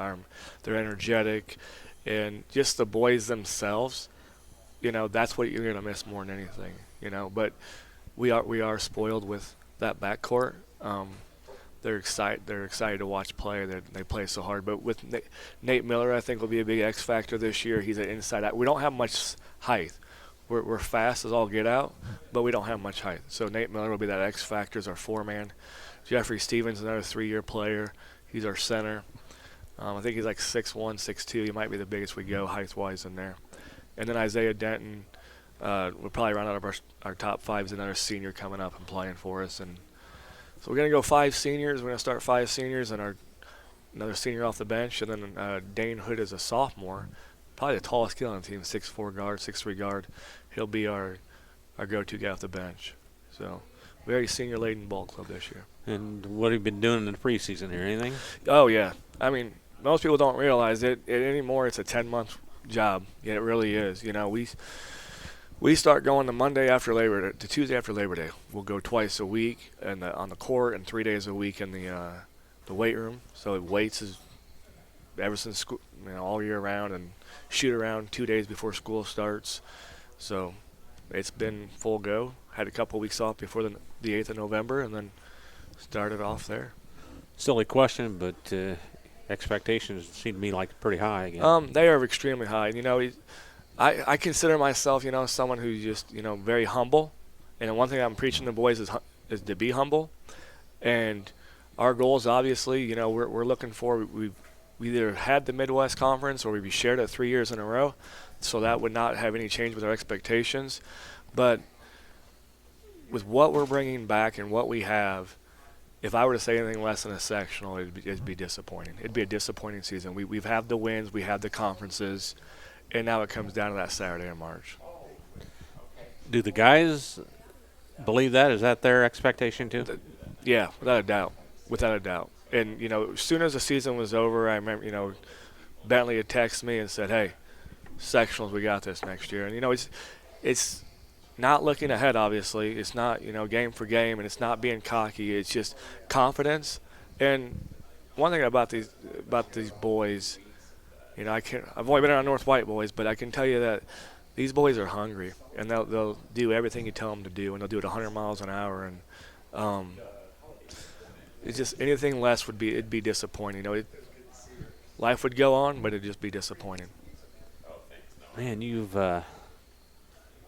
they're energetic, and just the boys themselves. You know, that's what you're going to miss more than anything. You know, but we are spoiled with that backcourt. They're excited to watch play. They play so hard. But with Nate Miller, I think will be a big X factor this year. He's an inside out. We don't have much height. We're fast as all get out, but we don't have much height. So Nate Miller will be that X factor as our 4-man. Jeffrey Stevens, another 3-year player. He's our center. I think he's like 6'1", 6'2". He might be the biggest we go height-wise in there. And then Isaiah Denton, we'll probably round out our top 5 is another senior coming up and playing for us. And so we're going to go 5 seniors. We're going to start 5 seniors and another senior off the bench. And then Dane Hood is a sophomore, probably the tallest kid on the team, 6'4" guard, 6'3" guard. He'll be our go-to guy off the bench. So very senior-laden ball club this year. And what have you been doing in the preseason here? Anything? Oh, yeah. I mean, most people don't realize it anymore. It's a 10-month job. Yeah, it really is. You know, we start going the Monday after Labor Day to Tuesday after Labor Day. We'll go twice a week on the court and 3 days a week in the weight room. So weights is ever since school, all year round, and shoot around 2 days before school starts. So it's been full go. Had a couple weeks off before the 8th of November, and then started off there. Silly question, but expectations seem to me like pretty high again. They are extremely high. You know, I consider myself, someone who's just, very humble. And one thing I'm preaching to the boys is to be humble. And our goals, obviously, we're looking for. We either had the Midwest Conference or we shared it 3 years in a row. So that would not have any change with our expectations. But with what we're bringing back and what we have, if I were to say anything less than a sectional, it'd be disappointing. It'd be a disappointing season. We've had the wins, we have the conferences, and now it comes down to that Saturday in March. Do the guys believe that? Is that their expectation too? Yeah, without a doubt. Without a doubt. And, as soon as the season was over, I remember, Bentley had texted me and said, hey, sectionals, we got this next year. And, it's not looking ahead, obviously. It's not, game for game, and it's not being cocky. It's just confidence. And one thing about these boys, I've only been around North White boys, but I can tell you that these boys are hungry, and they'll do everything you tell them to do, and they'll do it 100 miles an hour. And it's just anything less it'd be disappointing. Life would go on, but it'd just be disappointing. Man,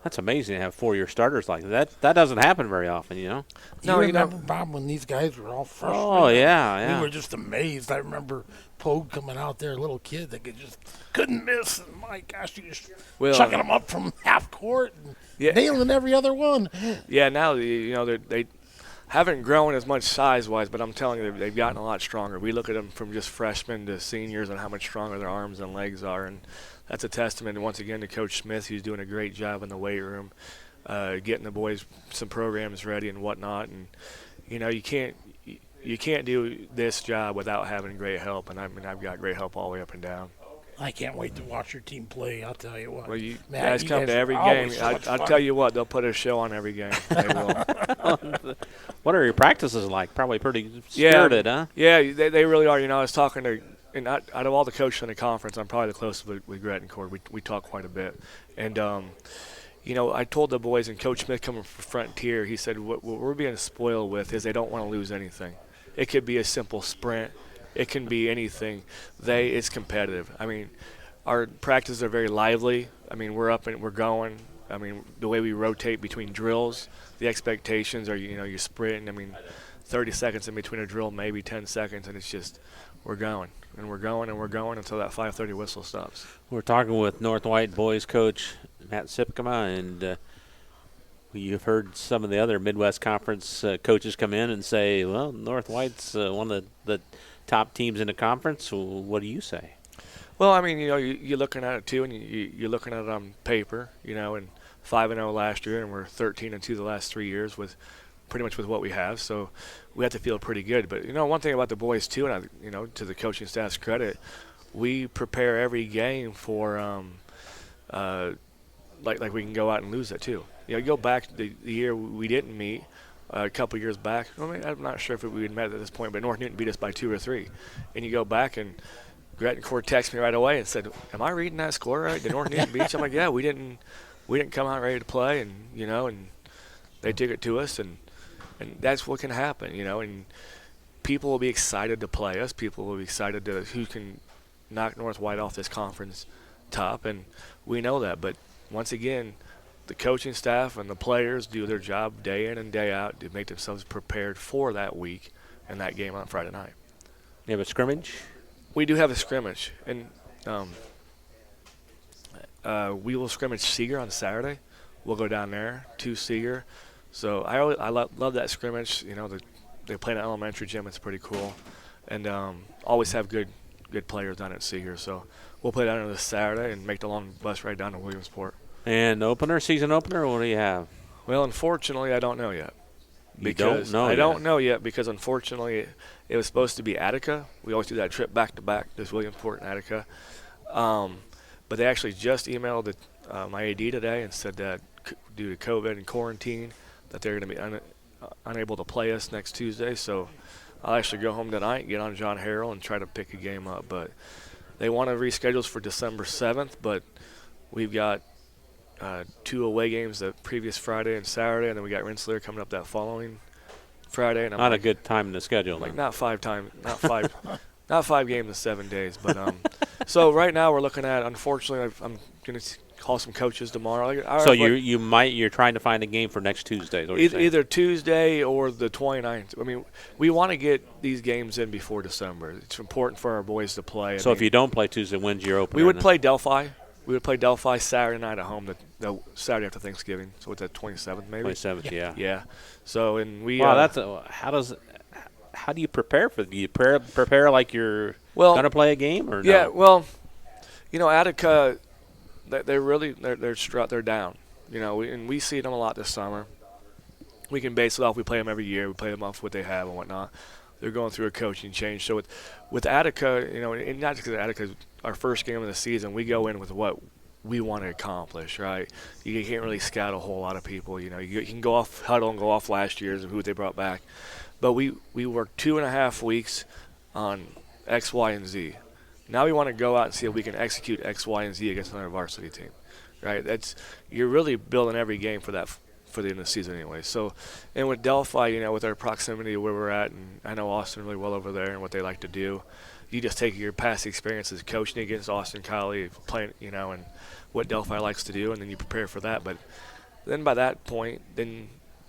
that's amazing to have 4-year starters like that. That doesn't happen very often, No, you remember, Bob, when these guys were all freshmen? Oh, yeah. We were just amazed. I remember Pogue coming out there, a little kid that couldn't miss. And my gosh, he was chucking them up from half court and nailing every other one. Yeah, now, they haven't grown as much size-wise, but I'm telling you, they've gotten a lot stronger. We look at them from just freshmen to seniors and how much stronger their arms and legs are, and that's a testament, once again, to Coach Smith, who's doing a great job in the weight room, getting the boys some programs ready and whatnot. And you can't do this job without having great help. And I've got great help all the way up and down. I can't wait to watch your team play. I'll tell you what. Well, you guys come to every game. I'll tell you what, they'll put a show on every game. They will. What are your practices like? Probably pretty spirited, huh? Yeah, they really are. I was talking to. And out of all the coaches in the conference, I'm probably the closest with Gret and Cord. We talk quite a bit. And, I told the boys, and Coach Smith coming from Frontier, he said what we're being spoiled with is they don't want to lose anything. It could be a simple sprint. It can be anything. It's competitive. I mean, our practices are very lively. I mean, we're up and we're going. I mean, the way we rotate between drills, the expectations are, you're sprinting. I mean, 30 seconds in between a drill, maybe 10 seconds, and it's just we're going. And we're going and we're going until that 5:30 whistle stops. We're talking with North White boys coach Matt Sipkema, and you've heard some of the other Midwest Conference coaches come in and say, well, North White's one of the top teams in the conference. What do you say? Well, I mean, you're looking at it too, and you're looking at it on paper, and 5-0 last year, and we're 13-2 the last 3 years with pretty much with what we have. So we have to feel pretty good. But, one thing about the boys too, and, to the coaching staff's credit, we prepare every game for like we can go out and lose it too. You go back the year we didn't meet a couple years back. I'm not sure if we had met at this point, but North Newton beat us by 2 or 3. And you go back and Gret and Cord texted me right away and said, am I reading that score right? Did North Newton beat you? I'm like, yeah, we didn't come out ready to play, and and they took it to us, and that's what can happen, and people will be excited to play us. People will be excited to who can knock North White off this conference top, and we know that. But once again, the coaching staff and the players do their job day in and day out to make themselves prepared for that week and that game on Friday night. You have a scrimmage? We do have a scrimmage, and we will scrimmage Seeger on Saturday. We'll go down there to Seeger. So I love that scrimmage. They play in an elementary gym. It's pretty cool, and always have good players down at Seeger. So we'll play down there this Saturday and make the long bus ride down to Williamsport. And season opener, what do you have? Well, unfortunately, I don't know yet. Because I don't know yet because unfortunately it was supposed to be Attica. We always do that trip back to back. There's Williamsport and Attica. But they actually just emailed my AD today and said that due to COVID and quarantine that they're going to be unable to play us next Tuesday. So I'll actually go home tonight, get on John Harrell, and try to pick a game up. But they want to reschedule us for December 7th, but we've got 2 away games the previous Friday and Saturday, and then we got Rensselaer coming up that following Friday. And I'm not a good time in the schedule. Like not five not 5 games in 7 days. But so right now we're looking at, unfortunately, I'm going to call some coaches tomorrow. So you're trying to find a game for next Tuesday. Either Tuesday or the 29th. I mean, we want to get these games in before December. It's important for our boys to play. So if you don't play Tuesday, when's your opener? We would play Delphi. We would play Delphi Saturday night at home, the Saturday after Thanksgiving. So it's the 27th, maybe. 27th, yeah. Yeah. So and we. Wow, how do you prepare for? Do you prepare like you're gonna play a game or no? Yeah. Well, Attica, they're down. And we see them a lot this summer. We can base it off. We play them every year. We play them off what they have and whatnot. They're going through a coaching change. So with Attica, and not just because Attica, our first game of the season, we go in with what we want to accomplish, right? You can't really scout a whole lot of people. You can go off huddle and go off last year's and who they brought back. But we worked 2.5 weeks on X, Y, and Z. Now we want to go out and see if we can execute X, Y, and Z against another varsity team, right? You're really building every game for that for the end of the season anyway. So, and with Delphi, with our proximity to where we're at, and I know Austin really well over there and what they like to do, you just take your past experiences coaching against Austin Collie, playing, and what Delphi likes to do, and then you prepare for that. But then by that point, then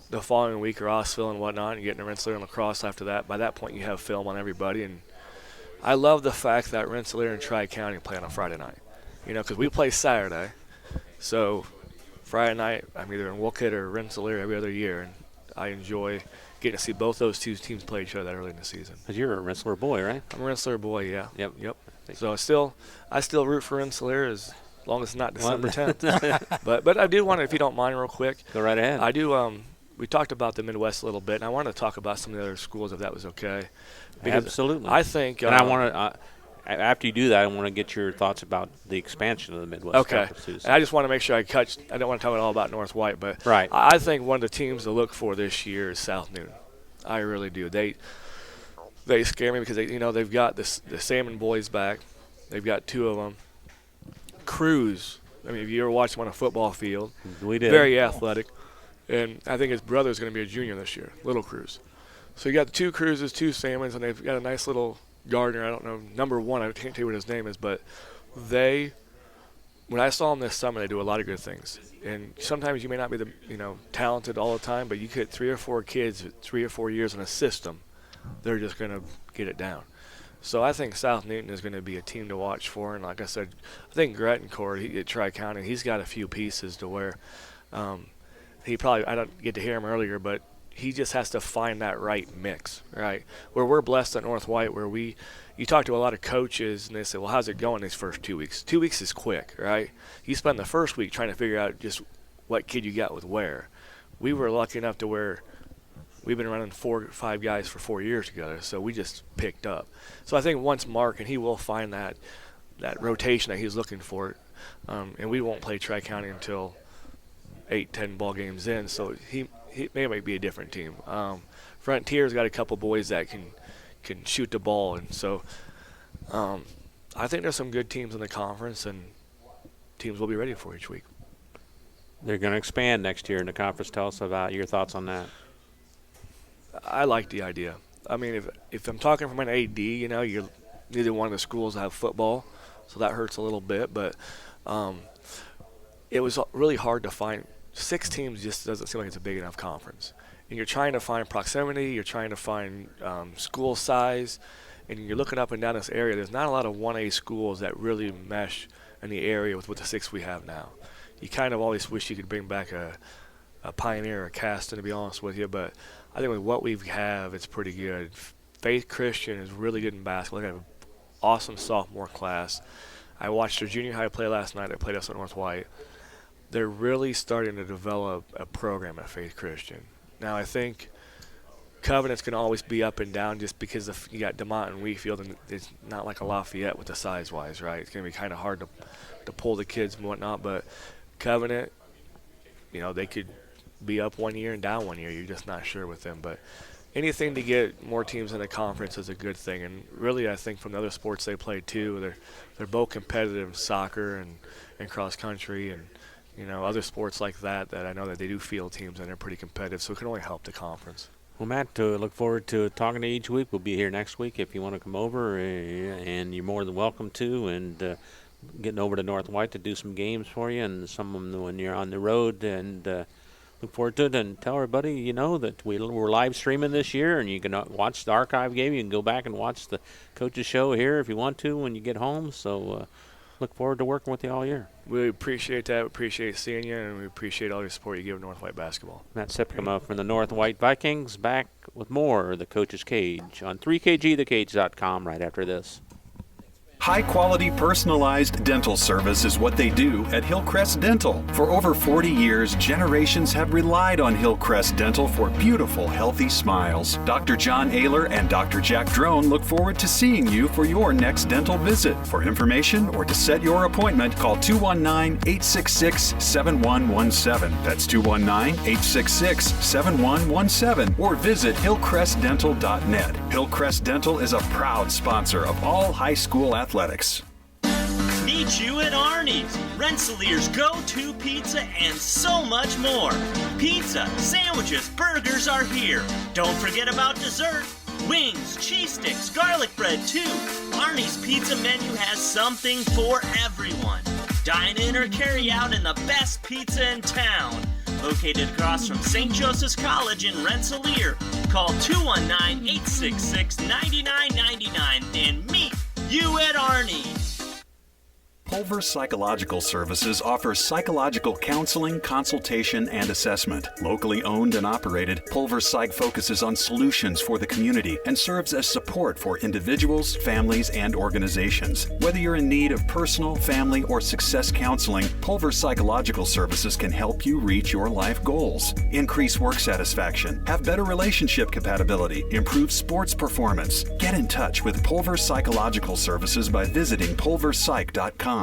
the following week, or Rossville and whatnot, and getting to Rensselaer and Lacrosse after that, by that point you have film on everybody. And I love the fact that Rensselaer and Tri-County play on a Friday night, because we play Saturday. So Friday night, I'm either in Wolcott or Rensselaer every other year, and I enjoy getting to see both those two teams play each other that early in the season. Because you're a Rensselaer boy, right? I'm a Rensselaer boy, yeah. Yep. So I still root for Rensselaer as long as it's not December 10th. But I do want to, if you don't mind real quick. Go right ahead. I do, we talked about the Midwest a little bit, and I wanted to talk about some of the other schools if that was okay. Because absolutely. I think. And I want to. After you do that, I want to get your thoughts about the expansion of the Midwest. Okay. And I just want to make sure I don't want to talk all about North White, but right. I think one of the teams to look for this year is South Newton. I really do. They scare me because they've got the Salmon boys back. They've got 2 of them. Cruz. I mean, if you ever watched him on a football field, we did. Very athletic, and I think his brother is going to be a junior this year, Little Cruz. So you got 2 Cruzes, 2 Salmons, and they've got a nice little Gardner, I don't know, number 1, I can't tell you what his name is, but when I saw them this summer, they do a lot of good things. And sometimes you may not be talented all the time, but you get 3 or 4 kids, 3 or 4 years in a system, they're just going to get it down. So I think South Newton is going to be a team to watch for. And like I said, I think Grettencourt at Tri-County, he's got a few pieces to where I don't get to hear him earlier, but he just has to find that right mix, right? Where we're blessed at North White, where you talk to a lot of coaches and they say, well, how's it going these first 2 weeks? 2 weeks is quick, right? You spend the first week trying to figure out just what kid you got with where. We were lucky enough to where we've been running 4 or 5 guys for 4 years together, so we just picked up. So I think once Mark, and he will find that rotation that he's looking for, and we won't play Tri-County until 8-10 ball games in, so he might be a different team. Frontier's got a couple boys that can shoot the ball, and so I think there's some good teams in the conference, and teams will be ready for each week. They're going to expand next year in the conference. Tell us about your thoughts on that. I like the idea. I mean, if I'm talking from an AD, you're neither one of the schools have football, so that hurts a little bit. But it was really hard to find. 6 teams just doesn't seem like it's a big enough conference. And you're trying to find proximity, you're trying to find school size, and you're looking up and down this area. There's not a lot of 1A schools that really mesh in the area with the 6 we have now. You kind of always wish you could bring back a Pioneer or a Caston, to be honest with you, but I think with what we have, it's pretty good. Faith Christian is really good in basketball. They have an awesome sophomore class. I watched their junior high play last night. They played us at North White. They're really starting to develop a program at Faith Christian. Now, I think Covenant's going to always be up and down just because you got DeMont and Wheatfield, and it's not like a Lafayette with the size-wise, right? It's going to be kind of hard to pull the kids and whatnot, but Covenant, they could be up one year and down one year. You're just not sure with them. But anything to get more teams in the conference is a good thing. And really, I think from the other sports they play too, they're both competitive, soccer and cross country and other sports like that I know that they do field teams and they're pretty competitive. So it can only help the conference. Well, Matt, look forward to talking to you each week. We'll be here next week if you want to come over, and you're more than welcome to. And getting over to North White to do some games for you, and some of them when you're on the road. And look forward to it. And tell everybody, that we're live streaming this year, and you can watch the archive game. You can go back and watch the Coach's show here if you want to when you get home. So look forward to working with you all year. We appreciate that. We appreciate seeing you, and we appreciate all your support you give North White basketball. Matt Sipkema from the North White Vikings, back with more of the Coach's Cage on 3kgthecage.com right after this. High-quality personalized dental service is what they do at Hillcrest Dental. For over 40 years, generations have relied on Hillcrest Dental for beautiful, healthy smiles. Dr. John Ayler and Dr. Jack Drone look forward to seeing you for your next dental visit. For information or to set your appointment, call 219-866-7117. That's 219-866-7117. Or visit hillcrestdental.net. Hillcrest Dental is a proud sponsor of all high school athletics. Meet you at Arnie's, Rensselaer's go-to pizza and so much more. Pizza, sandwiches, burgers are here. Don't forget about dessert. Wings, cheese sticks, garlic bread too. Arnie's pizza menu has something for everyone. Dine in or carry out in the best pizza in town. Located across from St. Joseph's College in Rensselaer. Call 219-866-9999 and meet you at Arnie's. Pulver Psychological Services offers psychological counseling, consultation, and assessment. Locally owned and operated, Pulver Psych focuses on solutions for the community and serves as support for individuals, families, and organizations. Whether you're in need of personal, family, or success counseling, Pulver Psychological Services can help you reach your life goals. Increase work satisfaction, have better relationship compatibility, improve sports performance. Get in touch with Pulver Psychological Services by visiting pulverpsych.com.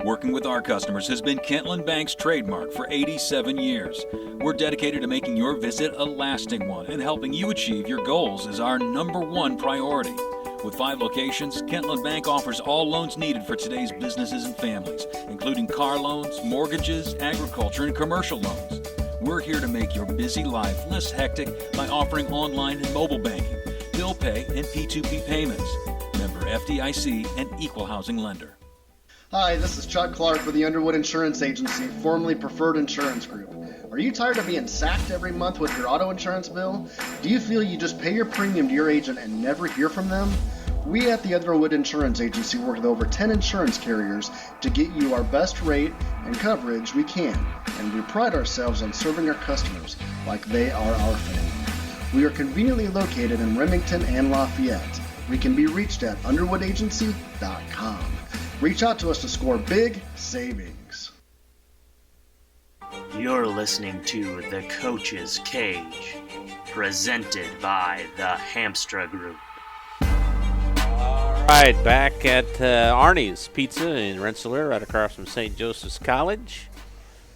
Working with our customers has been Kentland Bank's trademark for 87 years. We're dedicated to making your visit a lasting one, and helping you achieve your goals is our #1 priority. With 5 locations, Kentland Bank offers all loans needed for today's businesses and families, including car loans, mortgages, agriculture, and commercial loans. We're here to make your busy life less hectic by offering online and mobile banking, bill pay, and P2P payments. Member FDIC and equal housing lender. Hi, this is Chuck Clark with the Underwood Insurance Agency, formerly Preferred Insurance Group. Are you tired of being sacked every month with your auto insurance bill? Do you feel you just pay your premium to your agent and never hear from them? We at the Underwood Insurance Agency work with over 10 insurance carriers to get you our best rate and coverage we can, and we pride ourselves on serving our customers like they are our family. We are conveniently located in Remington and Lafayette. We can be reached at underwoodagency.com. Reach out to us to score big savings. You're listening to The Coach's Cage, presented by the Hamstra Group. All right, back at Arnie's Pizza in Rensselaer, right across from St. Joseph's College.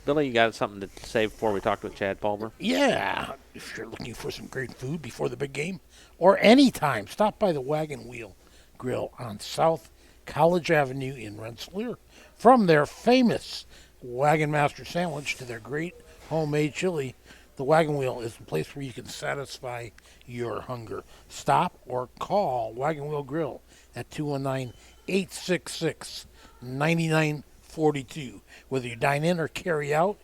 Billy, you got something to say before we talk with Chad Pulver? Yeah, if you're looking for some great food before the big game, or anytime, stop by the Wagon Wheel Grill on South College Avenue in Rensselaer. From their famous Wagon Master sandwich to their great homemade chili, the Wagon Wheel is the place where you can satisfy your hunger. Stop or call Wagon Wheel Grill at 219-866-9942. Whether you dine in or carry out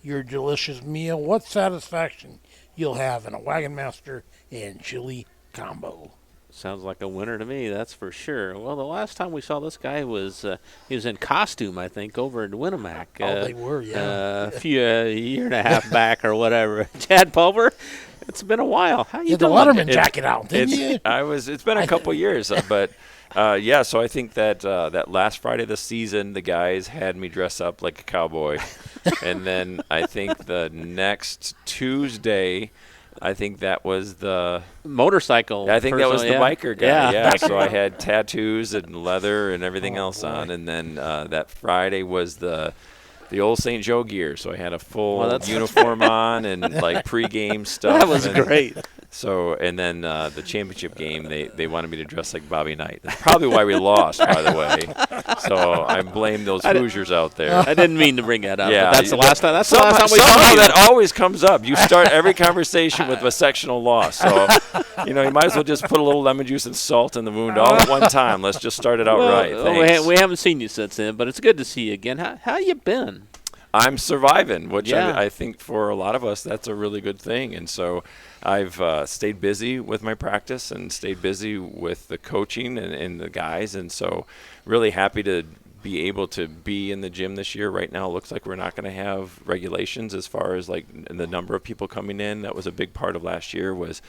your delicious meal, what satisfaction you'll have in a Wagon Master and chili combo. Sounds like a winner to me, that's for sure. Well, the last time we saw this guy was he was in costume, I think, over in Winnemac. They were, yeah. A year and a half back or whatever. Chad Pulver, it's been a while. How you doing? The Letterman jacket out, didn't you? It's been a couple years, but yeah. So I think that that last Friday of the season, the guys had me dress up like a cowboy, and then I think the next Tuesday. I think that was the motorcycle. I think that was the biker guy. Yeah. So I had tattoos and leather and everything else on, and then that Friday was the old St. Joe gear. So I had a full uniform on and like pregame stuff. That was great. So, and then the championship game, they wanted me to dress like Bobby Knight. That's probably why we lost, by the way. So I blame those Hoosiers out there. I didn't mean to bring that up. Yeah, but that's the last time. That's the somehow, last time we somehow saw you. that always comes up. You start every conversation with a sectional loss. So, you might as well just put a little lemon juice and salt in the wound all at one time. Let's just start it out right. Thanks. We haven't seen you since then, but it's good to see you again. How you been? I'm surviving, which I think for a lot of us, that's a really good thing. And so I've stayed busy with my practice and stayed busy with the coaching and the guys. And so really happy to be able to be in the gym this year. Right now, it looks like we're not going to have regulations as far as like the number of people coming in. That was a big part of last year was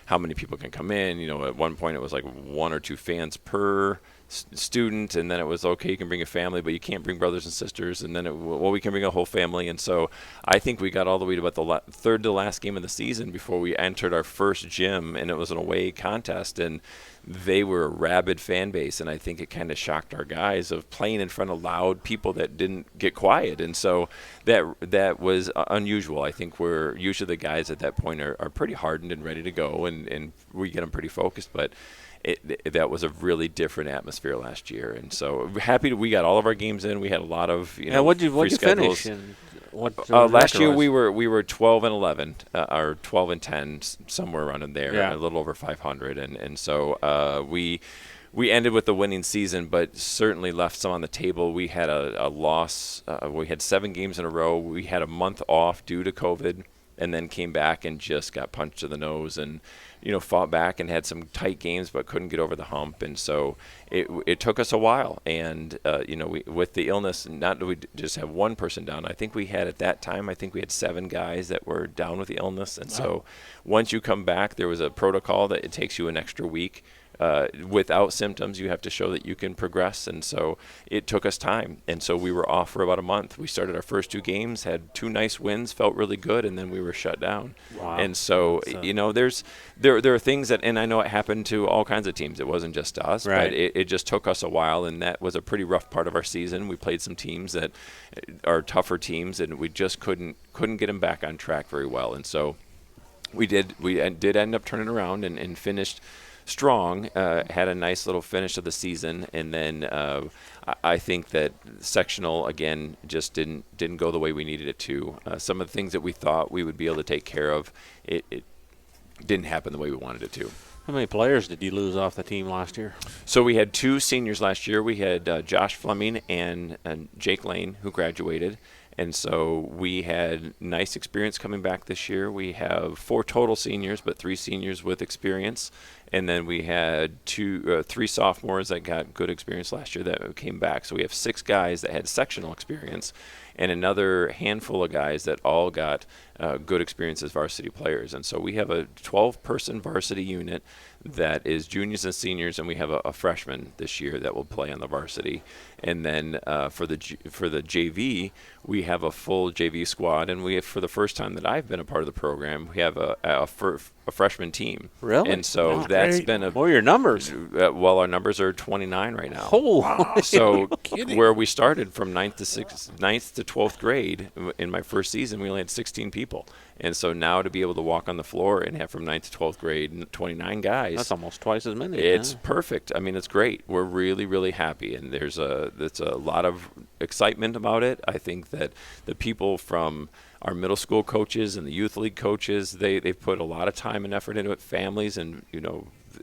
how many people can come in. At one point it was like 1 or 2 fans per student, and then it was okay, you can bring a family, but you can't bring brothers and sisters, and then we can bring a whole family. And so I think we got all the way to about the third to last game of the season before we entered our first gym, and it was an away contest, and they were a rabid fan base, and I think it kind of shocked our guys of playing in front of loud people that didn't get quiet. And so that was unusual. I think we're usually the guys at that point are pretty hardened and ready to go, and we get them pretty focused, but that was a really different atmosphere last year. And so happy we got all of our games in. We had a lot of what'd you schedules. finish? Last year we were 12 and 11, or 12 and 10, somewhere around in there, a little over 500, and so we ended with the winning season, but certainly left some on the table. We had a loss. We had 7 games in a row. We had a month off due to COVID, and then came back and just got punched to the nose and fought back and had some tight games but couldn't get over the hump. And so it took us a while. And we, with the illness, not that we just have one person down. I think we had at that time, 7 guys that were down with the illness. And so once you come back, there was a protocol that it takes you an extra week. Without symptoms, you have to show that you can progress, and so it took us time. And so we were off for about a month. We started our first 2 games, had 2 nice wins, felt really good, and then we were shut down. Wow. And so there are things that, and I know it happened to all kinds of teams. It wasn't just us, right. But it just took us a while, and that was a pretty rough part of our season. We played some teams that are tougher teams, and we just couldn't get them back on track very well. And so we did end up turning around and finished strong, had a nice little finish of the season, and then I think that sectional again just didn't go the way we needed it to. Some of the things that we thought we would be able to take care of, it didn't happen the way we wanted it to. How many players did you lose off the team last year? So we had 2 seniors last year. We had Josh Fleming and Jake Lane, who graduated. And so we had nice experience coming back this year. We have 4 total seniors, but 3 seniors with experience. And then we had 3 sophomores that got good experience last year that came back. So we have 6 guys that had sectional experience and another handful of guys that all got good experience as varsity players. And so we have a 12-person varsity unit that is juniors and seniors, and we have a freshman this year that will play on the varsity. And then for the JV, we have a full JV squad, and we have, for the first time that I've been a part of the program, we have a freshman team. Really? And so that's been a... What are your numbers? Well, our numbers are 29 right now. Oh, wow. So where we started from 9th to 12th grade, in my first season, we only had 16 people. And so now to be able to walk on the floor and have from 9th to 12th grade 29 guys. That's almost twice as many. It's perfect. I mean, it's great. We're really, really happy. And there's a lot of excitement about it. I think that the people from our middle school coaches and the youth league coaches, they've put a lot of time and effort into it, families and,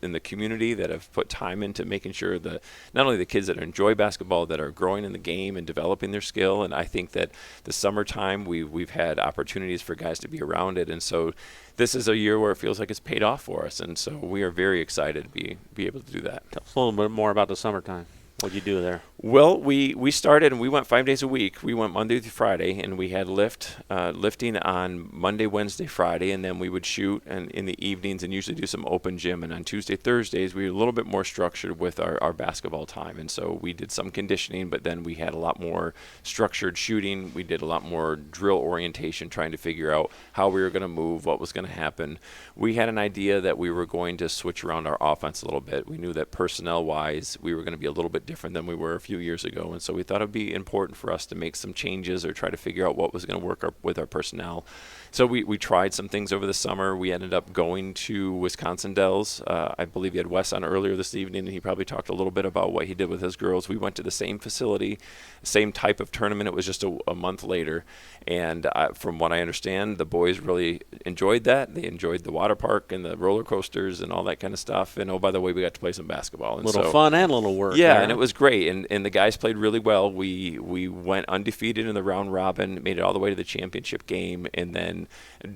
in the community that have put time into making sure that not only the kids that enjoy basketball, that are growing in the game and developing their skill. And I think that the summertime we've had opportunities for guys to be around it. And so this is a year where it feels like it's paid off for us. And so we are very excited to be able to do that. Tell us a little bit more about the summertime. What'd you do there? Well, we started and we went 5 days a week. We went Monday through Friday, and we had lifting on Monday, Wednesday, Friday, and then we would shoot in the evenings and usually do some open gym. And on Tuesday, Thursdays, we were a little bit more structured with our basketball time. And so we did some conditioning, but then we had a lot more structured shooting. We did a lot more drill orientation, trying to figure out how we were going to move, what was going to happen. We had an idea that we were going to switch around our offense a little bit. We knew that personnel-wise, we were going to be a little bit different than we were a few years ago, and so we thought it would be important for us to make some changes or try to figure out what was going to work with our personnel. So we tried some things over the summer. We ended up going to Wisconsin Dells. I believe you had Wes on earlier this evening, and he probably talked a little bit about what he did with his girls. We went to the same facility, same type of tournament. It was just a month later, and from what I understand, the boys really enjoyed that. They enjoyed the water park and the roller coasters and all that kind of stuff. And, oh, by the way, we got to play some basketball. And little fun and a little work. Yeah, there. And it was great. And the guys played really well. We went undefeated in the round robin, made it all the way to the championship game, and then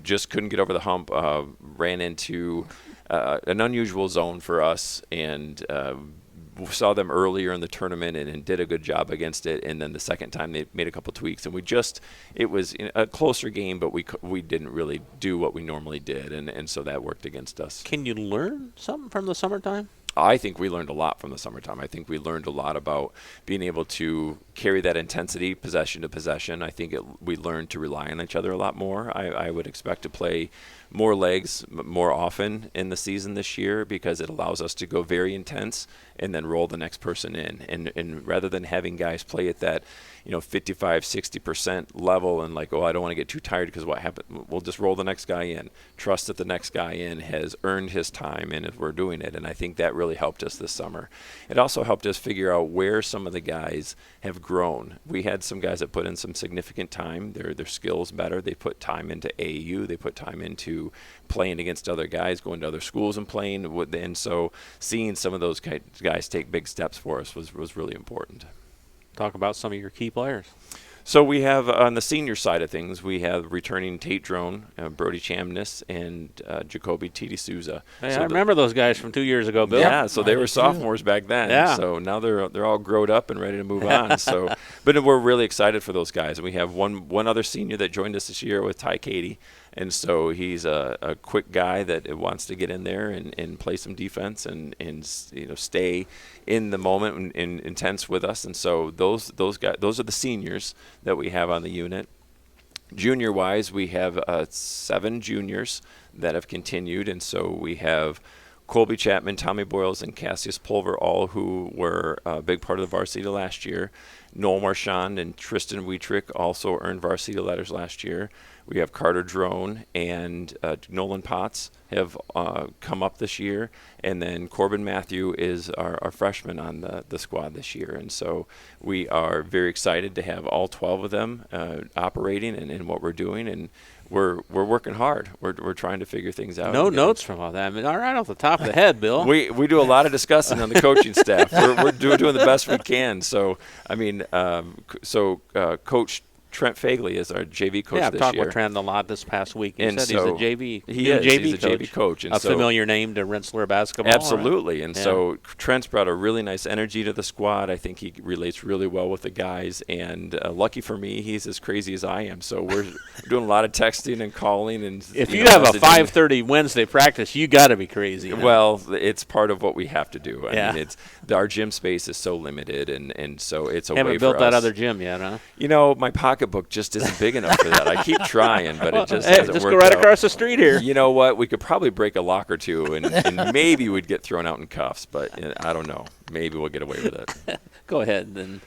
just couldn't get over the hump. Ran into an unusual zone for us, and saw them earlier in the tournament and did a good job against it. And then the second time they made a couple tweaks, and it was a closer game, but we didn't really do what we normally did, and so that worked against us. Can you learn something from the summertime? I think we learned a lot from the summertime. I think we learned a lot about being able to carry that intensity possession to possession. I think we learned to rely on each other a lot more. I would expect to play more legs more often in the season this year, because it allows us to go very intense and then roll the next person in. And rather than having guys play at that 55, 60% level and like, oh, I don't want to get too tired because what happened, we'll just roll the next guy in. Trust that the next guy in has earned his time, and we're doing it. And I think that really helped us this summer. It also helped us figure out where some of the guys have grown. We had some guys that put in some significant time. Their skills better. They put time into AAU. They put time into playing against other guys, going to other schools and playing. And so seeing some of those guys take big steps for us was really important. Talk about some of your key players. So we have, on the senior side of things, we have returning Tate Drone, Brody Chamness, and Jacoby T.D. Souza. Hey, so I remember those guys from 2 years ago, Bill. Yeah, so they were sophomores back then. Yeah. So now they're all grown up and ready to move on. So, but we're really excited for those guys. And we have one other senior that joined us this year with Ty Katie. And so he's a quick guy that wants to get in there and play some defense and stay in the moment and intense with us. And so those guys, those are the seniors that we have on the unit. Junior wise, we have 7 juniors that have continued, and so we have Colby Chapman, Tommy Boyles, and Cassius Pulver, all who were a big part of the varsity last year. Noel Marchand and Tristan Wietrich also earned varsity letters last year. We have Carter Drone and Nolan Potts have come up this year. And then Corbin Matthew is our freshman on the squad this year. And so we are very excited to have all 12 of them operating and what we're doing. And we're working hard. We're trying to figure things out. No notes from all that. I mean, all right off the top of the head, Bill. We do a lot of discussing on the coaching staff. We're doing the best we can. So, I mean, Coach Trent Fagley is our JV coach this year. Yeah, I've talked with Trent a lot this past week. He said he's a JV. He's a JV coach. And a familiar name to Rensselaer basketball. Absolutely. Right? And so Trent's brought a really nice energy to the squad. I think he relates really well with the guys. And lucky for me, he's as crazy as I am. So we're doing a lot of texting and calling. And if you have a 5:30 Wednesday practice, you got to be crazy. Well, it's part of what we have to do. I mean, our gym space is so limited, and so it's a way for us. Haven't built that other gym yet, huh? My pocketbook just isn't big enough for that. I keep trying, but it just hasn't worked out. Just go right across the street here. You know what? We could probably break a lock or two, and maybe we'd get thrown out in cuffs, but I don't know. Maybe we'll get away with it. Go ahead, then.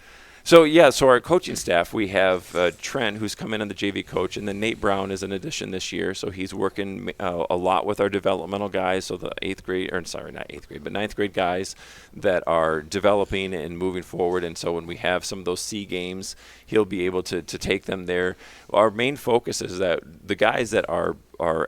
So our coaching staff, we have Trent, who's come in on the JV coach, and then Nate Brown is an addition this year. So he's working a lot with our developmental guys, so the ninth grade guys that are developing and moving forward. And so when we have some of those C games, he'll be able to take them there. Our main focus is that the guys that are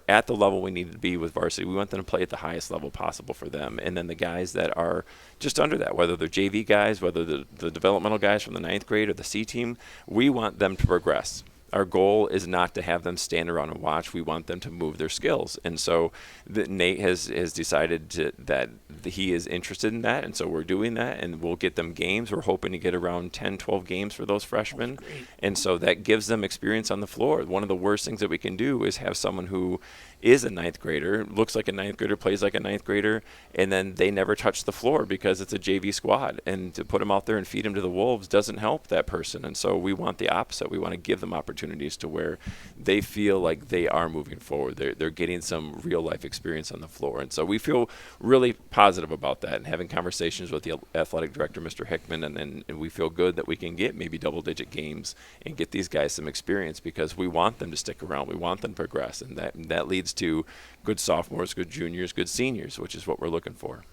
at the level we need to be with varsity, we want them to play at the highest level possible for them. And then the guys that are just under that, whether they're JV guys, whether the developmental guys from the ninth grade or the C team, we want them to progress. Our goal is not to have them stand around and watch. We want them to move their skills. And so Nate has decided that he is interested in that, and so we're doing that, and we'll get them games. We're hoping to get around 10, 12 games for those freshmen. And so that gives them experience on the floor. One of the worst things that we can do is have someone who is a ninth grader, looks like a ninth grader, plays like a ninth grader, and then they never touch the floor because it's a JV squad. And to put them out there and feed them to the wolves doesn't help that person. And so we want the opposite. We want to give them opportunities to where they feel like they are moving forward. They're getting some real life experience on the floor. And so we feel really positive about that, and having conversations with the athletic director, Mr. Hickman, and we feel good that we can get maybe double-digit games and get these guys some experience, because we want them to stick around. We want them to progress, and that leads to good sophomores, good juniors, good seniors, which is what we're looking for.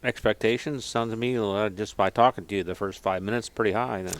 Expectations sound to me, just by talking to you the first 5 minutes, pretty high. Then.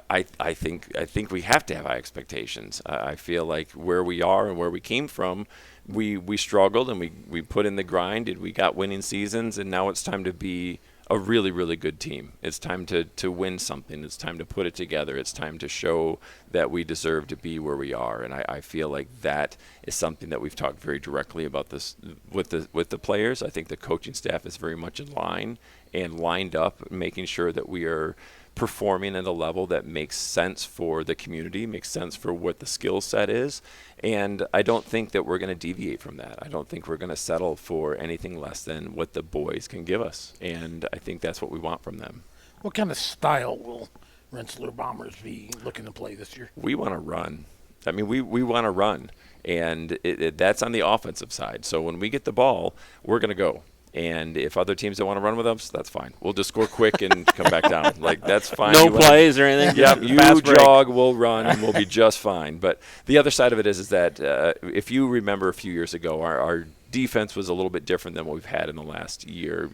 I think we have to have high expectations. I feel like where we are and where we came from, we struggled and we put in the grind and we got winning seasons, and now it's time to be a really, really good team. It's time to win something. It's time to put it together. It's time to show that we deserve to be where we are. And I feel like that is something that we've talked very directly about this with the players. I think the coaching staff is very much in line and lined up, making sure that we are performing at a level that makes sense for the community, makes sense for what the skill set is. And I don't think that we're going to deviate from that. I don't think we're going to settle for anything less than what the boys can give us. And I think that's what we want from them. What kind of style will Rensselaer Bombers be looking to play this year? We want to run. I mean, we want to run. And that's on the offensive side. So when we get the ball, we're going to go. And if other teams don't want to run with us, that's fine. We'll just score quick and come back down. Like, that's fine. No plays or anything? Yep, you jog, we'll run, and we'll be just fine. But the other side of it is that if you remember a few years ago, our defense was a little bit different than what we've had in the last year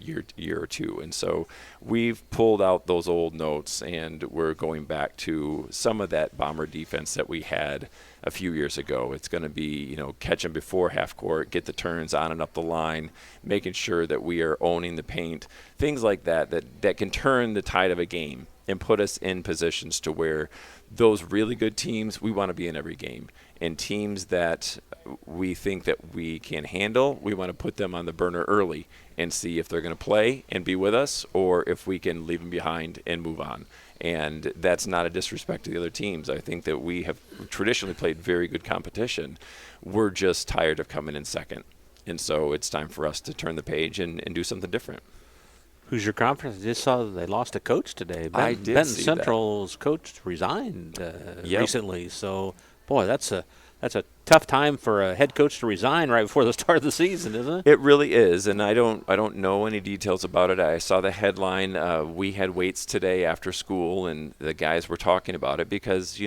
or two. And so we've pulled out those old notes, and we're going back to some of that Bomber defense that we had a few years ago. It's going to be, catch them before half court, get the turns on and up the line, making sure that we are owning the paint, things like that can turn the tide of a game and put us in positions to where those really good teams, we want to be in every game. And teams that we think that we can handle, we want to put them on the burner early and see if they're going to play and be with us, or if we can leave them behind and move on. And that's not a disrespect to the other teams. I think that we have traditionally played very good competition. We're just tired of coming in second. And so it's time for us to turn the page and do something different. Who's your conference? I just saw that they lost a coach today. I did Benton see Central's coach resigned Yep. recently. So, boy, that's a tough time for a head coach to resign right before the start of the season, isn't it? It really is, and I don't know any details about it. I saw the headline. We had weights today after school, and the guys were talking about it because,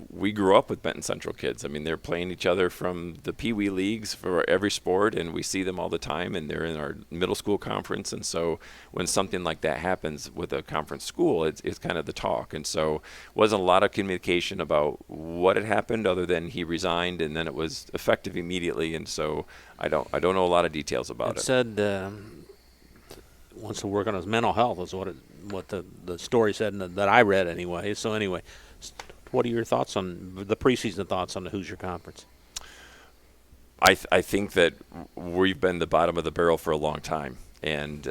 we grew up with Benton Central kids. I mean, they're playing each other from the Pee Wee leagues for every sport, and we see them all the time, and they're in our middle school conference. And so when something like that happens with a conference school, it's kind of the talk. And so wasn't a lot of communication about what had happened other than he resigned, and then it was effective immediately. And so I don't know a lot of details about it. It said wants to work on his mental health is what the story said that I read anyway. So anyway, what are your thoughts on the preseason thoughts on the Hoosier Conference? I think that we've been the bottom of the barrel for a long time, and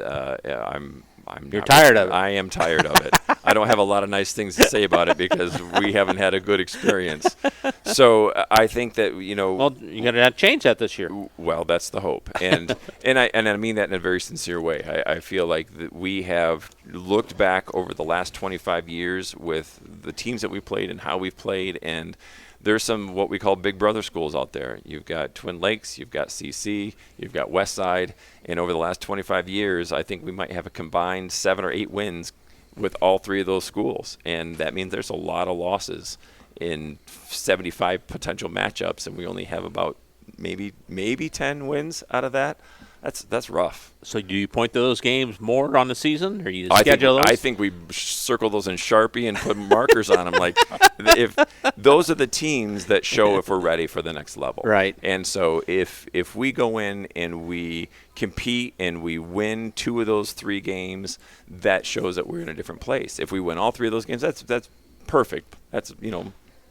You're tired of it. I am tired of it. I don't have a lot of nice things to say about it because we haven't had a good experience. So I think that well, you're going to have to change that this year. Well, that's the hope, and I mean that in a very sincere way. I feel like that we have looked back over the last 25 years with the teams that we played and how we've played, and there's some what we call big brother schools out there. You've got Twin Lakes, you've got CC, you've got Westside, and over the last 25 years, I think we might have a combined 7 or 8 wins with all three of those schools, and that means there's a lot of losses in 75 potential matchups, and we only have about maybe 10 wins out of that. That's rough. So do you point to those games more on the season, or you schedule those? I think we circle those in Sharpie and put markers on them. Like, if those are the teams that show if we're ready for the next level. Right. And so if we go in and we compete and we win 2 of those 3 games, that shows that we're in a different place. If we win all 3 of those games, that's perfect. That's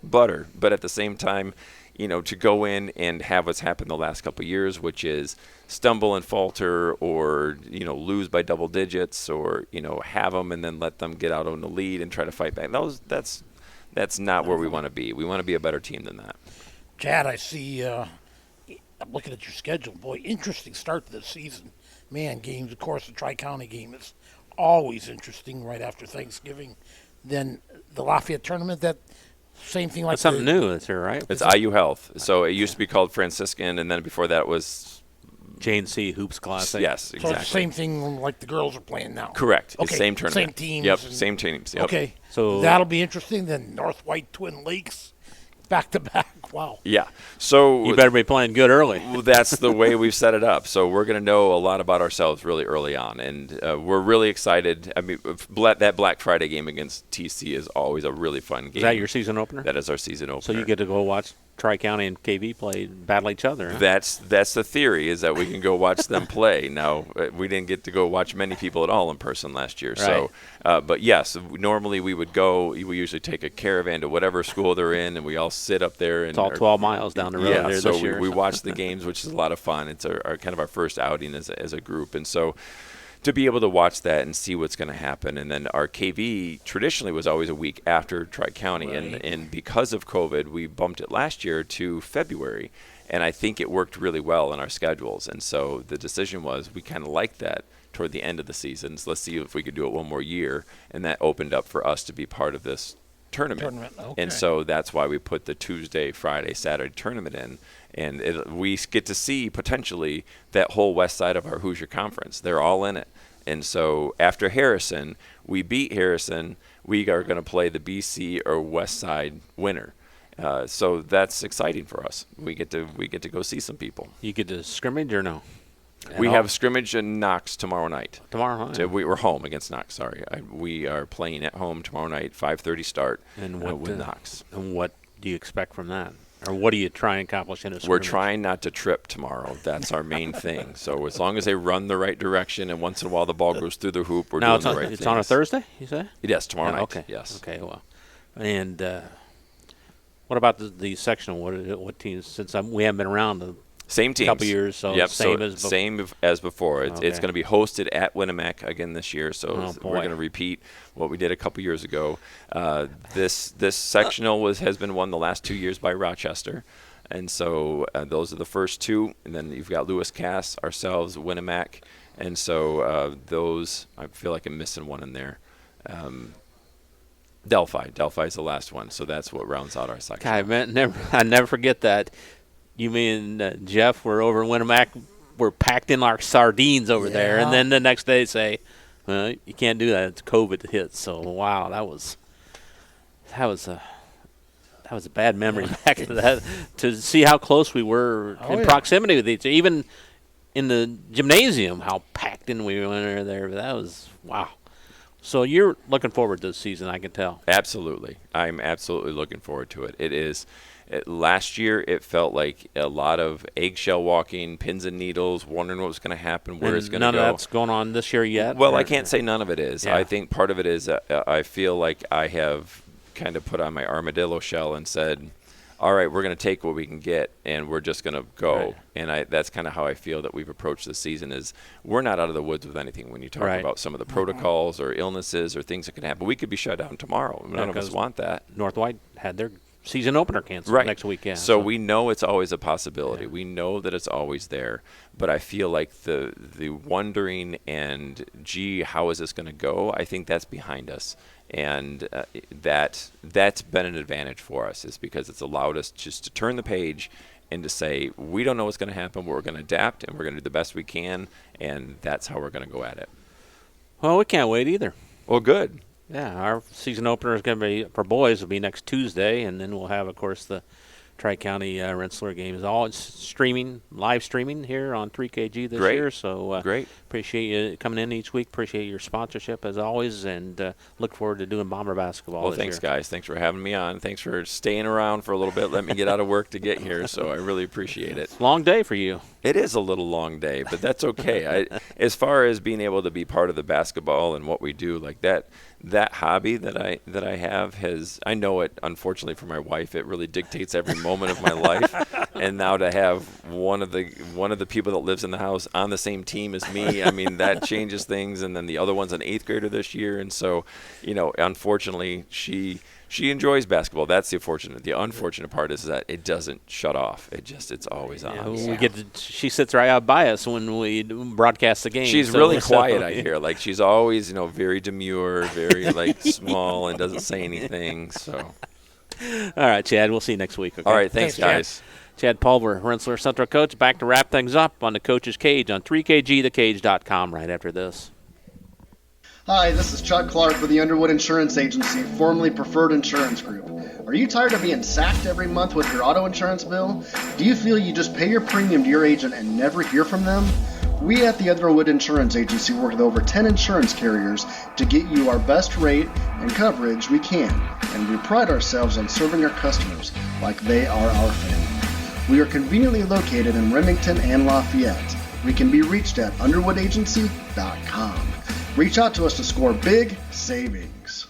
butter. But at the same time, to go in and have what's happened the last couple of years, which is stumble and falter or, lose by double digits or, have them and then let them get out on the lead and try to fight back. That's not where we want to be. We want to be a better team than that. Chad, I see, I'm looking at your schedule. Boy, interesting start to the season. Man, games, of course, the Tri-County game is always interesting right after Thanksgiving. Then the Lafayette tournament, that same thing like that's something new that's here, right? It's IU Health. So it used to be called Franciscan, and then before that was J&C Hoops Classic. Yes, exactly. So it's the same thing like the girls are playing now. Correct. Okay. It's same tournament. Same teams. Yep, same teams. Yep. Okay. So that'll be interesting. Then North White Twin Lakes, back to back. Wow. Yeah. So you better be playing good early. That's the way we've set it up. So we're going to know a lot about ourselves really early on, and we're really excited. I mean, that Black Friday game against TC is always a really fun game. Is that your season opener? That is our season opener. So you get to go watch Tri-County and KV play, battle each other. Huh? That's the theory, is that we can go watch them play. Now, we didn't get to go watch many people at all in person last year. Right. So, but yes, normally we would go. We usually take a caravan to whatever school they're in, and we all sit up there. And it's all 12 miles down the road. Yeah, there so this year. we watch the games, which is a lot of fun. It's our kind of our first outing as a group, and so to be able to watch that and see what's going to happen. And then our KV traditionally was always a week after Tri-County. Right. And because of COVID, we bumped it last year to February. And I think it worked really well in our schedules. And so the decision was we kind of liked that toward the end of the season. So let's see if we could do it one more year. And that opened up for us to be part of this tournament. Okay. And so that's why we put the Tuesday, Friday, Saturday tournament in. And we get to see potentially that whole west side of our Hoosier Conference. They're all in it. And so after Harrison, we beat Harrison. We are going to play the BC or west side winner. So that's exciting for us. We get to go see some people. You get to scrimmage or no? We have scrimmage in Knox tomorrow night. Tomorrow night. So we're home against Knox. Sorry, we are playing at home tomorrow night, 5:30 start. And with Knox. And what do you expect from that? Or what do you try and accomplish in a scrimmage? We're trying not to trip tomorrow. That's our main thing. So as long as they run the right direction and once in a while the ball goes through the hoop, we're doing the right thing. It's on a Thursday, you say? Yes, tomorrow night. Okay. Yes. Okay, well. And what about the sectional? What teams? Since we haven't been around the same teams. Couple years, so yep, same as before. It's okay. going to be hosted at Winnemac again this year, so we're going to repeat what we did a couple years ago. This sectional has been won the last 2 years by Rochester, and so those are the first two. And then you've got Lewis Cass, ourselves, Winnemac, and so those I feel like I'm missing one in there. Delphi is the last one, so that's what rounds out our section. I never forget that. You mean Jeff? We're over in Winnemac. We're packed in like sardines over there, and then the next day say, "Well, you can't do that. It's COVID hit." So wow, that was a bad memory back to that. To see how close we were in proximity with each other, even in the gymnasium, how packed in we were there. That was wow. So you're looking forward to the season, I can tell. Absolutely, I'm absolutely looking forward to it. It is. Last year, it felt like a lot of eggshell walking, pins and needles, wondering what was going to happen, where it's going to go. None of that's going on this year yet? Well, I can't say none of it is. Yeah. I think part of it is I feel like I have kind of put on my armadillo shell and said, all right, we're going to take what we can get, and we're just going to go. Right. And that's kind of how I feel that we've approached the season is we're not out of the woods with anything when you talk about some of the protocols or illnesses or things that could happen. We could be shut down tomorrow. None of us want that. North White had their season opener canceled next week, yeah. So we know it's always a possibility. Yeah. We know that it's always there. But I feel like the wondering and, gee, how is this going to go, I think that's behind us. And that's been an advantage for us is because it's allowed us just to turn the page and to say, we don't know what's going to happen, but we're going to adapt, and we're going to do the best we can, and that's how we're going to go at it. Well, we can't wait either. Well, good. Yeah, our season opener is going to be, for boys, will be next Tuesday, and then we'll have, of course, the Tri-County Rensselaer games. All it's live streaming here on 3KG this year. So great. Appreciate you coming in each week. Appreciate your sponsorship as always, and look forward to doing Bomber basketball. Well, this thanks, year. guys. Thanks for having me on. Thanks for staying around for a little bit. Let me get out of work to get here. So I really appreciate it. Long day for you. It is a little long day, but that's okay. As far as being able to be part of the basketball and what we do, like that hobby that I have I know it, unfortunately for my wife, it really dictates every moment of my life. And now to have one of the people that lives in the house on the same team as me, I mean, that changes things. And then the other one's an 8th grader this year, and so, unfortunately, she enjoys basketball. That's the fortunate. The unfortunate part is that it doesn't shut off. It's always on. Yeah, she sits right out by us when we broadcast the game. She's really quiet, I hear. Like, she's always, very demure, very small, and doesn't say anything. So, all right, Chad. We'll see you next week. Okay? All right, thanks guys. Chad Pulver, Rensselaer Central coach, back to wrap things up on the Coach's Cage on 3kgthecage.com right after this. Hi, this is Chuck Clark with the Underwood Insurance Agency, formerly Preferred Insurance Group. Are you tired of being sacked every month with your auto insurance bill? Do you feel you just pay your premium to your agent and never hear from them? We at the Underwood Insurance Agency work with over 10 insurance carriers to get you our best rate and coverage we can, and we pride ourselves on serving our customers like they are our family. We are conveniently located in Remington and Lafayette. We can be reached at underwoodagency.com. Reach out to us to score big savings.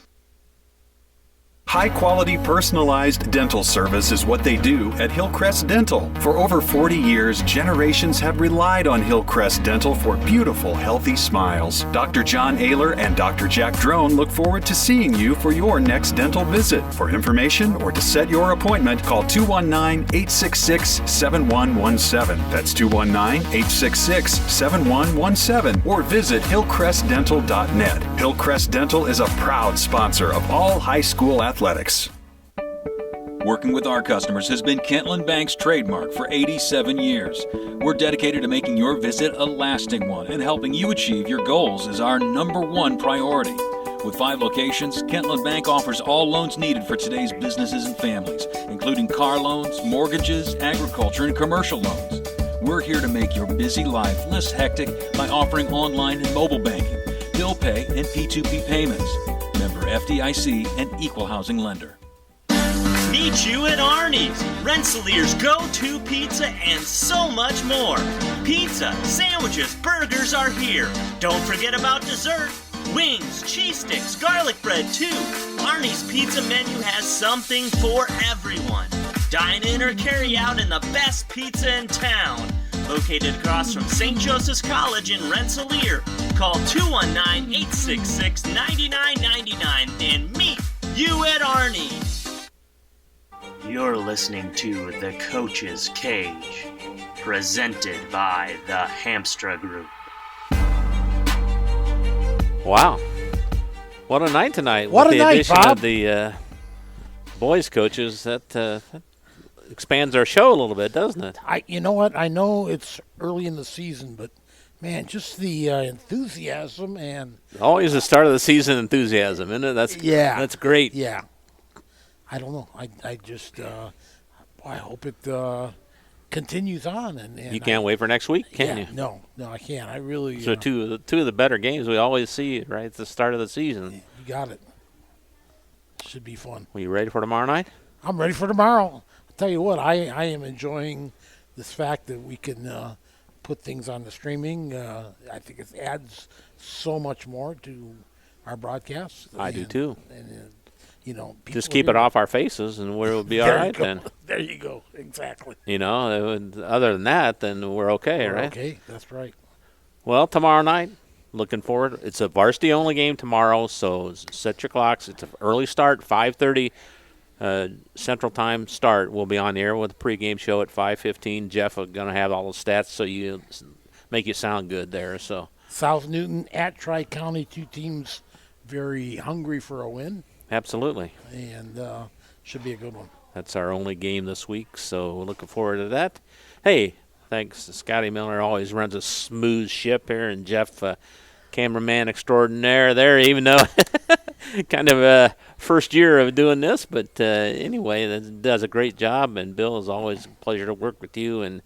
High-quality personalized dental service is what they do at Hillcrest Dental. For over 40 years, generations have relied on Hillcrest Dental for beautiful, healthy smiles. Dr. John Ayler and Dr. Jack Drone look forward to seeing you for your next dental visit. For information or to set your appointment, call 219-866-7117. That's 219-866-7117. Or visit hillcrestdental.net. Hillcrest Dental is a proud sponsor of all high school athletics. Working with our customers has been Kentland Bank's trademark for 87 years. We're dedicated to making your visit a lasting one, and helping you achieve your goals is our #1 priority. With 5 locations, Kentland Bank offers all loans needed for today's businesses and families, including car loans, mortgages, agriculture, and commercial loans. We're here to make your busy life less hectic by offering online and mobile banking, bill pay, and P2P payments. Member FDIC and equal housing lender. Meet you at Arnie's, Rensselaer's go-to pizza and so much more. Pizza, sandwiches, burgers are here. Don't forget about dessert. Wings, cheese sticks, garlic bread too. Arnie's pizza menu has something for everyone. Dine in or carry out in the best pizza in town. Located across from St. Joseph's College in Rensselaer. Call 219-866-9999 and meet you at Arnie's. You're listening to The Coach's Cage, presented by the Hamstra Group. Wow. What a night tonight. What with a the night, addition Bob. of the boys coaches. That expands our show a little bit, doesn't it? You know what? I know it's early in the season, but man, just the enthusiasm and Always the start of the season enthusiasm, isn't it? That's great. Yeah. I don't know. I just I hope it continues on. And you can't wait for next week, can you? No, I can't. I really. So two of the better games we always see right at the start of the season. You got it. Should be fun. Are you ready for tomorrow night? I'm ready for tomorrow. I'll tell you what, I am enjoying this fact that we can put things on the streaming. I think it adds so much more to our broadcasts. I do too. And, just keep it off our faces and we'll be all right then. There you go. Exactly. Other than that, then we're okay, right? Okay, that's right. Well, tomorrow night, looking forward. It's a varsity-only game tomorrow, so set your clocks. It's an early start, 5:30 Central Time start. We'll be on the air with a pregame show at 5:15. Jeff is going to have all the stats so you make you sound good there. So South Newton at Tri-County, 2 teams very hungry for a win. Absolutely. And should be a good one. That's our only game this week, so we're looking forward to that. Hey, thanks to Scotty Miller. Always runs a smooth ship here, and Jeff, cameraman extraordinaire there, even though kind of a first year of doing this, but anyway, that does a great job. And Bill, it's always a pleasure to work with you. And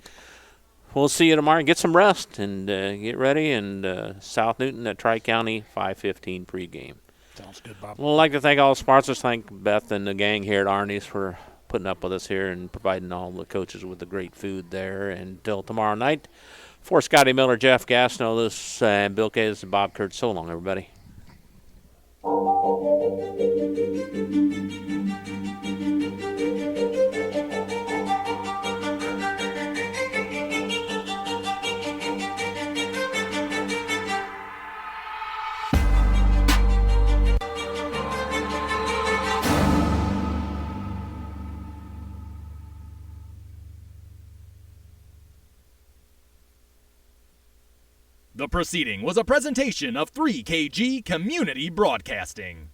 we'll see you tomorrow. Get some rest and get ready. And South Newton at Tri-County 5:15 pregame. Sounds good, Bob. Well, I'd like to thank all the sponsors. Thank Beth and the gang here at Arnie's for putting up with us here and providing all the coaches with the great food there. And until tomorrow night, for Scotty Miller, Jeff Gastineau, this and Bill Kage and Bob Kurtz. So long, everybody. The proceeding was a presentation of 3KG Community Broadcasting.